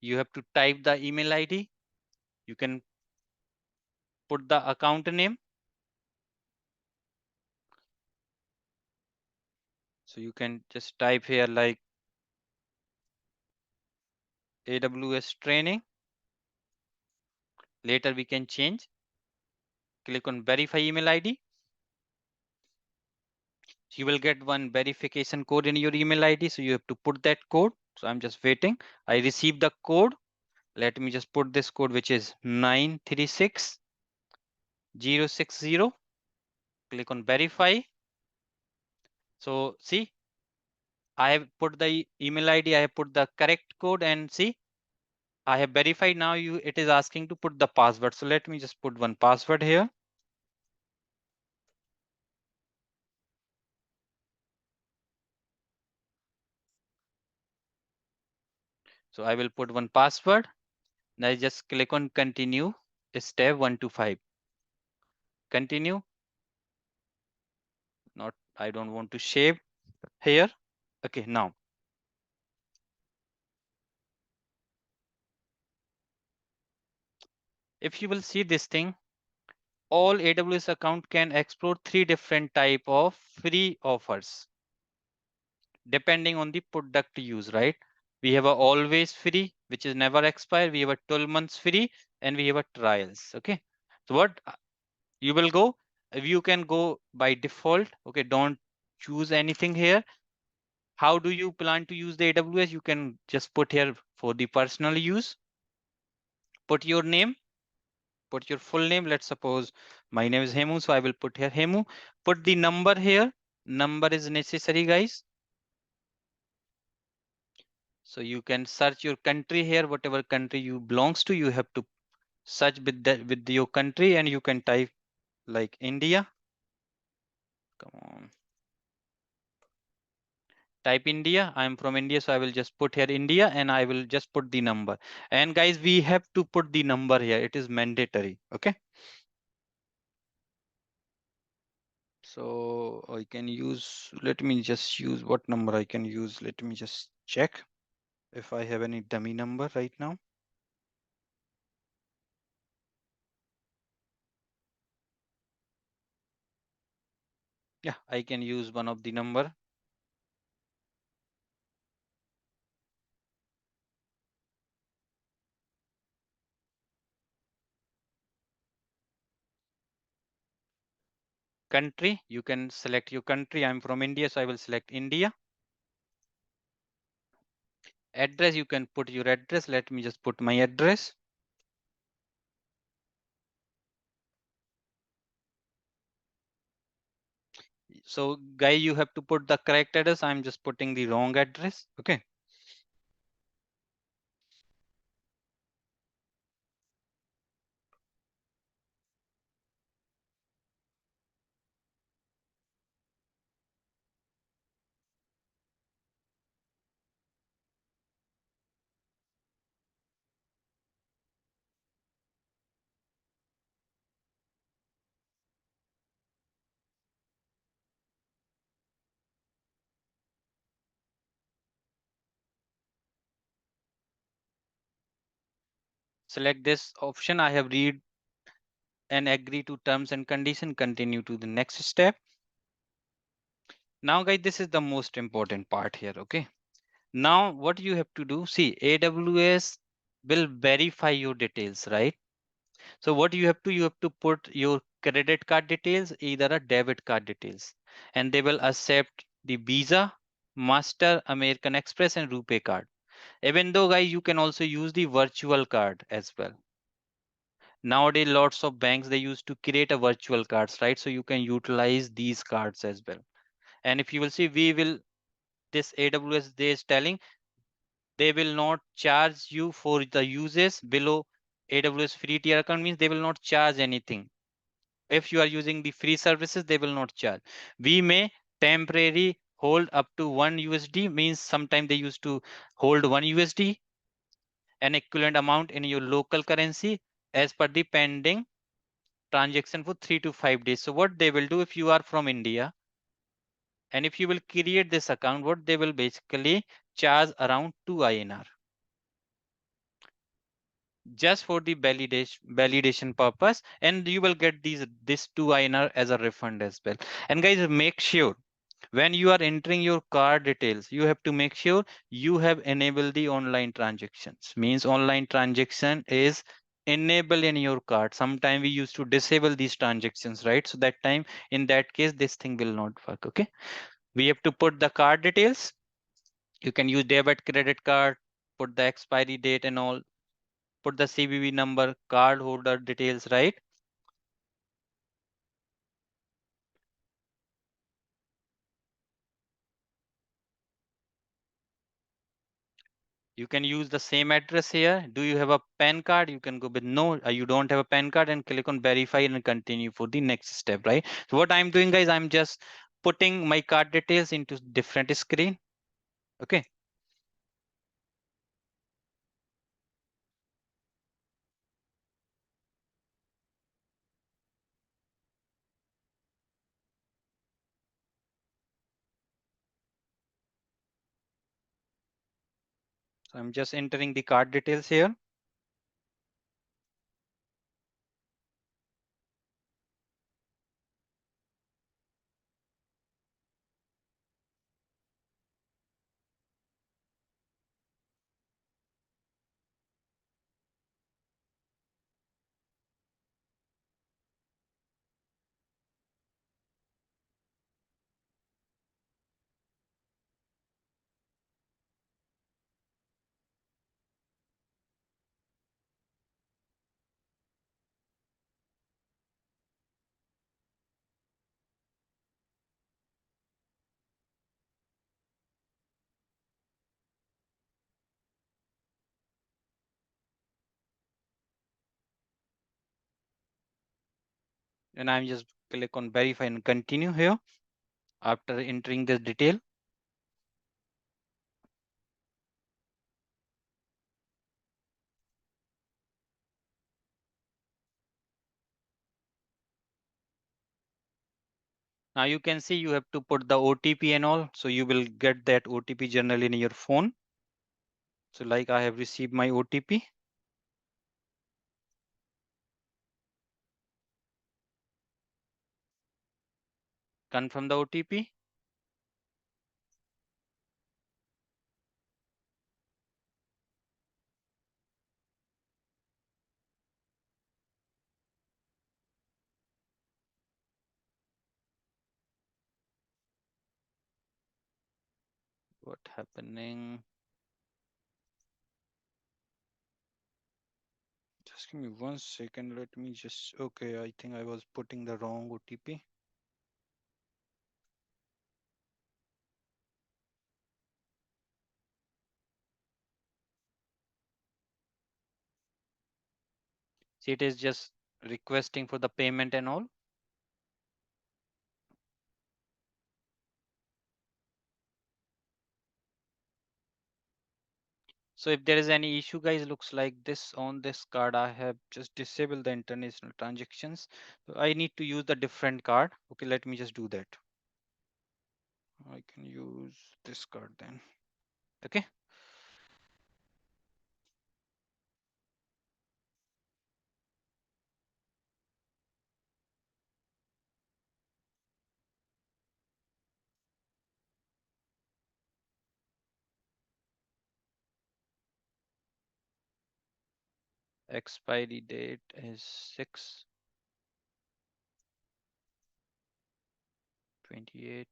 [SPEAKER 1] You have to type the email ID. You can put the account name. So you can just type here like AWS training. Later we can change. Click on verify email ID. You will get one verification code in your email ID. So you have to put that code. So I'm just waiting. I received the code. Let me just put this code, which is 936060. Click on verify. So see, I have put the email ID. I have put the correct code, and see, I have verified. Now it is asking to put the password. So let me just put one password here. So I will put one password. Now just click on continue. Step 1 to 5. Continue. Not, I don't want to save here. Okay, now if you will see this thing, all AWS account can explore three different type of free offers depending on the product use, right? We have a always free, which is never expire. We have a 12 months free, and we have a trials. Okay, so what you will go, you can go by default. Okay, don't choose anything here. How do you plan to use the AWS? You can just put here for the personal use, put your name, put your full name. Let's suppose my name is Hemu, so I will put here Hemu. Put the number here. Number is necessary, guys. So you can search your country here, whatever country you belongs to. You have to search with that with your country, and you can type like India. Come on, type India. I'm from India, so I will just put here India, and I will just put the number. And guys, we have to put the number here. It is mandatory. Okay. So I can use, let me just use what number I can use. Let me just check if I have any dummy number right now. Yeah, I can use one of the number. Country, you can select your country. I'm from India, so I will select India. Address, you can put your address. Let me just put my address. So guy, you have to put the correct address. I'm just putting the wrong address. Okay. Select this option. I have read and agree to terms and condition. Continue to the next step. Now guys, this is the most important part here. Okay, now what you have to do, see, AWS will verify your details, right? So what you have to put your credit card details, either a debit card details, and they will accept the Visa, Master, American Express, and Rupee card. Even though guys, you can also use the virtual card as well. Nowadays, lots of banks they used to create a virtual cards, right? So you can utilize these cards as well. And if you will see, we will this AWS they is telling they will not charge you for the uses below AWS free tier account, means they will not charge anything. If you are using the free services, they will not charge. We may temporary hold up to 1 USD, means sometime they used to hold 1 USD, an equivalent amount in your local currency as per the pending transaction for 3 to 5 days. So what they will do, if you are from India and if you will create this account, what they will basically charge around 2 INR just for the validation purpose, and you will get this 2 INR as a refund as well. And guys, make sure when you are entering your card details, you have to make sure you have enabled the online transactions. Means online transaction is enabled in your card. Sometime we used to disable these transactions, right? So that time, in that case, this thing will not work. Okay, we have to put the card details. You can use debit, credit card, put the expiry date and all, put the CVV number, card holder details, right? You can use the same address here. Do you have a PAN card? You can go with no, you don't have a PAN card, and click on verify and continue for the next step, right? So what I'm doing, guys, I'm just putting my card details into different screen. Okay. So I'm just entering the card details here. And I'm just click on verify and continue here after entering this detail. Now you can see you have to put the OTP and all. So you will get that OTP generally in your phone. So like I have received my OTP. Confirm the OTP. What happening? Just give me 1 second. Let me just, okay, I think I was putting the wrong OTP. See, it is just requesting for the payment and all. So if there is any issue, guys, looks like this on this card, I have just disabled the international transactions. So I need to use the different card. Okay, let me just do that. I can use this card then. Okay. Expiry date is 6/28.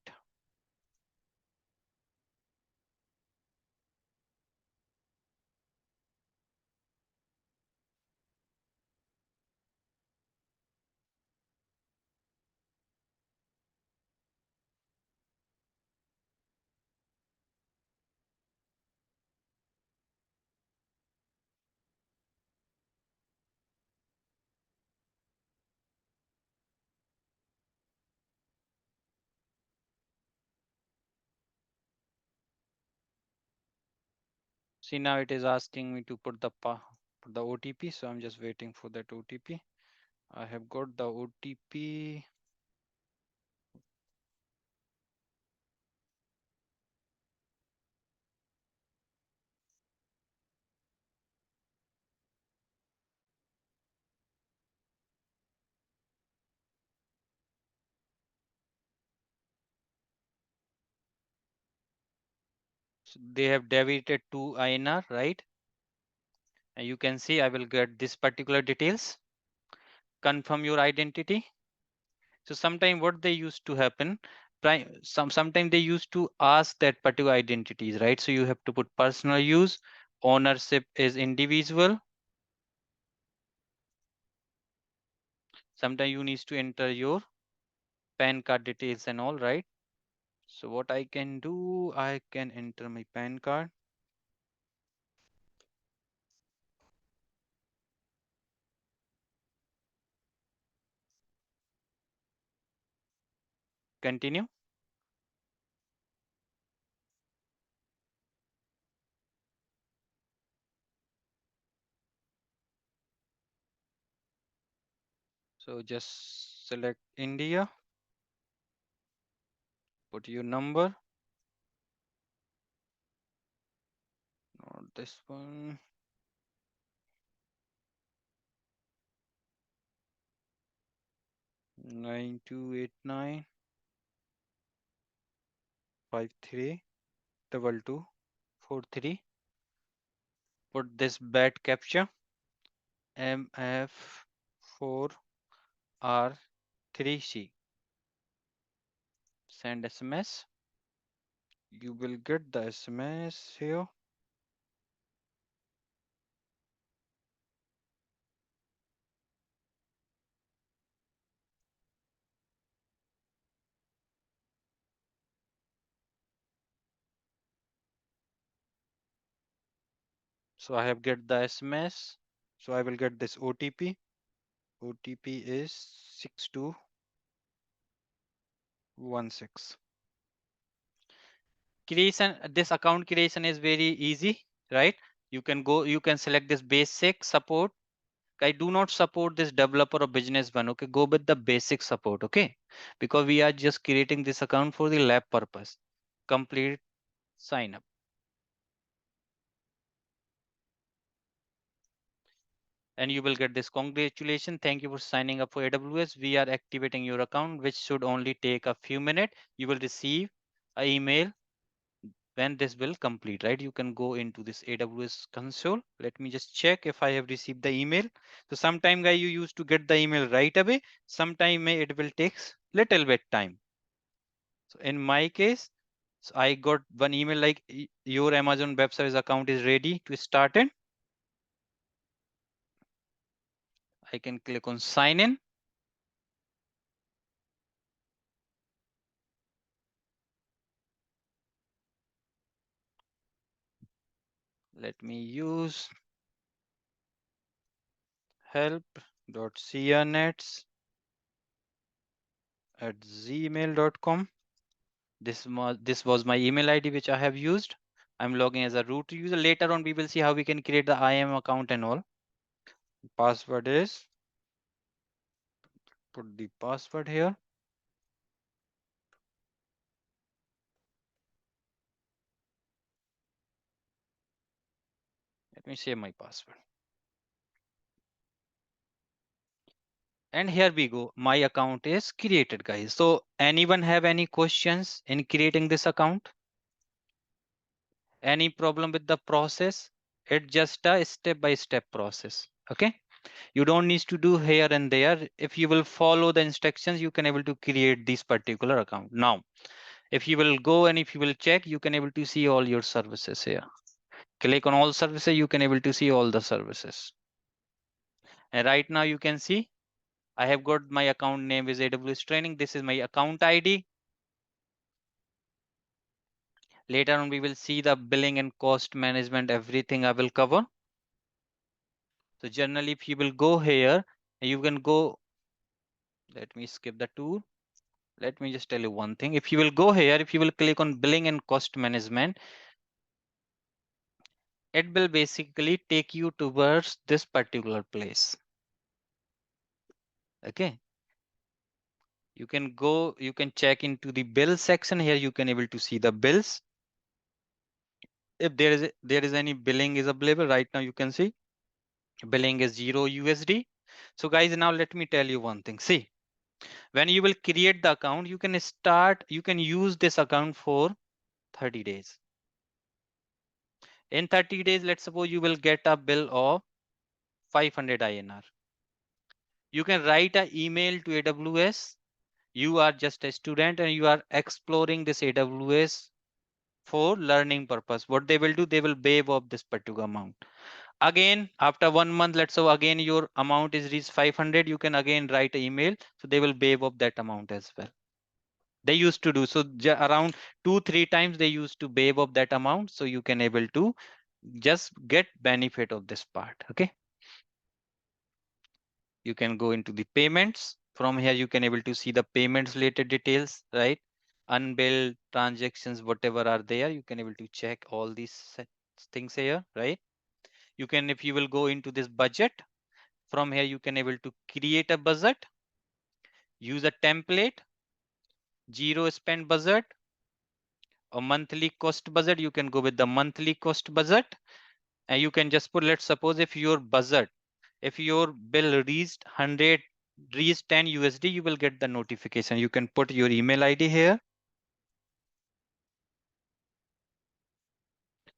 [SPEAKER 1] See, now it is asking me to put put the OTP, so I'm just waiting for that OTP. I have got the OTP. So they have debited to INR, right? And you can see I will get this particular details. Confirm your identity. So sometime what they used to happen, sometimes they used to ask that particular identities, right? So you have to put personal use, ownership is individual. Sometimes you need to enter your PAN card details and all, right? So what I can do, I can enter my PAN card. Continue. So just select India, put your number, not this one. 9289532243. Put this bat capture MF4R3C. Send SMS. You will get the SMS here. So I have get the SMS. So I will get this OTP. OTP is 6216. Creation, this account creation is very easy, right? You can go, you can select this basic support. I do not support this developer or business one. Okay, go with the basic support. Okay, because we are just creating this account for the lab purpose. Complete sign up. And you will get this congratulations. Thank you for signing up for AWS. We are activating your account, which should only take a few minutes. You will receive an email when this will complete, right? You can go into this AWS console. Let me just check if I have received the email. So sometime guy you used to get the email right away. Sometime it will take little bit time. So in my case, so I got one email like your Amazon Web Service account is ready to start in. I can click on sign in. Let me use help.sianets@gmail.com. This was my email ID which I have used. I'm logging as a root user. Later on, we will see how we can create the IAM account and all. Password is, put the password here. Let me save my password. And here we go. My account is created, guys. So anyone have any questions in creating this account? Any problem with the process? It's just a step-by-step process. Okay, you don't need to do here and there. If you will follow the instructions, you can able to create this particular account. Now if you will go and if you will check, you can able to see all your services here. Click on all services, you can able to see all the services. And right now you can see I have got my account name is AWS training. This is my account ID. Later on we will see the billing and cost management, everything I will cover. So generally if you will go here, you can go, let me skip the tool. Let me just tell you one thing. If you will go here, if you will click on billing and cost management, it will basically take you towards this particular place. Okay, you can go, you can check into the bill section here. You can able to see the bills. If there is any billing is available right now, you can see billing is 0 USD. So guys, now let me tell you one thing. See, when you will create the account, you can use this account for 30 days. In 30 days, let's suppose you will get a bill of 500 INR. You can write an email to AWS. You are just a student and you are exploring this AWS for learning purpose. What they will do, they will waive off this particular amount. Again, after 1 month, let's say again your amount is reached 500, you can again write an email. So they will waive off that amount as well. They used to do so around 2-3 times they used to waive off that amount. So you can able to just get benefit of this part. Okay. You can go into the payments. From here, you can able to see the payments related details, right? Unbilled transactions, whatever are there, you can able to check all these things here, right? You can, if you will go into this budget, from here, you can able to create a budget, use a template, zero spend budget, or monthly cost budget. You can go with the monthly cost budget, and you can just put, let's suppose if your budget, if your bill reached 100, reached 10 USD, you will get the notification. You can put your email ID here.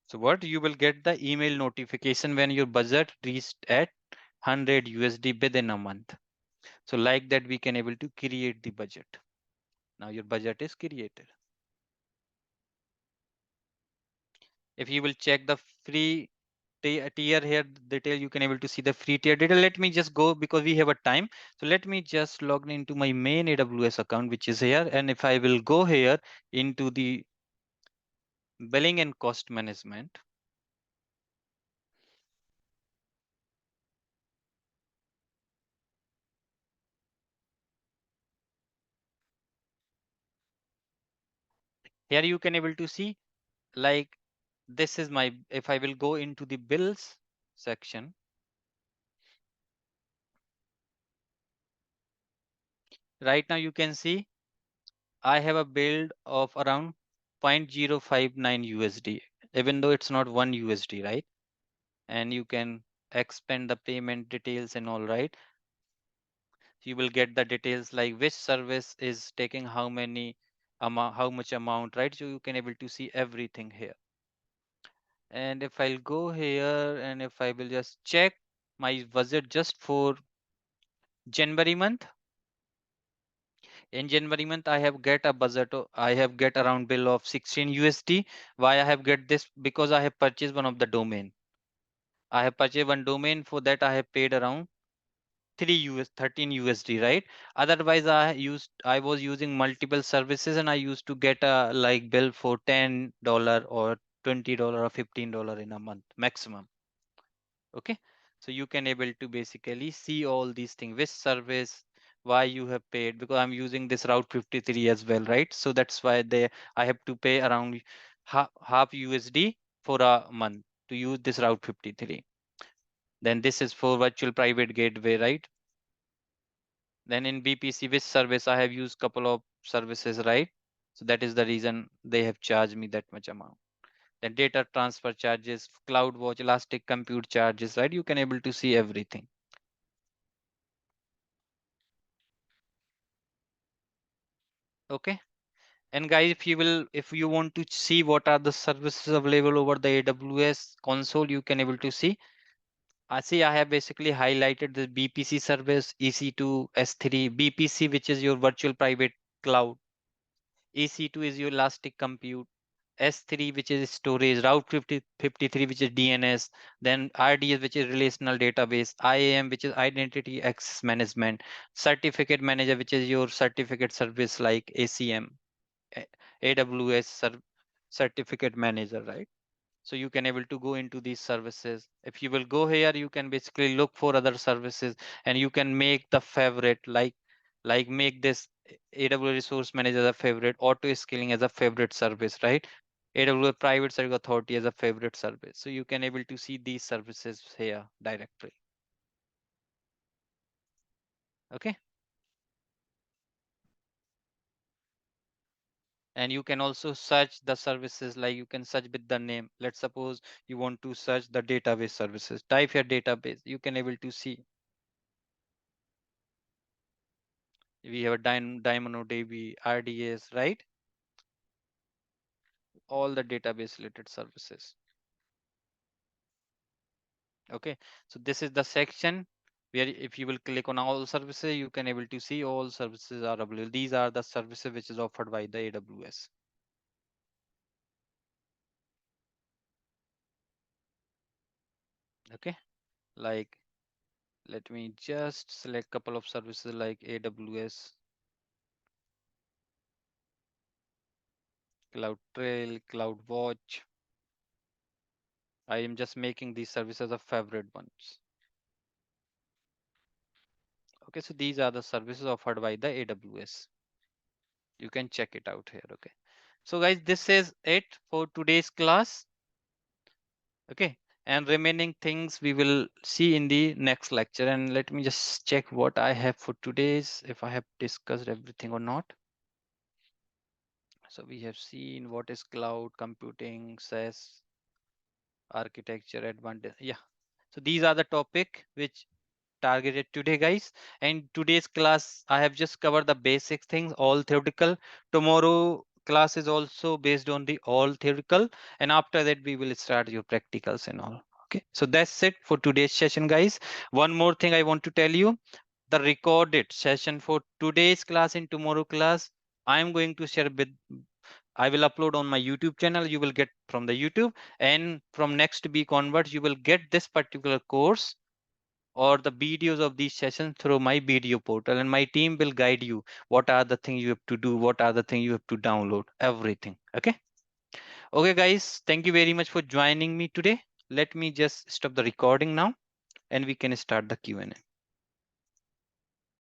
[SPEAKER 1] So what you will get the email notification when your budget reached at 100 USD within a month. So like that, we can able to create the budget. Now your budget is created. If you will check the free tier here detail, you can able to see the free tier detail. Let me just go because we have a time. So let me just log into my main AWS account, which is here. And if I will go here into the billing and cost management, here you can able to see like this is my, if I will go into the bills section, right now you can see I have a build of around 0.059 USD, even though it's not 1 USD, right? And you can expand the payment details and all, right? You will get the details like which service is taking how many amount, how much amount, right? So you can able to see everything here. And if I'll go here and if I will just check my budget just for January month, in January month I have get a budget, I have get around bill of 16 USD. Why I have get this? Because I have purchased one of the domain. I have purchased one domain, for that I have paid around 13 USD, right? Otherwise I was using multiple services and I used to get a like bill for $10 or $20 or $15 in a month maximum. Okay, so you can able to basically see all these things, which service, why you have paid, because I'm using this route 53 as well, right? So that's why I have to pay around half USD for a month to use this route 53. Then this is for virtual private gateway, right? Then in BPC, which service I have used couple of services, right? So that is the reason they have charged me that much amount. Then data transfer charges, CloudWatch, Elastic Compute charges, right? You can able to see everything. Okay. And guys, if you want to see what are the services available over the AWS console, you can able to see. I see I have basically highlighted the BPC service, EC2, S3, BPC, which is your virtual private cloud. EC2 is your elastic compute. S3, which is storage, Route 53, which is DNS, then RDS, which is relational database, IAM, which is identity access management, certificate manager, which is your certificate service like ACM, A- AWS certificate manager, right? So you can able to go into these services. If you will go here, you can basically look for other services and you can make the favorite, like make this AWS resource manager as a favorite, auto scaling as a favorite service, right? AWS private service authority as a favorite service. So you can able to see these services here directly. Okay. And you can also search the services, like you can search with the name. Let's suppose you want to search the database services, type here database, you can able to see we have a DynamoDB, RDS, right? All the database related services. Okay, so this is the section where if you will click on all services, you can able to see all services are available. These are the services which is offered by the AWS. Okay, like let me just select couple of services like AWS, Cloud Trail, Cloud Watch. I am just making these services a favorite ones. Okay, so these are the services offered by the AWS. You can check it out here. Okay, so guys, this is it for today's class. Okay, and remaining things we will see in the next lecture. And let me just check what I have for today's, if I have discussed everything or not. So we have seen what is cloud computing, SaaS, architecture, advantage. Yeah, so these are the topic which targeted today, guys. And today's class I have just covered the basic things, all theoretical. Tomorrow class is also based on the all theoretical, and after that we will start your practicals and all. Okay, so that's it for today's session, guys. One more thing I want to tell you, the recorded session for today's class and tomorrow class I am going to share with, I will upload on my YouTube channel. You will get from the YouTube, and from next week onwards you will get this particular course or the videos of these sessions through my video portal, and my team will guide you what are the things you have to do, what are the things you have to download, everything. Okay, okay guys, thank you very much for joining me today. Let me just stop the recording now and we can start the Q&A.